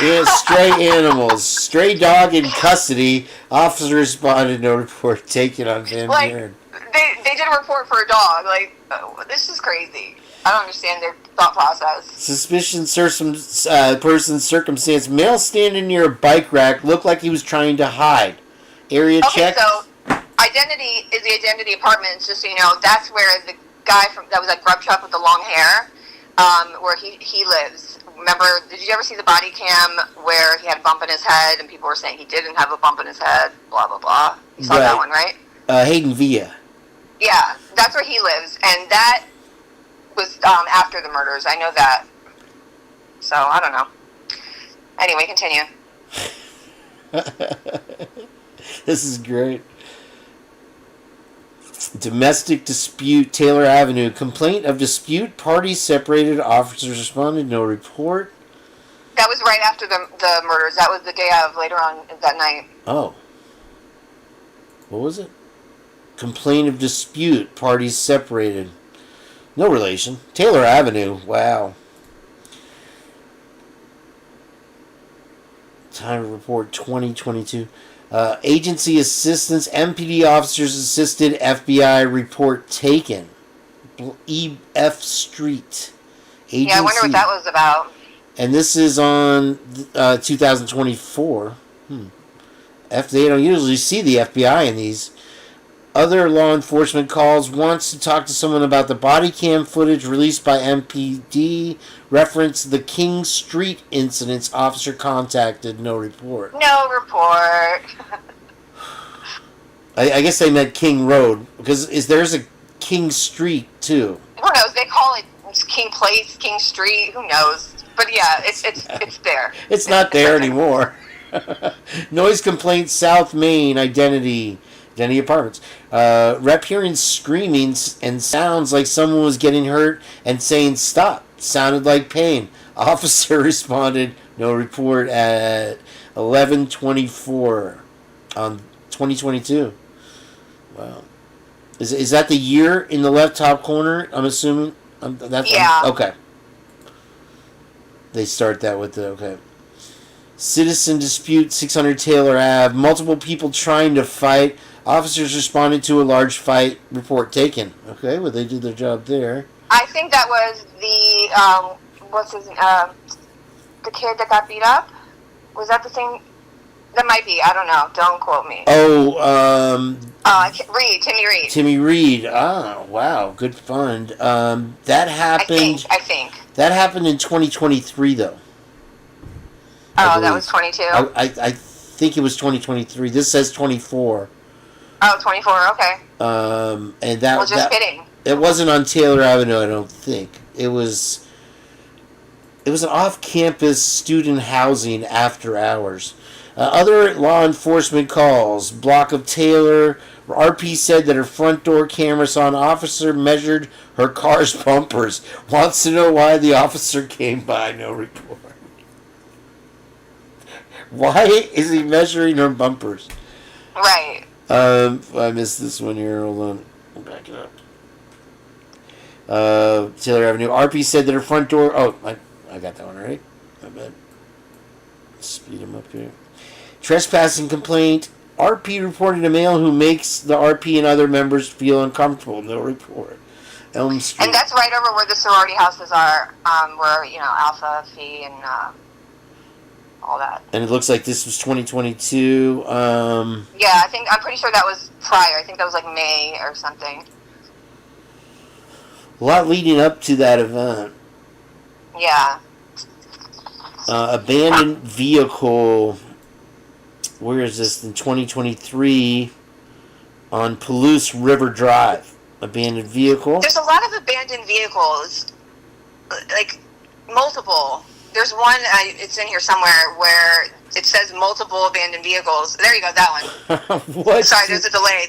Yeah, stray animals. Stray dog in custody. Officer responded. No report taken on Van Buren. They did a report for a dog. Like, this is crazy. I don't understand their thought process. Suspicion person's circumstance. Male standing near a bike rack looked like he was trying to hide. Area check. So identity is the identity apartments. Just so you know, that's where the guy that was at Grub Truck with the long hair, where he lives. Remember, did you ever see the body cam where he had a bump in his head and people were saying he didn't have a bump in his head? Blah blah blah. You saw that one, right? Hayden Villa. Yeah, that's where he lives, and that was after the murders. I know that. So I don't know. Anyway, continue. This is great. Domestic dispute, Taylor Avenue. Complaint of dispute, parties separated, officers responded, no report. That was right after the murders. That was the day of, later on that night. Oh. What was it? Complaint of dispute, parties separated. No relation. Taylor Avenue. Wow. Time report 2022. Agency assistance, MPD officers assisted, FBI report taken. E.F. Street. Agency. Yeah, I wonder what that was about. And this is on 2024. They don't usually see the FBI in these. Other law enforcement calls. Wants to talk to someone about the body cam footage released by MPD. Reference the King Street incidents. Officer contacted. No report. No report. I guess they meant King Road. Because there's a King Street, too. Who knows? They call it King Place, King Street. Who knows? But yeah, it's there. It's not there anymore. Noise complaint, South Main, Identity Apartments. Rep hearing screaming and sounds like someone was getting hurt and saying stop. Sounded like pain. Officer responded. No report at 11:24 on 2022. Wow. Is that the year in the left top corner? I'm assuming. Okay. They start that with the okay. Citizen dispute, 600 Taylor Ave. Multiple people trying to fight. Officers responded to a large fight. Report taken. Okay, well, they did their job there. I think that was the kid that got beat up? Was that the same? That might be. I don't know. Don't quote me. Timmy Reed. Timmy Reed. Ah, wow. Good fund. That happened. I think. That happened in 2023, though. Oh, that was 22? I think it was 2023. This says 24. Oh, 24, okay. And that... Well, just kidding. It wasn't on Taylor Avenue, I don't think. It was an off-campus student housing after hours. Other law enforcement calls. Block of Taylor. RP said that her front door camera saw an officer measured her car's bumpers. Wants to know why the officer came by. No report. Why is he measuring her bumpers? Right. I missed this one here. Hold on. I'll back it up. Taylor Avenue. RP said that her front door... Oh, I got that one right. I bet. Speed him up here. Trespassing complaint. RP reported a male who makes the RP and other members feel uncomfortable. No report. Elm Street. And that's right over where the sorority houses are, where, Alpha, Phi, and all that. And it looks like this was 2022. Yeah, I'm pretty sure that was prior. I think that was like May or something. A lot leading up to that event. Yeah. Abandoned vehicle. Where is this? In 2023 on Palouse River Drive. Abandoned vehicle. There's a lot of abandoned vehicles, like multiple. There's one, it's in here somewhere, where it says multiple abandoned vehicles. There you go, that one. What? Sorry, there's a delay.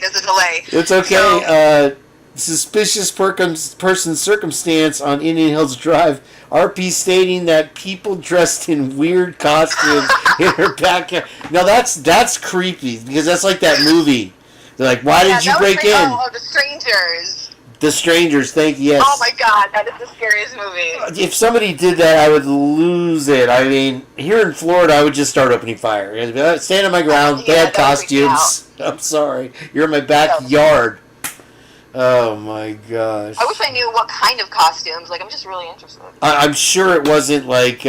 It's okay. Suspicious person circumstance on Indian Hills Drive. RP stating that people dressed in weird costumes in her backyard. Now that's creepy, because that's like that movie. They're like, why did you break in? Oh, The Strangers. The Strangers, thank you. Yes. Oh my God, that is the scariest movie. If somebody did that, I would lose it. I mean, here in Florida, I would just start opening fire. I'd be like, stand on my ground. They had costumes. I'm sorry. You're in my backyard. Oh my gosh. I wish I knew what kind of costumes. Like, I'm just really interested. I'm sure it wasn't like,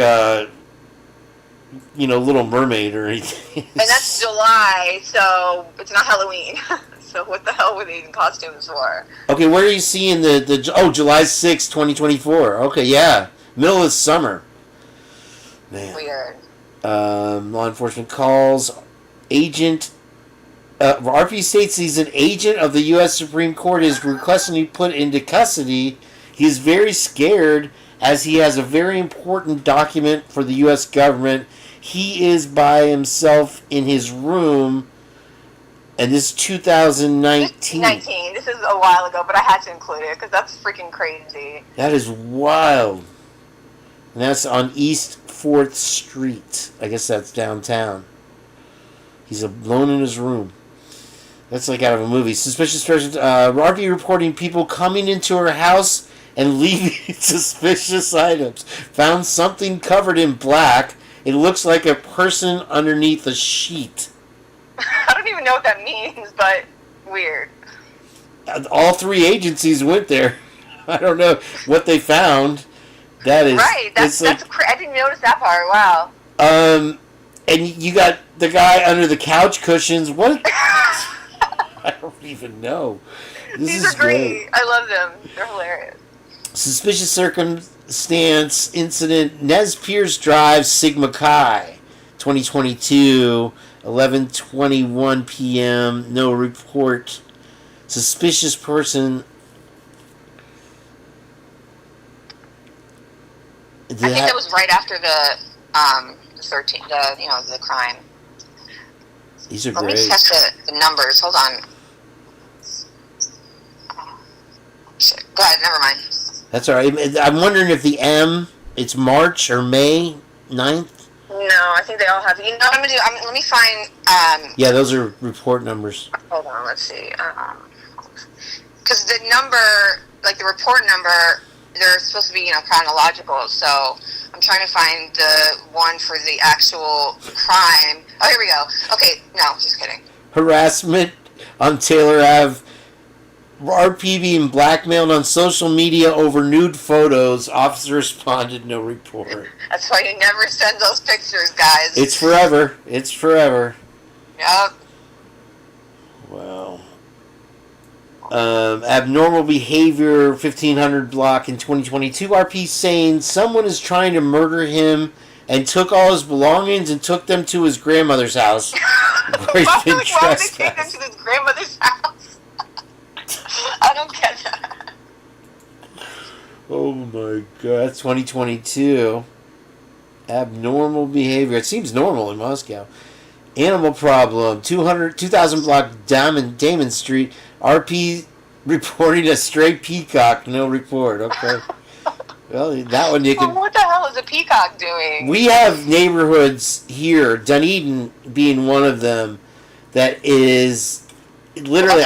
Little Mermaid or anything. And that's July, so it's not Halloween. So what the hell were they in costumes for? Okay, where are you seeing July 6, 2024. Okay, yeah. Middle of summer. Man. Weird. Law enforcement calls. Agent... RP states he's an agent of the U.S. Supreme Court, is requesting to be put into custody. He's very scared as he has a very important document for the U.S. government. He is by himself in his room, and this is 2019. This is a while ago, but I had to include it because that's freaking crazy. That is wild. And that's on East 4th Street. I guess that's downtown. He's alone in his room. That's like out of a movie. Suspicious person. RV reporting people coming into her house and leaving suspicious items. Found something covered in black. It looks like a person underneath a sheet. I don't even know what that means, but weird. All three agencies went there. I don't know what they found. That is right. That's I didn't notice that part. Wow. And you got the guy under the couch cushions. What? I don't even know. These are great. I love them. They're hilarious. Suspicious circumstance incident. Nez Perce Drive, Sigma Chi, 2022, 11:21 p.m. No report. Suspicious person. I think that was right after the 13, the crime. These are Let great. me check the numbers. Hold on. Go ahead, never mind. That's all right. I'm wondering if the M, it's March or May 9th? No, I think they all have. You know what I'm going to do? Let me find... yeah, those are report numbers. Hold on, let's see. Because the number, like the report number, they're supposed to be, chronological, so I'm trying to find the one for the actual crime. Oh, here we go. Okay, no, just kidding. Harassment on Taylor Ave. RP being blackmailed on social media over nude photos. Officer responded, no report. That's why you never send those pictures, guys. It's forever. It's forever. Yep. Wow. Abnormal behavior, 1500 block in 2022. RP saying someone is trying to murder him and took all his belongings and took them to his grandmother's house. Where Why would they take them to his grandmother's house? I don't get that. Oh my god, that's 2022. Abnormal behavior. It seems normal in Moscow. Animal problem. 2000 block Damon Street. RP reporting a stray peacock. No report. Okay. Well, that one you Well, can. what the hell is a peacock doing? We have neighborhoods here, Dunedin being one of them, that is literally.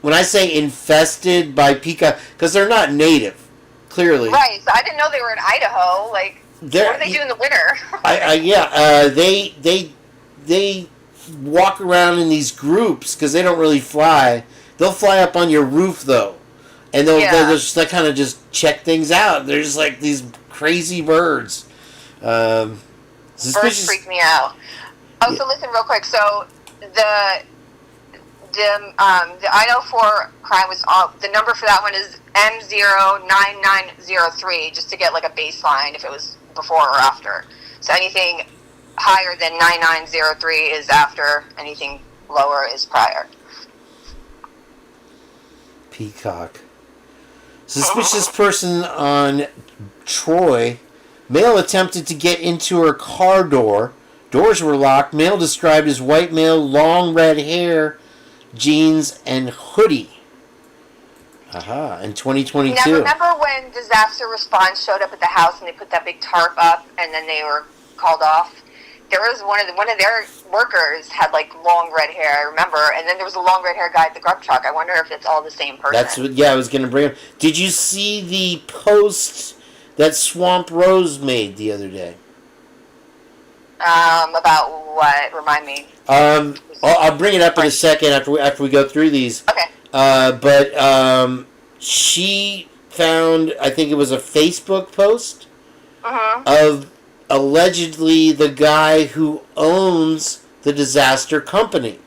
When I say infested by peacock, because they're not native, clearly. Right. So I didn't know they were in Idaho. Like, what do they do in the winter? They walk around in these groups because they don't really fly. They'll fly up on your roof though, and they'll just like, kind of just check things out. They're just like these crazy birds. Suspicious. Birds freak me out. Oh, so listen real quick. So the Idaho 4 crime was the number for that one is M09903, just to get like a baseline if it was before or after. So anything higher than 9903 is after, anything lower is prior. Peacock. Suspicious person on Troy. Male attempted to get into her car door. Doors were locked. Male described as white male, long red hair, jeans, and hoodie. Aha, in 2022. Now, remember when disaster response showed up at the house and they put that big tarp up and then they were called off? There was one of their workers had like long red hair, I remember, and then there was a long red hair guy at the grub truck. I wonder if it's all the same person. That's what. Yeah, I was going to bring up. Did you see the post that Swamp Rose made the other day? About what? Remind me. I'll bring it up in a second after we go through these. Okay. But she found, I think it was a Facebook post of allegedly the guy who owns the disaster company.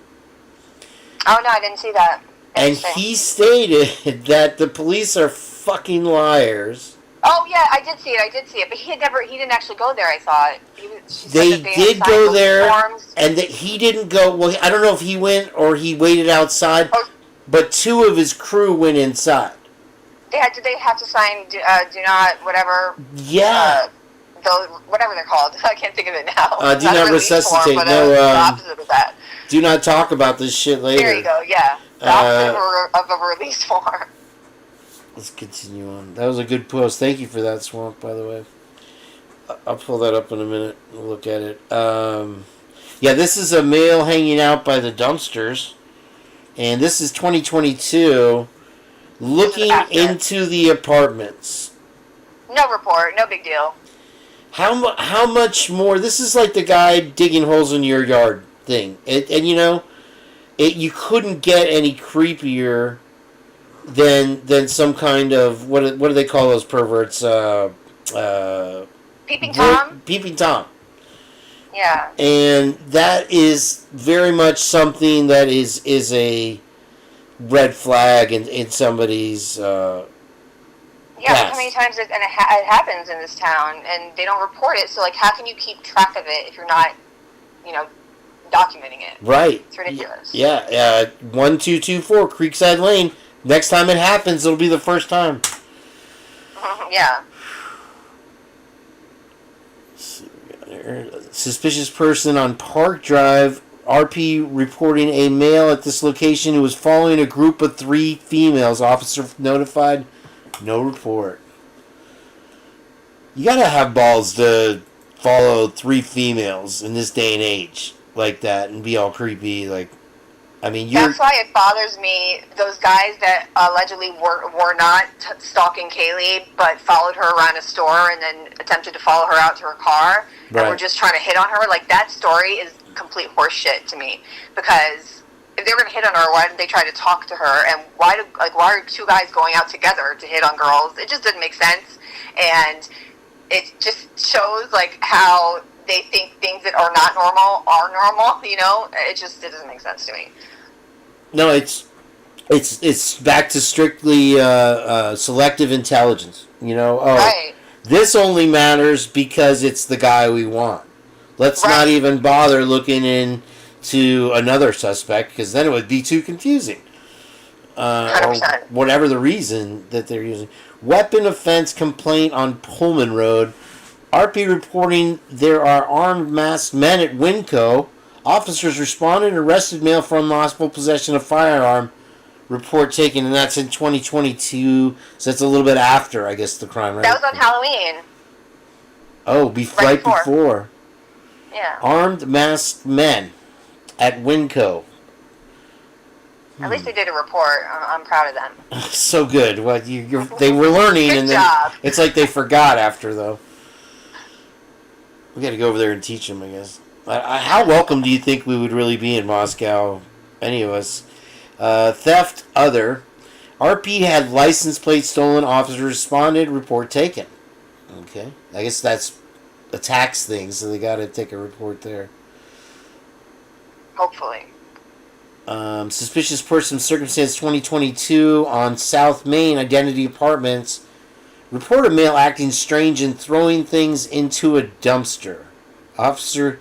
Oh no, I didn't see that. And he stated that the police are fucking liars. Oh yeah, I did see it. But he didn't actually go there. I thought They did go there, and that he didn't go. Well, I don't know if he went or he waited outside, but two of his crew went inside. Did they have to sign do not whatever? Yeah. Whatever they're called. I can't think of it now. Do not resuscitate. Form, no. The opposite of that. Do not talk about this shit later. There you go. Yeah. The opposite of a release form. Let's continue on. That was a good post. Thank you for that, Swamp, by the way. I'll pull that up in a minute and look at it. Yeah, this is a male hanging out by the dumpsters. And this is 2022. Looking into the apartments. No report. No big deal. How much more? This is like the guy digging holes in your yard thing. And you know, you couldn't get any creepier than some kind of what do they call those perverts? Peeping Tom. Peeping Tom. Yeah. And that is very much something that is a red flag in somebody's. Yeah, look how many times it happens in this town, and they don't report it. So, like, how can you keep track of it if you're not, documenting it? Right. It's ridiculous. Yeah. 1224 Creekside Lane. Next time it happens, it'll be the first time. Yeah. Let's see what we got here. Suspicious person on Park Drive. RP reporting a male at this location who was following a group of 3 females. Officer notified. No report. You gotta have balls to follow 3 females in this day and age like that and be all creepy. Like, I mean, that's why it bothers me. Those guys that allegedly were not stalking Kaylee, but followed her around a store and then attempted to follow her out to her car, and were just trying to hit on her. Like, that story is complete horseshit to me, because if they were going to hit on her, why didn't they try to talk to her? And why are 2 guys going out together to hit on girls? It just doesn't make sense. And it just shows, like, how they think things that are not normal are normal, It doesn't make sense to me. No, it's back to strictly selective intelligence. Right. This only matters because it's the guy we want. Let's not even bother looking into another suspect, because then it would be too confusing. 100%. Or whatever the reason that they're using. Weapon offense complaint on Pullman Road. RP reporting there are armed masked men at Winco. Officers responded and arrested male for unlawful possession of firearm report taken, and that's in 2022, so that's a little bit after, I guess, the crime, right? That was on Halloween. Oh, right before. Yeah. Armed masked men at Winco. At least they did a report. I'm proud of them. So good. Well, they were learning, Good and then job. it's like they forgot after, though. We got to go over there and teach them, I guess. How welcome do you think we would really be in Moscow? Any of us? Theft, other. RP had license plate stolen. Officer responded. Report taken. Okay. I guess that's a tax thing, so they got to take a report there. Hopefully. Suspicious person circumstance 2022 on South Main Identity Apartments. Report a male acting strange and throwing things into a dumpster. Officer,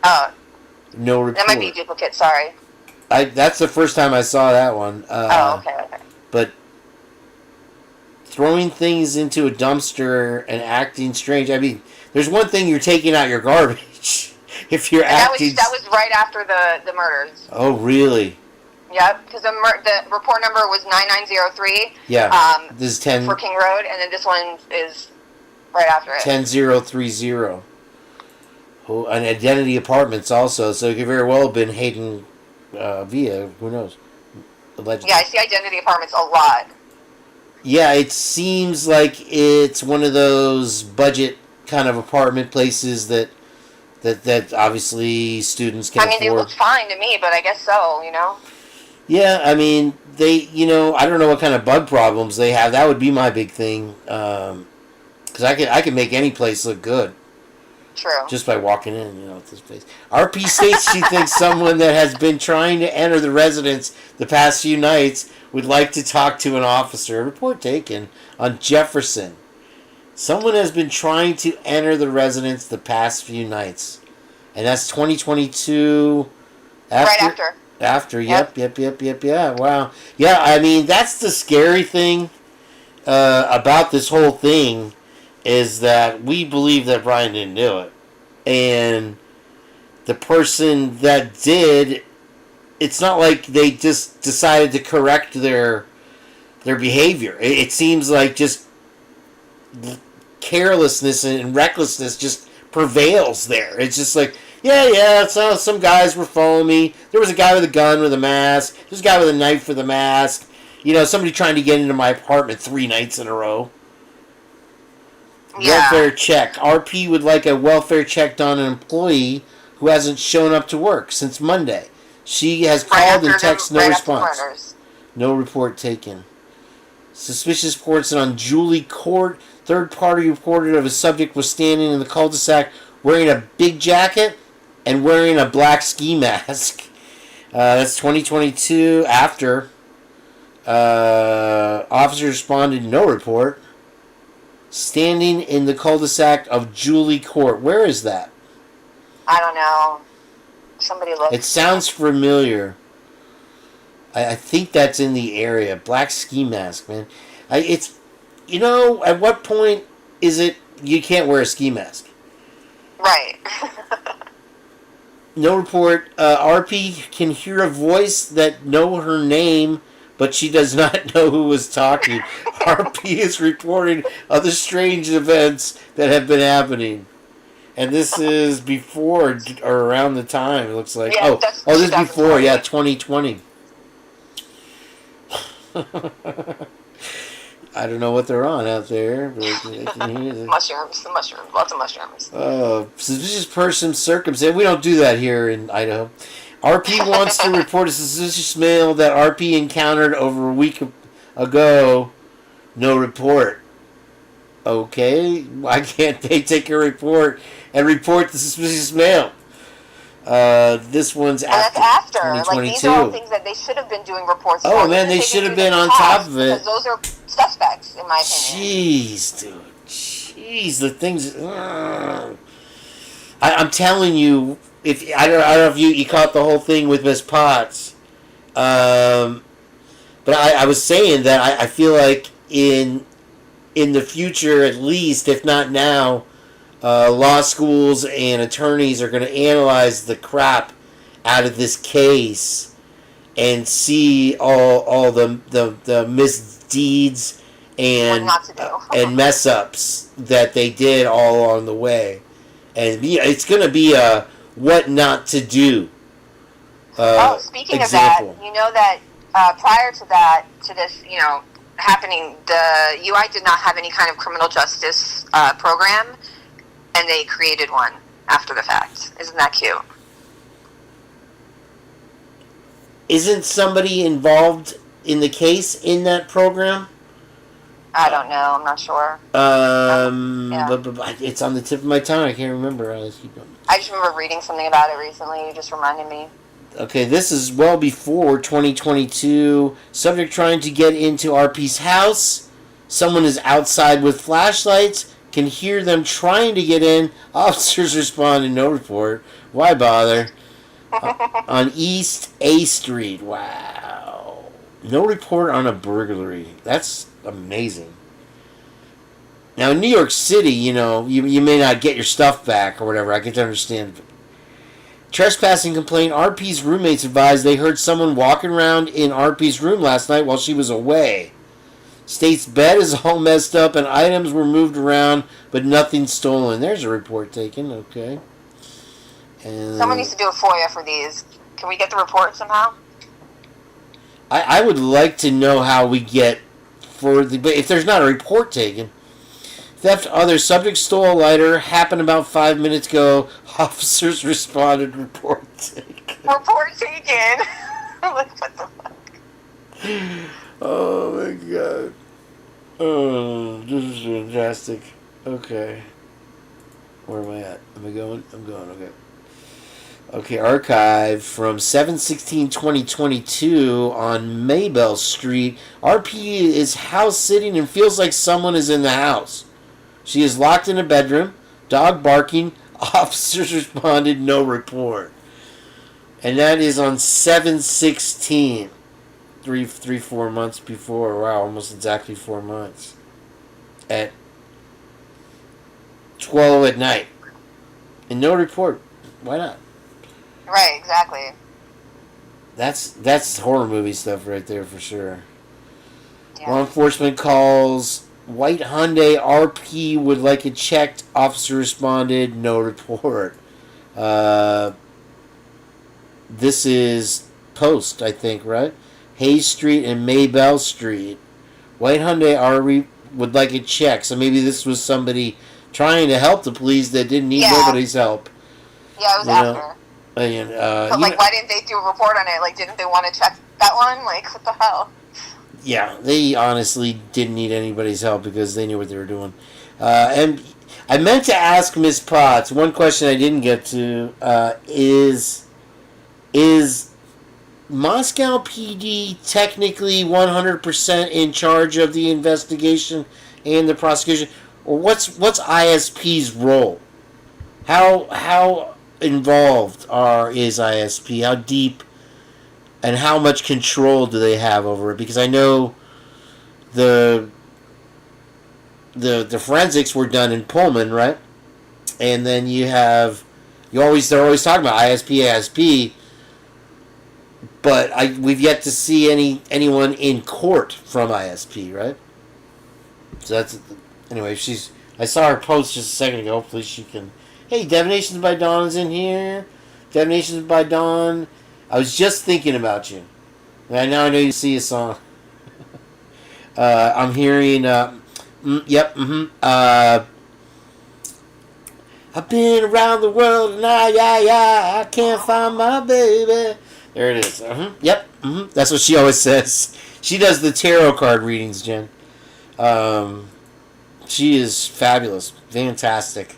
no report. That might be a duplicate, sorry. That's the first time I saw that one. Okay. But throwing things into a dumpster and acting strange. I mean, there's one thing, you're taking out your garbage. If you're acting... That was right after the murders. Oh, really? Yep, because the report number was 9903. Yeah, this is 10... For King Road, and then this one is right after it. 10030. Oh, and Identity Apartments also, so it could very well have been Hayden Villa, who knows? Allegedly. Yeah, I see Identity Apartments a lot. Yeah, it seems like it's one of those budget kind of apartment places that obviously students can afford. They look fine to me, but I guess so, you know? Yeah, I mean, I don't know what kind of bug problems they have. That would be my big thing. Because I can make any place look good. True. Just by walking in, at this place. RP states she thinks someone that has been trying to enter the residence the past few nights would like to talk to an officer. Report taken on Jefferson. Someone has been trying to enter the residence the past few nights. And that's 2022. Right after. After, yep, yeah, wow. Yeah, I mean, that's the scary thing about this whole thing, is that we believe that Brian didn't do it. And the person that did, it's not like they just decided to correct their behavior. It seems like just carelessness and recklessness just prevails there. It's just like, yeah, so some guys were following me. There was a guy with a gun with a mask. There's a guy with a knife with a mask. Somebody trying to get into my apartment 3 nights in a row. Yeah. Welfare check. RP would like a welfare check on an employee who hasn't shown up to work since Monday. She has called and texted no response. No report taken. Suspicious reports on Julie Court. Third party reported of a subject was standing in the cul-de-sac wearing a big jacket and wearing a black ski mask. That's 2022. After officers responded, no report. Standing in the cul-de-sac of Julie Court. Where is that? I don't know. Somebody look. It sounds familiar. I think that's in the area. Black ski mask, man. It's, at what point is it you can't wear a ski mask? Right. No report. RP can hear a voice that know her name, but she does not know who was talking. RP is reporting other strange events that have been happening. And this is before or around the time, it looks like. Yeah, this is before, 2020. I don't know what they're on out there, but I can hear the mushrooms, lots of mushrooms. Suspicious person circumstance. We don't do that here in Idaho. RP wants to report a suspicious male that RP encountered over a week ago. No report. Okay, why can't they take a report and report the suspicious male? This one's after. That's after. 2022. Like, these are all things that they should have been doing reports for. Oh man, they should have been on top of it. Because those are suspects, in my opinion. Jeez, dude. Jeez, the things. I'm telling you, I don't know if you caught the whole thing with Miss Potts, but I was saying that I feel like in the future, at least, if not now, law schools and attorneys are going to analyze the crap out of this case and see all the misdeeds and and mess ups that they did all along the way, and it's going to be a what not to do. Speaking example. of that, you know that prior to that, to this, happening, the UI did not have any kind of criminal justice program, and they created one after the fact. Isn't that cute? Isn't somebody involved in the case in that program? I don't know. I'm not sure. But it's on the tip of my tongue. I can't remember. I just remember reading something about it recently. You just reminded me. Okay, this is well before 2022. Subject trying to get into RP's house. Someone is outside with flashlights. Can hear them trying to get in. Officers respond and no report. Why bother? On East A Street. Wow. No report on a burglary. That's amazing. Now, in New York City, you may not get your stuff back or whatever. I can understand. Trespassing complaint. RP's roommates advised they heard someone walking around in RP's room last night while she was away. State's bed is all messed up and items were moved around, but nothing stolen. There's a report taken. Okay. And someone needs to do a FOIA for these. Can we get the report somehow? I would like to know how we get but if there's not a report taken. Theft other subject stole a lighter. Happened about 5 minutes ago. Officers responded. Report taken. Report taken. What the fuck? Oh my god. Oh, this is fantastic. Okay. Where am I at? Am I going? I'm going. Okay. Okay, archive from 7/16/2022 on Maybell Street. RP is house sitting and feels like someone is in the house. She is locked in a bedroom. Dog barking. Officers responded. No report. And that is on 7/16. 4 months before. Wow, almost exactly 4 months. At 12 at night. And no report. Why not? Right, exactly. That's horror movie stuff right there for sure. Yeah. Law enforcement calls white Hyundai RP would like it checked. Officer responded, no report. This is Post, I think, right? Hayes Street and Maybell Street. White Hyundai RP would like it checked. So maybe this was somebody trying to help the police that didn't need nobody's help. Yeah, it was after. And, but why didn't they do a report on it? Didn't they want to check that one? What the hell? Yeah, they honestly didn't need anybody's help because they knew what they were doing. And I meant to ask Ms. Potts, one question I didn't get to, is Moscow PD technically 100% in charge of the investigation and the prosecution? Or what's ISP's role? How involved is ISP? How deep and how much control do they have over it? Because I know the forensics were done in Pullman, right? And then they're always talking about ISP, but we've yet to see anyone in court from ISP, right? So that's anyway. I saw her post just a second ago. Hopefully she can. Hey, Divinations by Dawn is in here. Divinations by Dawn. I was just thinking about you. Now I know you see a song. I'm hearing. Yep. I've been around the world and I can't find my baby. There it is. Yep. That's what she always says. She does the tarot card readings, Jen. She is fabulous. Fantastic.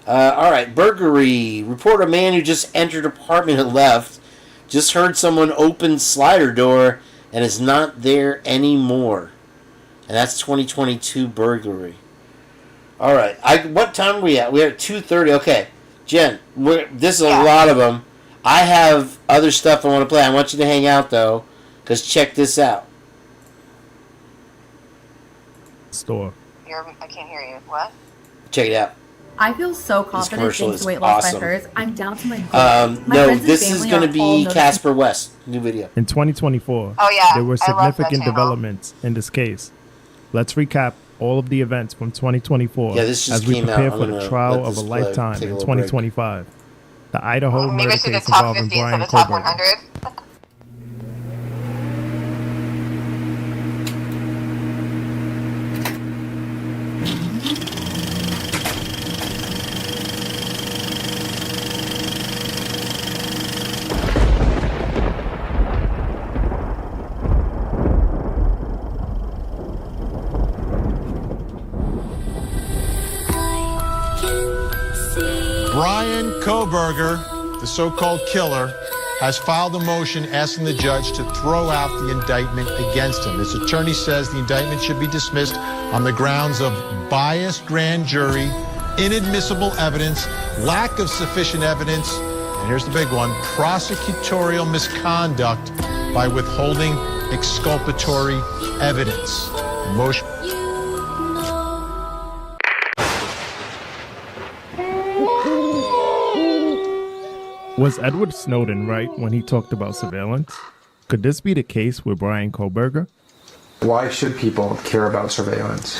Alright, burglary. Report a man who just entered apartment and left. Just heard someone open slider door and is not there anymore. And that's 2022 burglary. Alright, what time are we at? We're at 2:30. Okay, Jen, this is a lot of them. I have other stuff I want to play. I want you to hang out, though, because check this out. Store. I can't hear you. What? Check it out. I feel so confident commercial thanks is to Weight Loss awesome. by Hers. I'm down to my goals. My No, friends and this is family going to are all be noticing- Casper West. New video. In 2024, Oh, yeah. there were I love that significant channel. developments in this case. Let's recap all of the events from 2024 Yeah, this just as we came out. prepare I'm for the gonna trial let of a this play. lifetime Take a in little break. 2025. The Idaho Maybe murder I should do case top involving 50 instead Brian of top Koberger. 100. Brian Koberger, the so-called killer, has filed a motion asking the judge to throw out the indictment against him. His attorney says the indictment should be dismissed on the grounds of biased grand jury, inadmissible evidence, lack of sufficient evidence, and here's the big one, prosecutorial misconduct by withholding exculpatory evidence. Motion. Was Edward Snowden right when he talked about surveillance? Could this be the case with Brian Koberger? Why should people care about surveillance?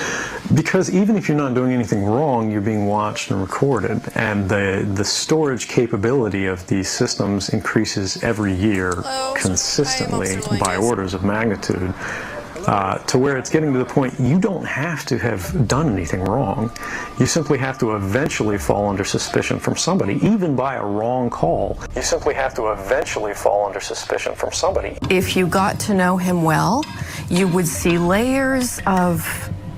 Because even if you're not doing anything wrong, you're being watched and recorded. And the storage capability of these systems increases every year consistently by orders of magnitude. To where it's getting to the point you don't have to have done anything wrong. You simply have to eventually fall under suspicion from somebody, even by a wrong call. You simply have to eventually fall under suspicion from somebody. If you got to know him well, you would see layers of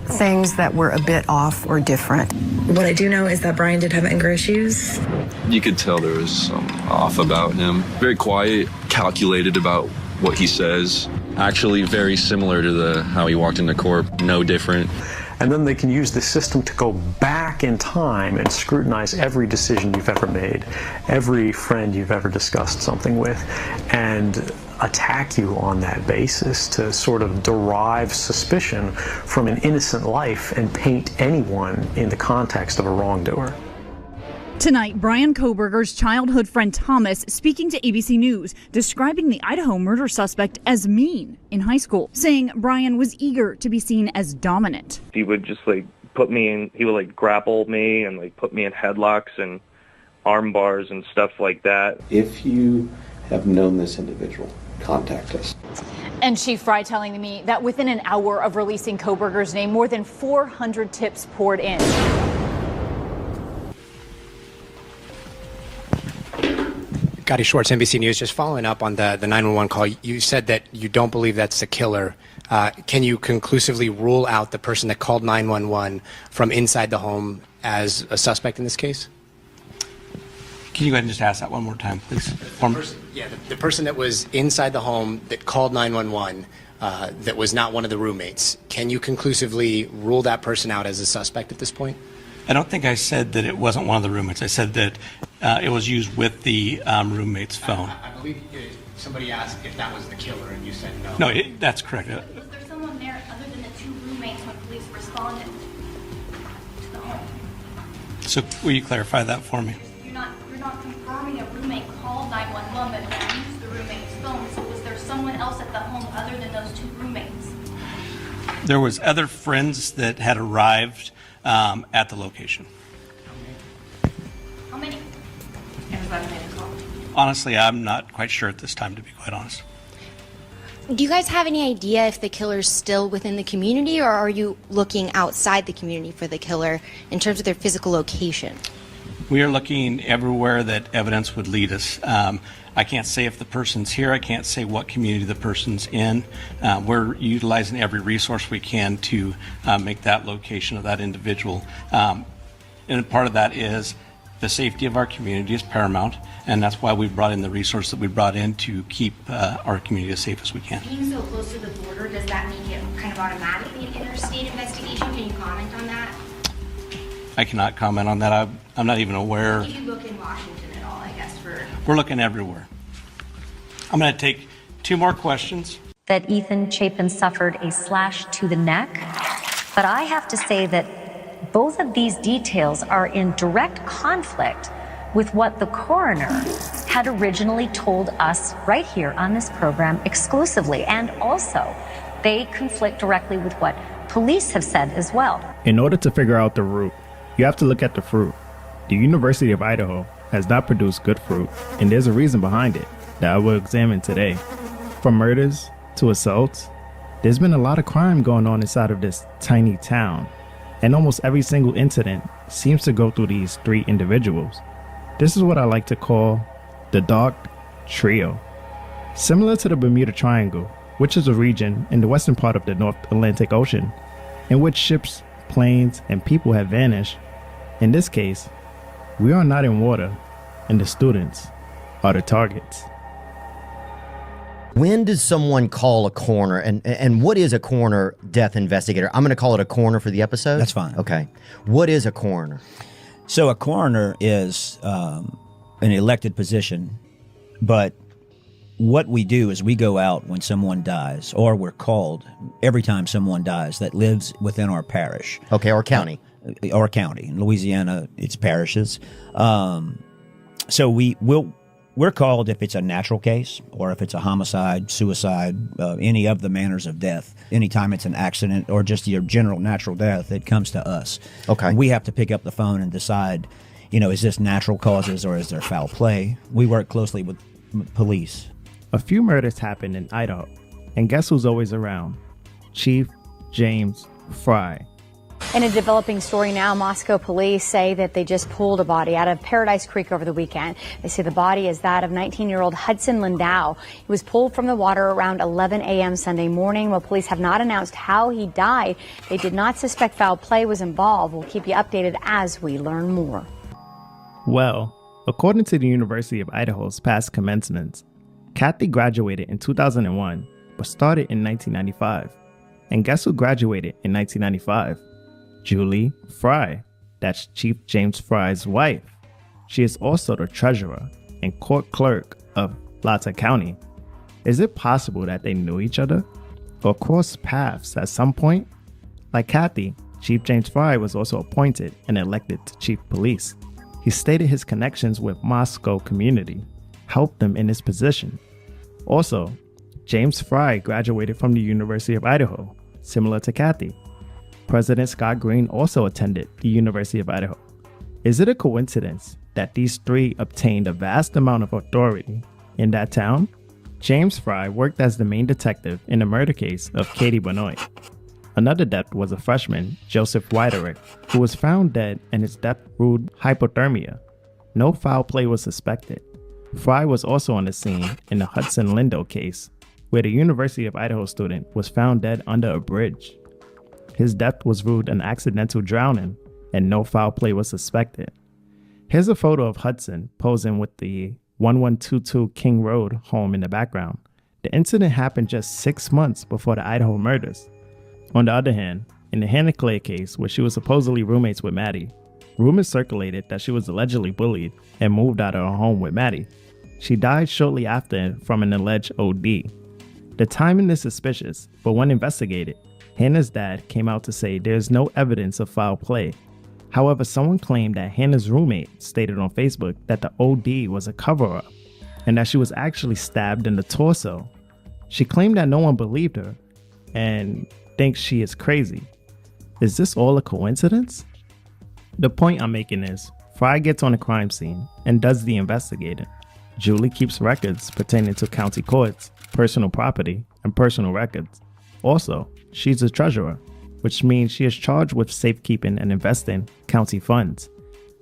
things that were a bit off or different. What I do know is that Brian did have anger issues. You could tell there was some off about him. Very quiet, calculated about what he says. Actually very similar to how he walked into court, no different. And then they can use the system to go back in time and scrutinize every decision you've ever made, every friend you've ever discussed something with, and attack you on that basis to sort of derive suspicion from an innocent life and paint anyone in the context of a wrongdoer. Tonight, Brian Koberger's childhood friend Thomas speaking to ABC News, describing the Idaho murder suspect as mean in high school, saying Brian was eager to be seen as dominant. He would just put me in, he would grapple me and put me in headlocks and arm bars and stuff like that. If you have known this individual, contact us. And Chief Fry telling me that within an hour of releasing Koberger's name, more than 400 tips poured in. Gotti Schwartz, NBC News. Just following up on the 911 call, you said that you don't believe that's the killer. Can you conclusively rule out the person that called 911 from inside the home as a suspect in this case? Can you go ahead and just ask that one more time, please? The person that was inside the home that called 911 that was not one of the roommates. Can you conclusively rule that person out as a suspect at this point? I don't think I said that it wasn't one of the roommates. I said that it was used with the roommate's phone. I believe somebody asked if that was the killer, and you said no. No, that's correct. Was there someone there other than the two roommates when police responded to the home? So will you clarify that for me? You're not confirming a roommate called 911, but used the roommate's phone. So was there someone else at the home other than those two roommates? There was other friends that had arrived at the location. How many? Everybody made a call. Honestly, I'm not quite sure at this time, to be quite honest. Do you guys have any idea if the killer's still within the community, or are you looking outside the community for the killer in terms of their physical location? We are looking everywhere that evidence would lead us. I can't say if the person's here. I can't say what community the person's in. We're utilizing every resource we can to make that location of that individual. And part of that is the safety of our community is paramount, and that's why we brought in the resource that we brought in to keep our community as safe as we can. Being so close to the border, does that make it kind of automatically an interstate investigation? Can you comment on that? I cannot comment on that. I'm not even aware. Do you look in Washington at all, I guess, for... We're looking everywhere. I'm going to take two more questions. That Ethan Chapin suffered a slash to the neck, but I have to say that Both of these details are in direct conflict with what the coroner had originally told us right here on this program exclusively. And also, they conflict directly with what police have said as well. In order to figure out the root, you have to look at the fruit. The University of Idaho has not produced good fruit, and there's a reason behind it that I will examine today. From murders to assaults, there's been a lot of crime going on inside of this tiny town, and almost every single incident seems to go through these three individuals. This is what I like to call the Dark Trio. Similar to the Bermuda Triangle, which is a region in the western part of the North Atlantic Ocean, in which ships, planes, and people have vanished. In this case, we are not in water, and the students are the targets. When does someone call a coroner, and what is a coroner death investigator? I'm going to call it a coroner for the episode? That's fine. Okay. What is a coroner? So a coroner is an elected position, but what we do is we go out when someone dies, or we're called every time someone dies that lives within our parish. Okay, or county. Or county. In Louisiana, it's parishes. So we're called if it's a natural case, or if it's a homicide, suicide, any of the manners of death. Anytime it's an accident or just your general natural death, it comes to us. Okay. We have to pick up the phone and decide, is this natural causes or is there foul play? We work closely with police. A few murders happened in Idaho, and guess who's always around? Chief James Fry. In a developing story now, Moscow police say that they just pulled a body out of Paradise Creek over the weekend. They say the body is that of 19-year-old Hudson Lindau. He was pulled from the water around 11 a.m. Sunday morning. While police have not announced how he died, they did not suspect foul play was involved. We'll keep you updated as we learn more. Well, according to the University of Idaho's past commencements, Kathy graduated in 2001, but started in 1995. And guess who graduated in 1995? Julie Fry. That's Chief James Fry's wife. She is also the treasurer and court clerk of Latah County. Is it possible that they knew each other or crossed paths at some point? Like Kathy, Chief James Fry was also appointed and elected to chief police. He stated his connections with Moscow community helped him in his position. Also, James Fry graduated from the University of Idaho, similar to Kathy. President Scott Green also attended the University of Idaho. Is it a coincidence that these three obtained a vast amount of authority in that town? James Fry worked as the main detective in the murder case of Katie Benoit. Another death was a freshman, Joseph Widerick, who was found dead and his death ruled hypothermia. No foul play was suspected. Fry was also on the scene in the Hudson Lindo case, where the University of Idaho student was found dead under a bridge. His death was ruled an accidental drowning, and no foul play was suspected. Here's a photo of Hudson posing with the 1122 King Road home in the background. The incident happened just 6 months before the Idaho murders. On the other hand, in the Hannah Clay case, where she was supposedly roommates with Maddie, rumors circulated that she was allegedly bullied and moved out of her home with Maddie. She died shortly after from an alleged OD. The timing is suspicious, but when investigated, Hannah's dad came out to say there's no evidence of foul play. However, someone claimed that Hannah's roommate stated on Facebook that the OD was a cover-up and that she was actually stabbed in the torso. She claimed that no one believed her and thinks she is crazy. Is this all a coincidence? The point I'm making is, Fry gets on the crime scene and does the investigating. Julie keeps records pertaining to county courts, personal property, and personal records. Also, she's a treasurer, which means she is charged with safekeeping and investing county funds.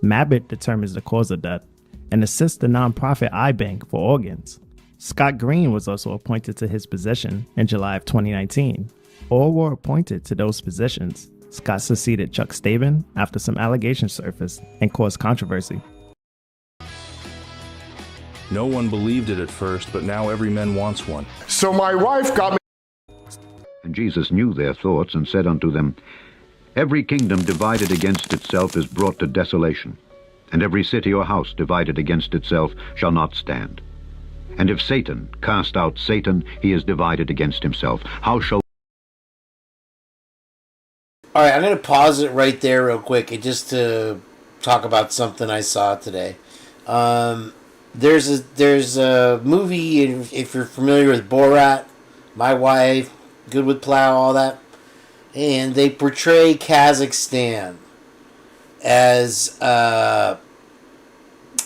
Mabbitt determines the cause of death and assists the nonprofit iBank for organs. Scott Green was also appointed to his position in July of 2019. All were appointed to those positions. Scott succeeded Chuck Staben after some allegations surfaced and caused controversy. No one believed it at first, but now every man wants one. So my wife got me. And Jesus knew their thoughts and said unto them, Every kingdom divided against itself is brought to desolation, and every city or house divided against itself shall not stand. And if Satan cast out Satan, he is divided against himself. How shall... All right, I'm going to pause it right there real quick and just to talk about something I saw today. There's a movie, if you're familiar with Borat, My Wife, Good with Plow, all that, and they portray Kazakhstan as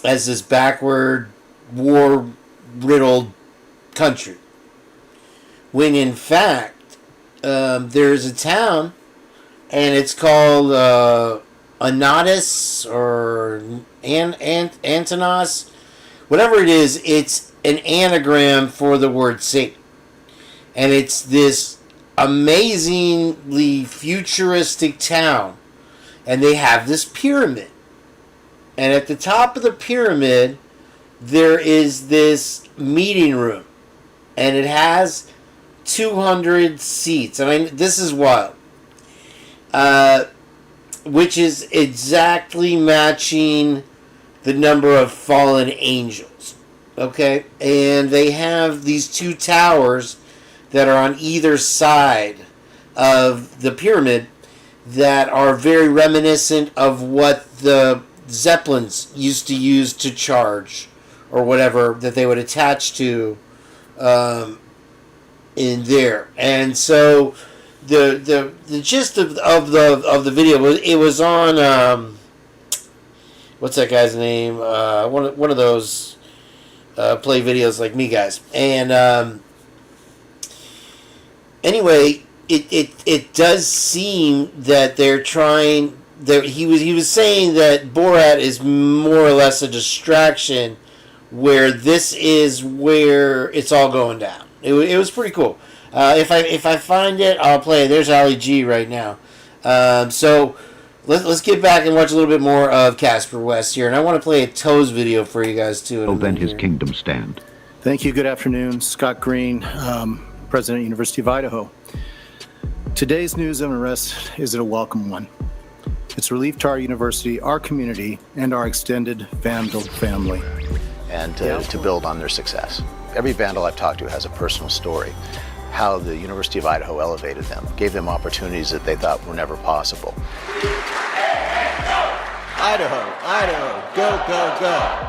this backward, war-riddled country, when in fact there's a town, and it's called Anatis or Antonos, whatever it is. It's an anagram for the word Satan, and it's this amazingly futuristic town, and they have this pyramid, and at the top of the pyramid there is this meeting room, and it has 200 seats. I mean, this is wild. Which is exactly matching the number of fallen angels. Okay? And they have these two towers that are on either side of the pyramid that are very reminiscent of what the Zeppelins used to use to charge, or whatever that they would attach to in there. And so the gist of the video was, it was on what's that guy's name? One of those play videos like me guys. And anyway, it does seem that they're trying. That he was saying that Borat is more or less a distraction, where this is where it's all going down. It was pretty cool. If I find it, I'll play it. There's Ali G right now. So let's get back and watch a little bit more of Casper West here, and I want to play a Toes video for you guys too. So then his kingdom stand. Thank you. Good afternoon, Scott Green, President, University of Idaho. Today's news of arrest is a welcome one. It's relief to our university, our community, and our extended Vandal family. And to build on their success. Every Vandal I've talked to has a personal story. How the University of Idaho elevated them, gave them opportunities that they thought were never possible. Idaho, Idaho, go, go, go.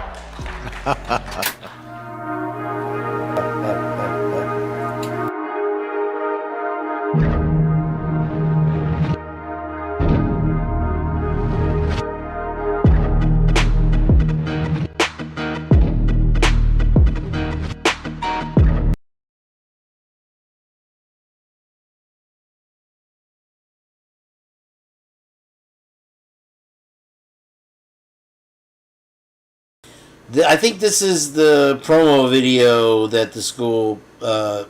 I think this is the promo video that the school, for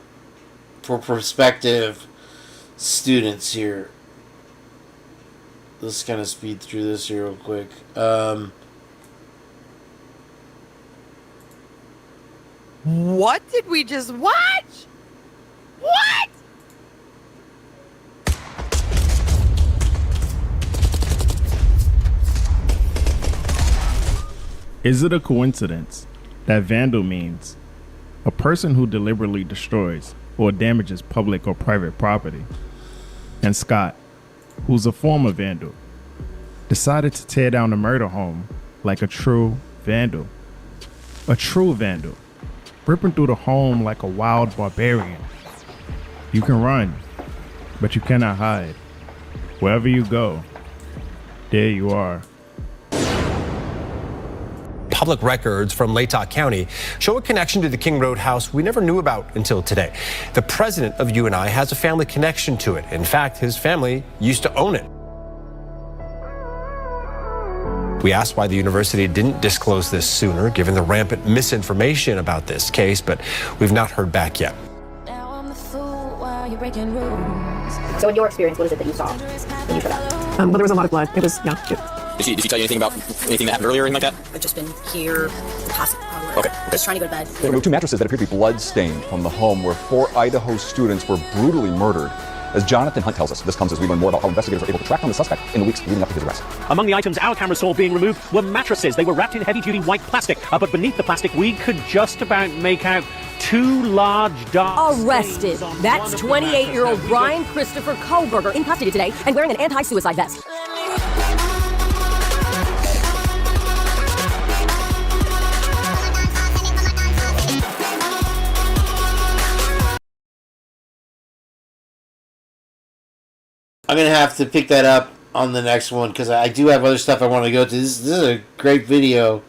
prospective students here. Let's kind of speed through this here real quick. What did we just watch? What? Is it a coincidence that vandal means a person who deliberately destroys or damages public or private property? And Scott, who's a former vandal, decided to tear down a murder home like a true vandal. A true vandal, ripping through the home like a wild barbarian. You can run, but you cannot hide. Wherever you go, there you are. Public records from Latah County show a connection to the King Road house we never knew about until today. The president of UNI has a family connection to it. In fact, his family used to own it. We asked why the university didn't disclose this sooner, given the rampant misinformation about this case, but we've not heard back yet. So in your experience, what is it that you saw when you showed up? Well, there was a lot of blood. It was, Did she tell you anything about anything that happened earlier or anything like that? I've just been here the past hour. Okay. Just trying to go to bed. There were two mattresses that appear to be blood-stained from the home where 4 Idaho students were brutally murdered. As Jonathan Hunt tells us, this comes as we learn more about how investigators were able to track down the suspect in the weeks leading up to his arrest. Among the items our camera saw being removed were mattresses. They were wrapped in heavy-duty white plastic, but beneath the plastic we could just about make out two large dark Arrested. stains on That's one of the 28-year-old mattress. Brian Christopher Kohlberger in custody today and wearing an anti-suicide vest. I'm going to have to pick that up on the next one because I do have other stuff I want to go to. This is a great video.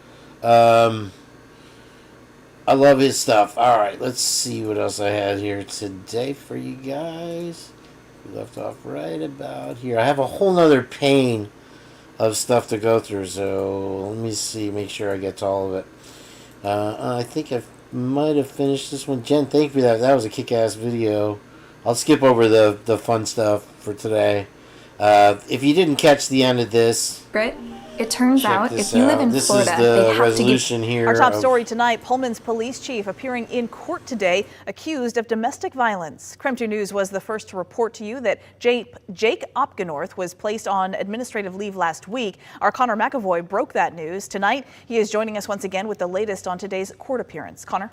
I love his stuff. All right, let's see what else I had here today for you guys. We left off right about here. I have a whole nother pane of stuff to go through, so let me see, make sure I get to all of it. I think I might have finished this one. Jen, thank you for that. That was a kick-ass video. I'll skip over the fun stuff for today. If you didn't catch the end of this, Britt, it turns out if you out. live in This Florida, is the they have resolution to give... here. Our top story tonight, Pullman's police chief appearing in court today, accused of domestic violence. KREM 2 News was the first to report to you that Jake Opgenorth was placed on administrative leave last week. Our Connor McAvoy broke that news. Tonight, he is joining us once again with the latest on today's court appearance. Connor?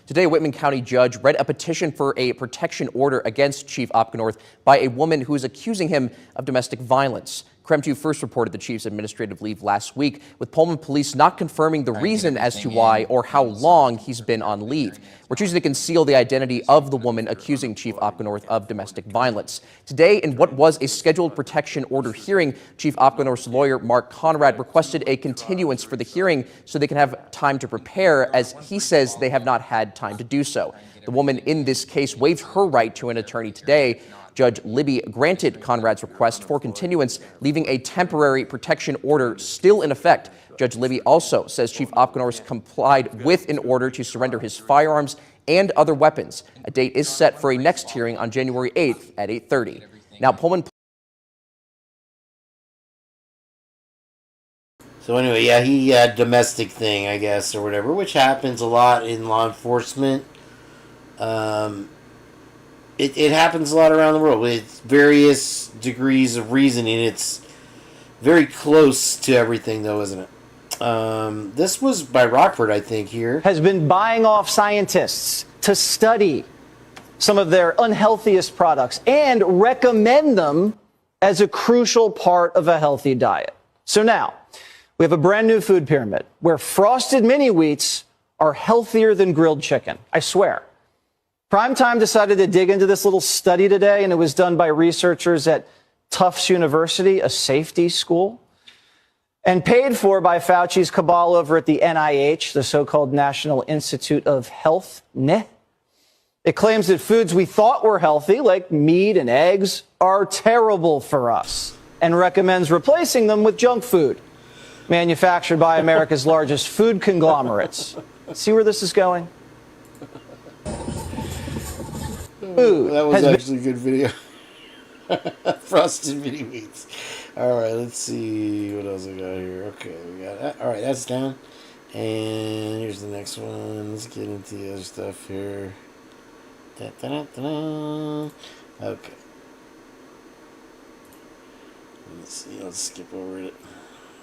Today, a Whitman County judge read a petition for a protection order against Chief Opgenorth by a woman who is accusing him of domestic violence. KREM 2 first reported the chief's administrative leave last week, with Pullman police not confirming the reason as to why or how long he's been on leave. We're choosing to conceal the identity of the woman accusing Chief Opgenorth of domestic violence. Today, in what was a scheduled protection order hearing, Chief Opgenorth's lawyer, Mark Conrad, requested a continuance for the hearing so they can have time to prepare, as he says they have not had time to do so. The woman in this case waived her right to an attorney today. Judge Libby granted Conrad's request for continuance, leaving a temporary protection order still in effect. Judge Libby also says Chief Opgenorth complied with an order to surrender his firearms and other weapons. A date is set for a next hearing on January 8th at 8:30. Now, Pullman. So anyway, yeah, he had domestic thing, I guess, or whatever, which happens a lot in law enforcement. It happens a lot around the world with various degrees of reasoning. It's very close to everything, though, isn't it? This was by Rochford, I think, here. Has been buying off scientists to study some of their unhealthiest products and recommend them as a crucial part of a healthy diet. So now, we have a brand new food pyramid where frosted mini wheats are healthier than grilled chicken. I swear. Primetime decided to dig into this little study today, and it was done by researchers at Tufts University, a safety school, and paid for by Fauci's cabal over at the NIH, the so-called National Institute of Health, NIH. It claims that foods we thought were healthy, like meat and eggs, are terrible for us, and recommends replacing them with junk food, manufactured by America's largest food conglomerates. See where this is going? Food that was actually a good video. Frosted mini wheats. All right, let's see what else I got here. Okay, we got that. All right, that's down. And here's the next one. Let's get into the other stuff here. Da-da-da-da-da. Okay. Let's see. Let's skip over it.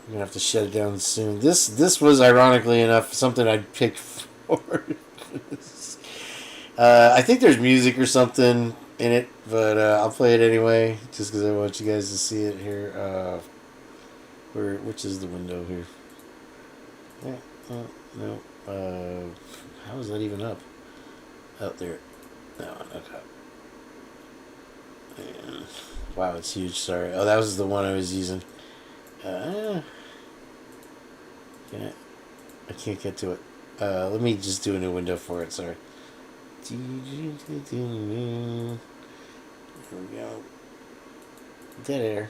I'm gonna have to shut it down soon. This was ironically enough something I'd pick for. I think there's music or something in it, but I'll play it anyway, just because I want you guys to see it here. Which is the window here? Yeah, no. How is that even up? Out there. No, okay. And, wow, it's huge. Sorry. Oh, that was the one I was using. I can't get to it. Let me just do a new window for it. Sorry. There we go. Dead air.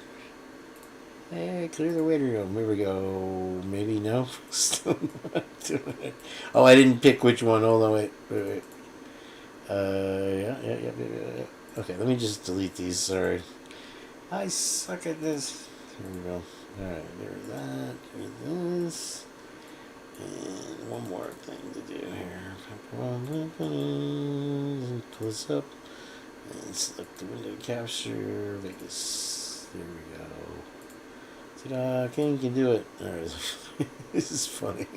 Hey, clear the waiting room. Here we go. Maybe no. Still not doing it. Oh, I didn't pick which one. Hold on, wait. Yeah. Okay, let me just delete these. Sorry. I suck at this. Here we go. Alright, there's that. There's this. And one more thing to do here. Pull this up and select the window capture. Vegas. There we go. Ta-da! Kane can do it. Alright. This is funny.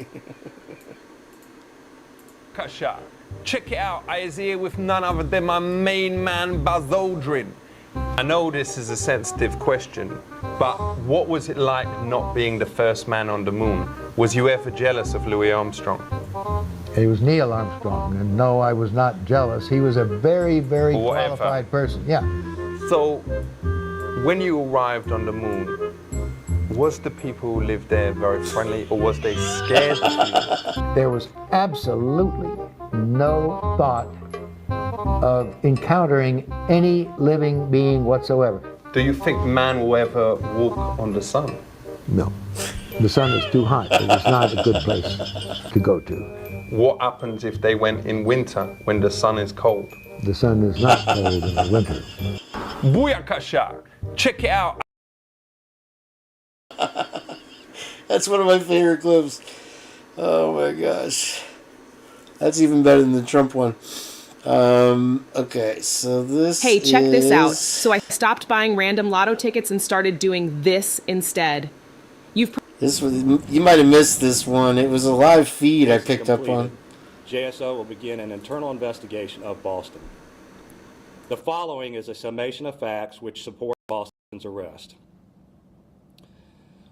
Kasha. Check it out, I is here with none other than my main man, Buzz Aldrin. I know this is a sensitive question, but what was it like not being the first man on the moon? Was you ever jealous of Louis Armstrong? He was Neil Armstrong, and no, I was not jealous. He was a very, very qualified person. Yeah. So, when you arrived on the moon, was the people who lived there very friendly, or was they scared of you? There was absolutely no thought of encountering any living being whatsoever. Do you think man will ever walk on the sun? No. The sun is too hot. It is not a good place to go to. What happens if they went in winter when the sun is cold? The sun is not cold in the winter. Booyakasha! Check it out! That's one of my favorite clips. Oh my gosh. That's even better than the Trump one. Okay, so this Hey, check this out. So I stopped buying random lotto tickets and started doing this instead. This was, you might have missed this one. It was a live feed I picked up on. JSO will begin an internal investigation of Boston. The following is a summation of facts which support Boston's arrest.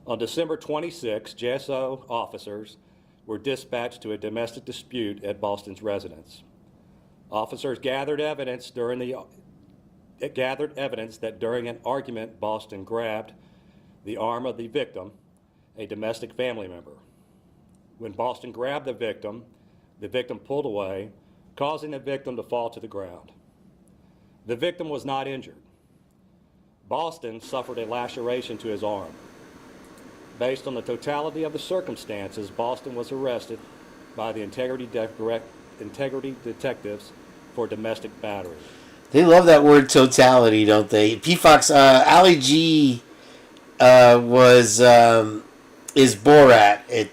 On December 26, JSO officers were dispatched to a domestic dispute at Boston's residence. Officers gathered evidence that during an argument, Boston grabbed the arm of the victim, a domestic family member. When Boston grabbed the victim pulled away, causing the victim to fall to the ground. The victim was not injured. Boston suffered a laceration to his arm. Based on the totality of the circumstances, Boston was arrested by the integrity detectives for domestic battery. They love that word totality, don't they? P-Fox, Ali G is Borat.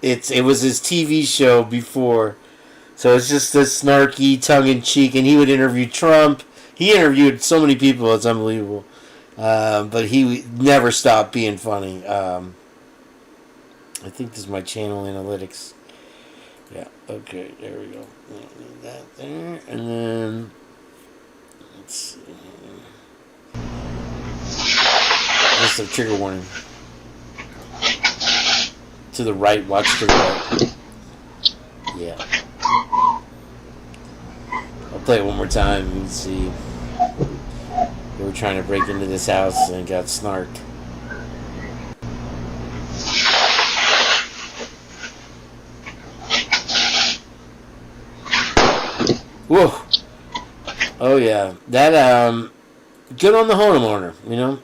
It was his TV show before. So it's just this snarky, tongue-in-cheek, and he would interview Trump. He interviewed so many people, it's unbelievable. But he never stopped being funny. I think this is my channel analytics. Yeah, okay, there we go. That there, and then let's see. That's a trigger warning. To the right, watch to the right. Yeah. I'll play it one more time. You can see they were trying to break into this house and got snarked. Whoa. Oh yeah. That good on the homeowner, you know?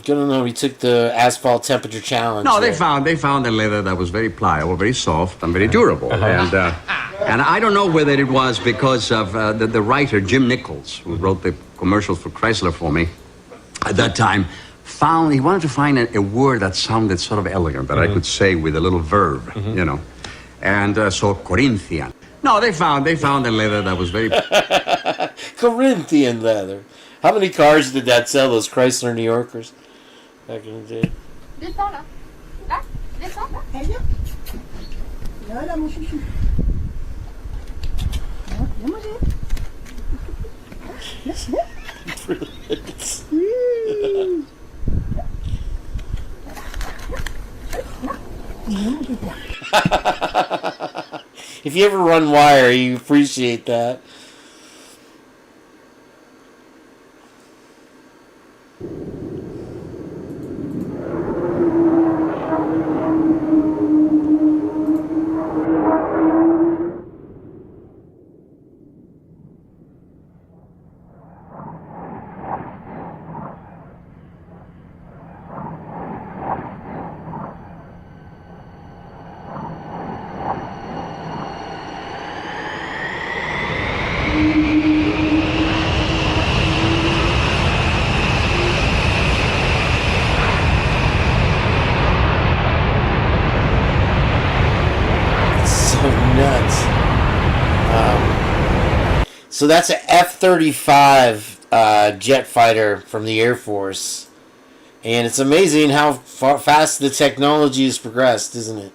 Good on the, he took the asphalt temperature challenge. No, they found a leather that was very pliable, very soft, and very durable. And I don't know whether it was because of the writer Jim Nichols, who wrote the commercials for Chrysler for me at that time, he wanted to find a word that sounded sort of elegant, that I could say with a little verb, you know. And so Corinthian. No, they found a leather that was very... Corinthian leather. How many cars did that sell, those Chrysler New Yorkers back in the day? If you ever run wire, you appreciate that. So that's an F-35 jet fighter from the Air Force. And it's amazing how fast the technology has progressed, isn't it?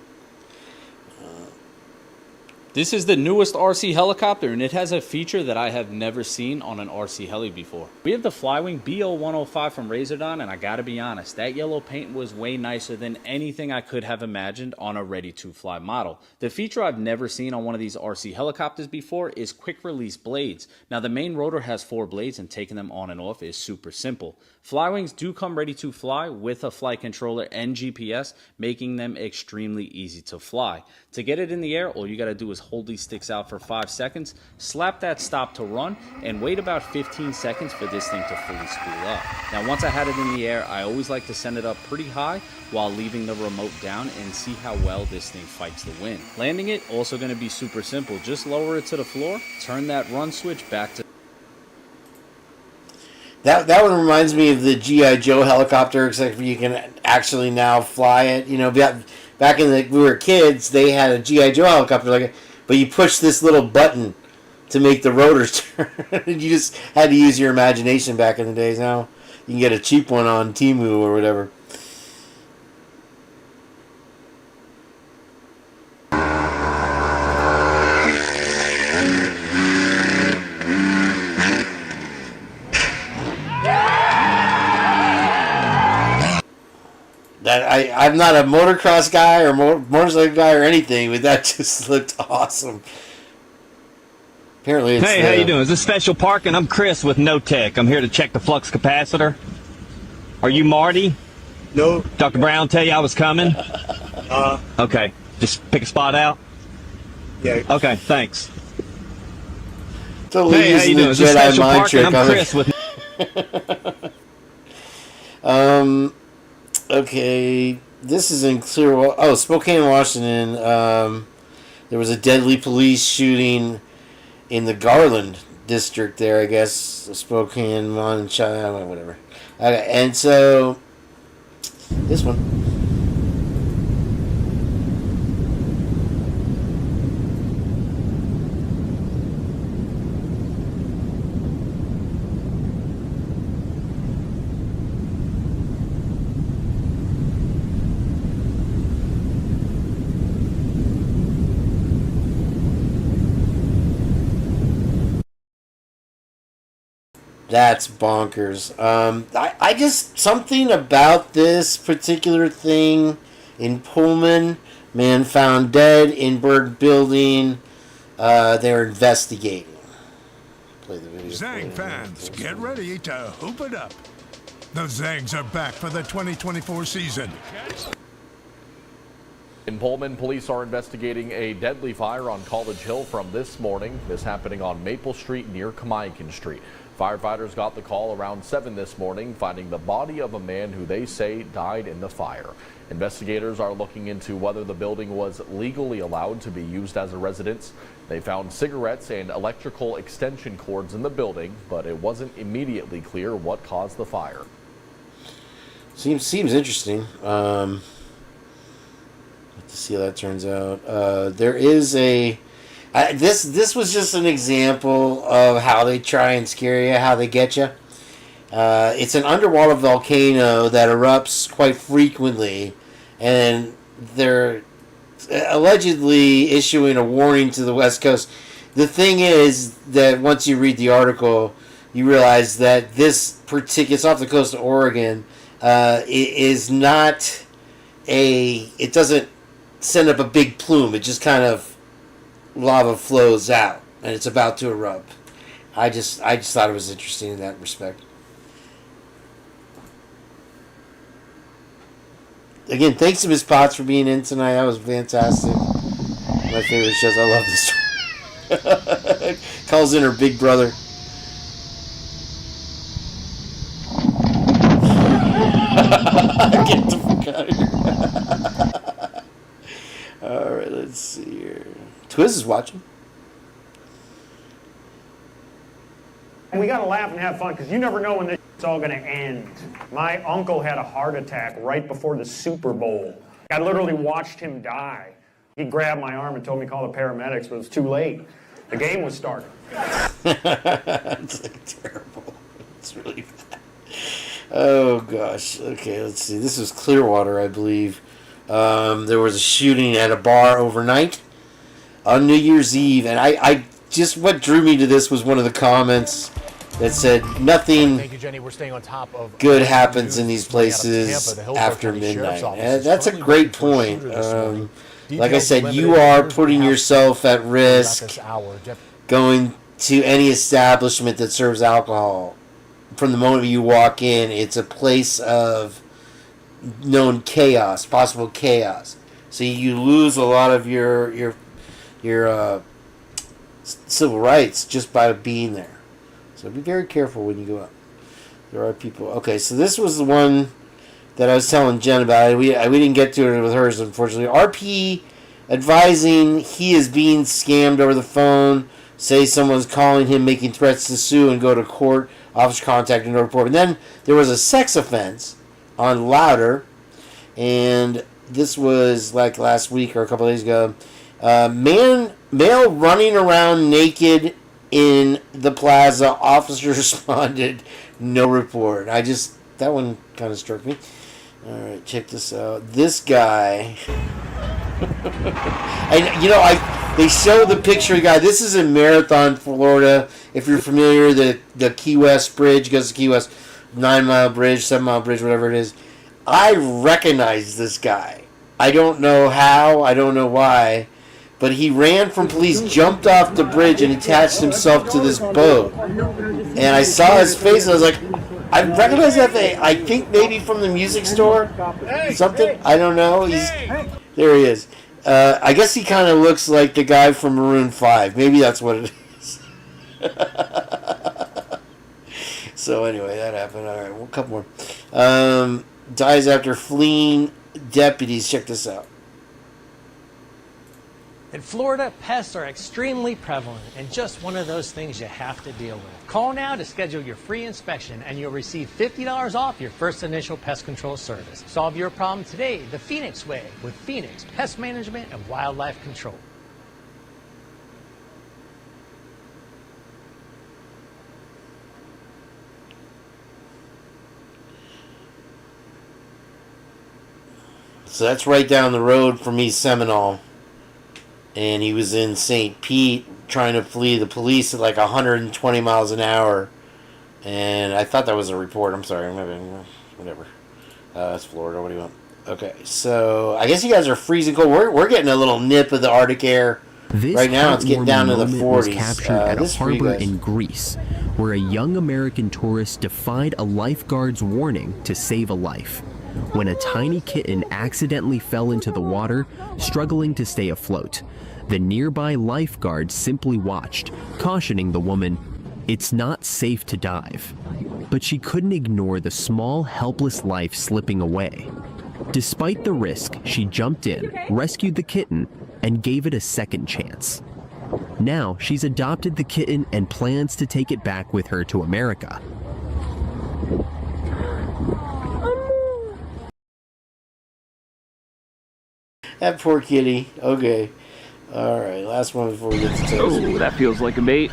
This is the newest RC helicopter, and it has a feature that I have never seen on an RC heli before. We have the Flywing BO105 from Razordon, and I gotta be honest, that yellow paint was way nicer than anything I could have imagined on a ready-to-fly model. The feature I've never seen on one of these RC helicopters before is quick-release blades. Now, the main rotor has 4 blades, and taking them on and off is super simple. Flywings do come ready to fly with a flight controller and GPS, making them extremely easy to fly. To get it in the air, all you gotta do is hold these sticks out for 5 seconds, slap that stop to run, and wait about 15 seconds for this thing to fully spool up. Now, once I had it in the air, I always like to send it up pretty high while leaving the remote down and see how well this thing fights the wind. Landing it, also gonna be super simple. Just lower it to the floor, turn that run switch back to... That one reminds me of the G.I. Joe helicopter, except you can actually now fly it. You know, back in we were kids, they had a G.I. Joe helicopter, but you push this little button to make the rotors turn. You just had to use your imagination back in the days. Now you can get a cheap one on Temu or whatever. I'm not a motocross guy or motorcycle guy or anything, but that just looked awesome. Apparently it's... Hey, how you doing? Is this Special Parking? I'm Chris with No Tech. I'm here to check the flux capacitor. Are you Marty? No. Dr. Brown tell you I was coming? Okay. Just pick a spot out? Yeah. Okay, thanks. Totally hey, how you doing? Is this Special Parking? I'm Chris with... Okay, this is in Clearwater. Oh, Spokane, Washington. There was a deadly police shooting in the Garland district there, I guess. Spokane, Montage, whatever. Okay, and so this one. That's bonkers. I just, something about this particular thing in Pullman, man found dead in Berg building. They're investigating. Play the video. Zang fans, get ready to hoop it up. The Zangs are back for the 2024 season. In Pullman, police are investigating a deadly fire on College Hill from this morning. This happening on Maple Street near Kamaikan Street. Firefighters got the call around 7 this morning, finding the body of a man who they say died in the fire. Investigators are looking into whether the building was legally allowed to be used as a residence. They found cigarettes and electrical extension cords in the building, but it wasn't immediately clear what caused the fire. Seems interesting. Let's see how that turns out. There is a... This was just an example of how they try and scare you, how they get you. It's an underwater volcano that erupts quite frequently, and they're allegedly issuing a warning to the West Coast. The thing is that once you read the article, you realize that this particular, it's off the coast of Oregon, is not it doesn't send up a big plume. It just kind of lava flows out, and it's about to erupt. I just thought it was interesting in that respect. Again, thanks to Ms. Potts for being in tonight. That was fantastic. My favorite shows. I love this. Calls in her big brother. Get the fuck out of here. Alright, let's see here. Twiz is watching. And we gotta laugh and have fun, because you never know when this is all gonna end. My uncle had a heart attack right before the Super Bowl. I literally watched him die. He grabbed my arm and told me to call the paramedics, but it was too late. The game was starting. It's like terrible. It's really bad. Oh gosh. Okay, let's see. This was Clearwater, I believe. There was a shooting at a bar overnight. on New Year's Eve, and I just, what drew me to this was one of the comments that said nothing Thank you, Jenny. We're staying on top of good happens in these places after midnight. And that's a great point. Like I said, you are putting yourself at risk going to any establishment that serves alcohol. From the moment you walk in, it's a place of known chaos, possible chaos. So you lose a lot of your civil rights just by being there. So be very careful when you go out. There are people. Okay, so this was the one that I was telling Jen about. We didn't get to it with hers, unfortunately. RP advising he is being scammed over the phone. Say someone's calling him, making threats to sue and go to court. Officer contacted no report. And then there was a sex offense on Louder, and this was like last week or a couple days ago. Male running around naked in the plaza. Officer responded, no report. That one kind of struck me. All right, check this out. This guy, and they show the picture of the guy. This is in Marathon, Florida. If you're familiar, the Key West Bridge goes to Key West, 9 Mile Bridge, 7 Mile Bridge, whatever it is. I recognize this guy. I don't know how. I don't know why. But he ran from police, jumped off the bridge, and attached himself to this boat. And I saw his face, and I was like, I recognize that thing. I think maybe from the music store. Something. I don't know. There he is. I guess he kind of looks like the guy from Maroon 5. Maybe that's what it is. So anyway, that happened. All right, a couple more. Dies after fleeing deputies. Check this out. In Florida, pests are extremely prevalent and just one of those things you have to deal with. Call now to schedule your free inspection and you'll receive $50 off your first initial pest control service. Solve your problem today the Phoenix way with Phoenix Pest Management and Wildlife Control. So that's right down the road from East Seminole. And he was in St. Pete trying to flee the police at like 120 miles an hour. And I thought that was a report. I'm sorry. Whatever. That's Florida. What do you want? Okay. So I guess you guys are freezing cold. We're getting a little nip of the Arctic air. Right now it's getting down to the 40s. Was captured at a harbor in Greece, where a young American tourist defied a lifeguard's warning to save a life, when a tiny kitten accidentally fell into the water, struggling to stay afloat. The nearby lifeguard simply watched, cautioning the woman, "It's not safe to dive." But she couldn't ignore the small, helpless life slipping away. Despite the risk, she jumped in, rescued the kitten, and gave it a second chance. Now, she's adopted the kitten and plans to take it back with her to America. That poor kitty. Okay. All right. Last one before we get to toast. Oh, that feels like a bait.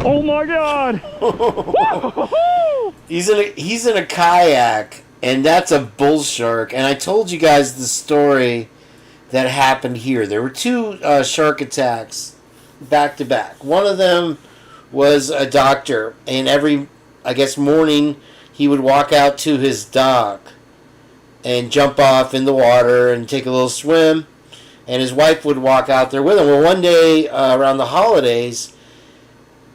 Oh my God! He's in a kayak, and that's a bull shark. And I told you guys the story that happened here. There were two shark attacks back to back. One of them was a doctor, and every, I guess, morning he would walk out to his dock and jump off in the water and take a little swim, and his wife would walk out there with him. Well, one day around the holidays,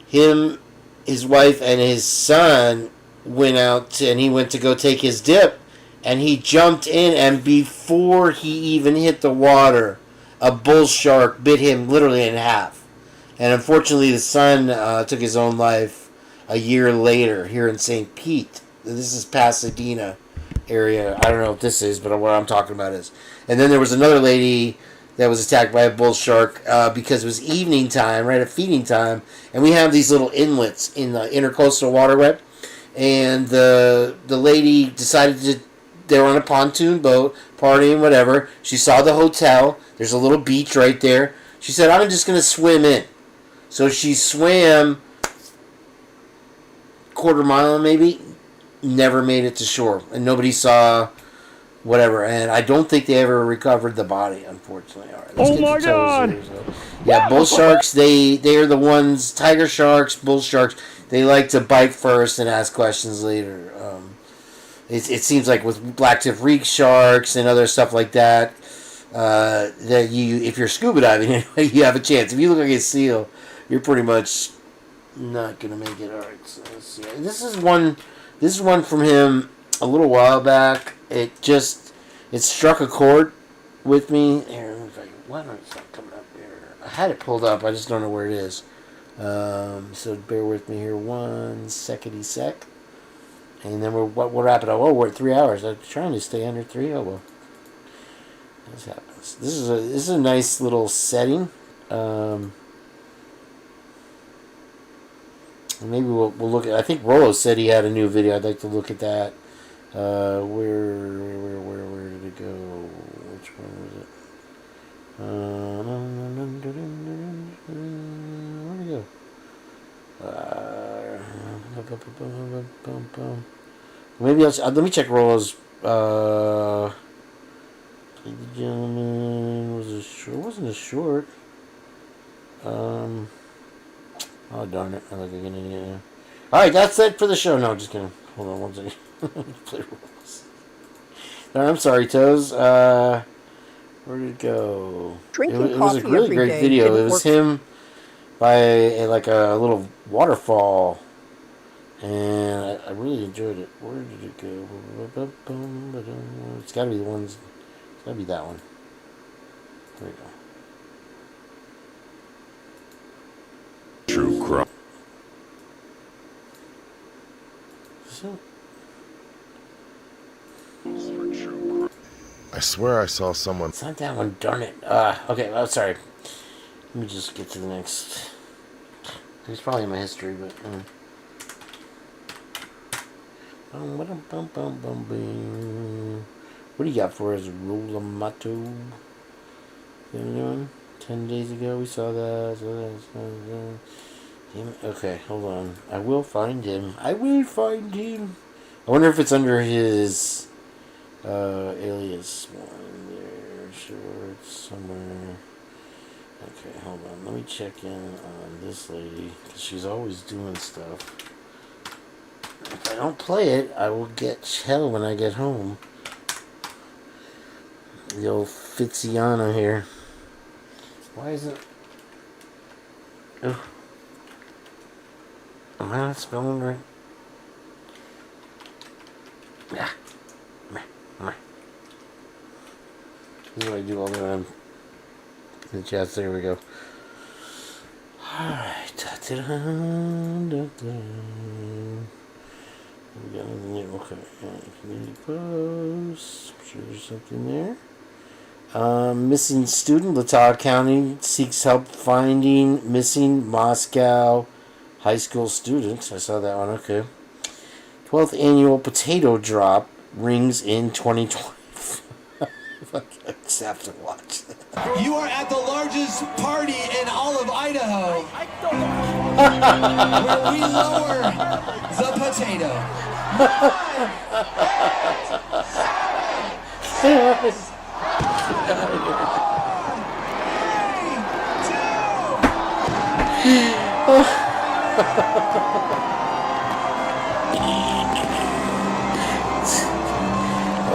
his wife, and his son went out, and he went to go take his dip, and he jumped in, and before he even hit the water, a bull shark bit him literally in half. And unfortunately, the son took his own life a year later here in St. Pete. This is Pasadena area. I don't know what this is, but what I'm talking about is. And then there was another lady that was attacked by a bull shark because it was evening time, right at feeding time, and we have these little inlets in the intercoastal waterway, and the lady decided they were on a pontoon boat, partying, whatever. She saw the hotel. There's a little beach right there. She said, I'm just going to swim in. So she swam quarter mile maybe, never made it to shore, and nobody saw whatever. And I don't think they ever recovered the body, unfortunately. All right, let's Oh get my the toes God! here, so. Yeah, bull sharks, they are the ones, tiger sharks, bull sharks, they like to bite first and ask questions later. It seems like with blacktip reef sharks and other stuff like that, that if you're scuba diving, you have a chance. If you look like a seal, you're pretty much not gonna make it. All right, so let's see. This is one from him a little while back. It struck a chord with me. Here, why don't it's not coming up here? I had it pulled up. I just don't know where it is. So bear with me here 1 sec. And then we'll wrap it up. Oh, we're at 3 hours. I'm trying to stay under 3. Oh, well. This happens. This is a nice little setting. Maybe we'll look at... I think Rollo said he had a new video. I'd like to look at that. Where did it go? Which one was it? Where'd it go? Maybe let me check Rollo's. The gentleman was a short. It wasn't a short. Oh darn it! I look like an idiot. All right, that's it for the show. No, just kidding. Hold on one second. Play rules. No, I'm sorry, Toes. Where did it go? It was a really great video. It was him by a little waterfall, and I really enjoyed it. Where did it go? It's got to be the ones. It's got to be that one. There we go. True crime. I swear I saw someone. It's not that one, darn it. Okay, well, sorry. Let me just get to the next. It's probably in my history, but. What do you got for us, Rolamato? Anyone? 10 days ago, we saw that. Damn it. Okay, hold on. I will find him. I wonder if it's under his alias one there. Sure, it's somewhere. Okay, hold on. Let me check in on this lady, because she's always doing stuff. If I don't play it, I will get hell when I get home. The old Fixiana here. Why isn't... Ugh. Am I not spelling right? Yeah. This is what I do all the time. In the chats, there we go. Alright. We got anything there? Okay. Community posts. I'm sure there's something there. Missing student. Latah County seeks help finding missing Moscow high school students. I saw that one. Okay. 12th annual potato drop rings in 2020. I just have to watch that. You are at the largest party in all of Idaho. Where we lower the potato.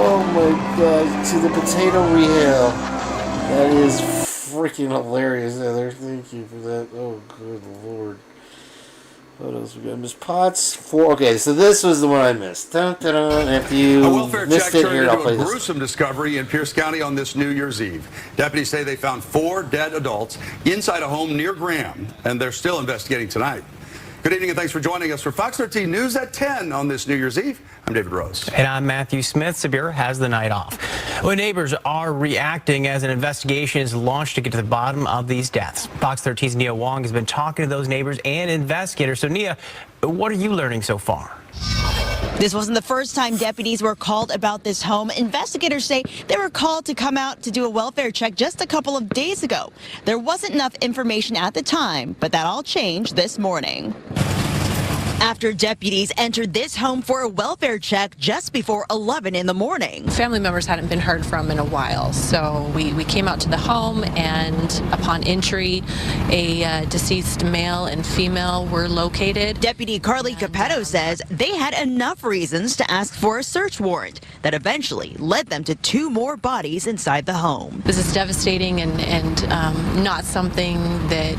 Oh my god, to the potato rehale. That is freaking hilarious, Heather. Thank you for that. Oh, good lord. What else we got? Miss Potts. 4. Okay, so this was the one I missed. Dun, dun, dun. If you a welfare missed check it here, I'll turned play into a this. gruesome discovery in Pierce County on this New Year's Eve. Deputies say they found 4 dead adults inside a home near Graham, and they're still investigating tonight. Good evening and thanks for joining us for Fox 13 News at 10 on this New Year's Eve. I'm David Rose. And I'm Matthew Smith. Sabir has the night off. Well, neighbors are reacting as an investigation is launched to get to the bottom of these deaths. Fox 13's Nia Wong has been talking to those neighbors and investigators. So, Nia, what are you learning so far? This wasn't the first time deputies were called about this home. Investigators say they were called to come out to do a welfare check just a couple of days ago. There wasn't enough information at the time, but that all changed this morning. After deputies entered this home for a welfare check just before 11 in the morning. Family members hadn't been heard from in a while, so we came out to the home, and upon entry, a deceased male and female were located. Deputy Carly Capetto says they had enough reasons to ask for a search warrant that eventually led them to 2 more bodies inside the home. This is devastating and not something that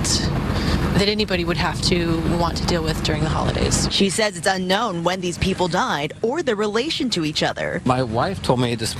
anybody would have to want to deal with during the holidays. She says it's unknown when these people died or their relation to each other. My wife told me this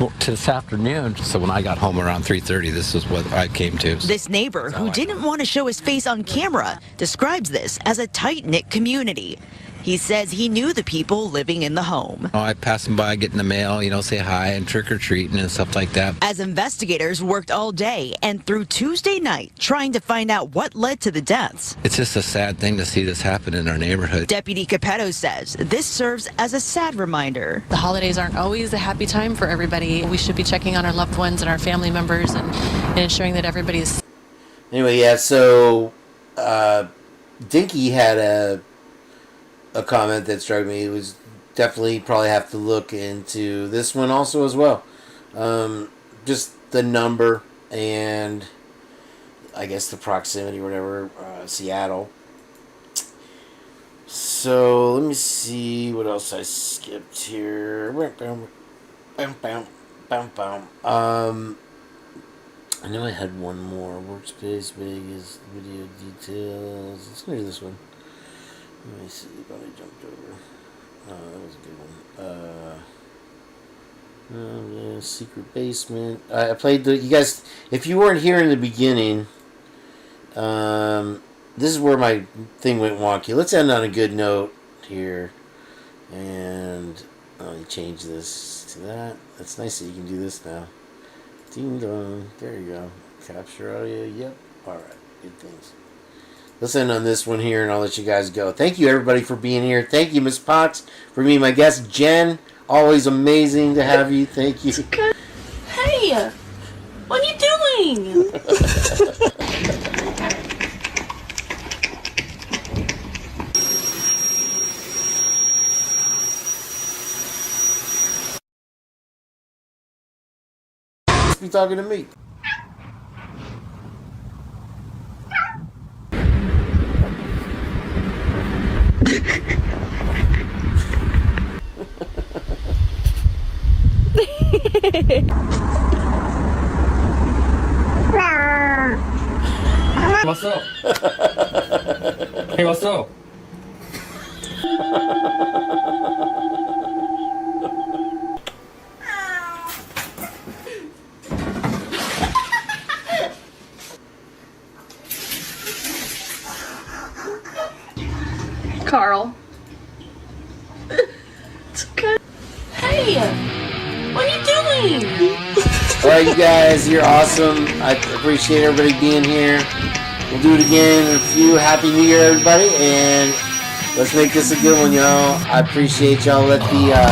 afternoon, so when I got home around 3:30, this is what I came to. This neighbor, who didn't want to show his face on camera, describes this as a tight-knit community. He says he knew the people living in the home. I pass them by, getting the mail, say hi and trick-or-treating and stuff like that. As investigators worked all day and through Tuesday night trying to find out what led to the deaths. It's just a sad thing to see this happen in our neighborhood. Deputy Capetto says this serves as a sad reminder. The holidays aren't always a happy time for everybody. We should be checking on our loved ones and our family members and ensuring that everybody is... Anyway, yeah, so Dinky had a comment that struck me. It was definitely probably have to look into this one also as well. Just the number and I guess the proximity or whatever, Seattle. So let me see what else I skipped here. I know I had one more. Workspace, Vegas, video details. Let's go to this one. Let me see if I jumped over. Oh, that was a good one. Yeah, secret basement. I played you guys, if you weren't here in the beginning, this is where my thing went wonky. Let's end on a good note here. And let me change this to that. That's nice that you can do this now. Ding dong. There you go. Capture audio. Yep. Alright. Good things. Let's end on this one here, and I'll let you guys go. Thank you, everybody, for being here. Thank you, Miss Potts, for being my guest. Jen, always amazing to have you. Thank you. Hey, what are you doing? Be talking to me. What's up? Hey, what's up? Carl. It's okay. Hey, what are you doing? Alright, you guys, you're awesome. I appreciate everybody being here. We'll do it again in a few. Happy New Year, everybody, and let's make this a good one, y'all. I appreciate y'all. Let the chat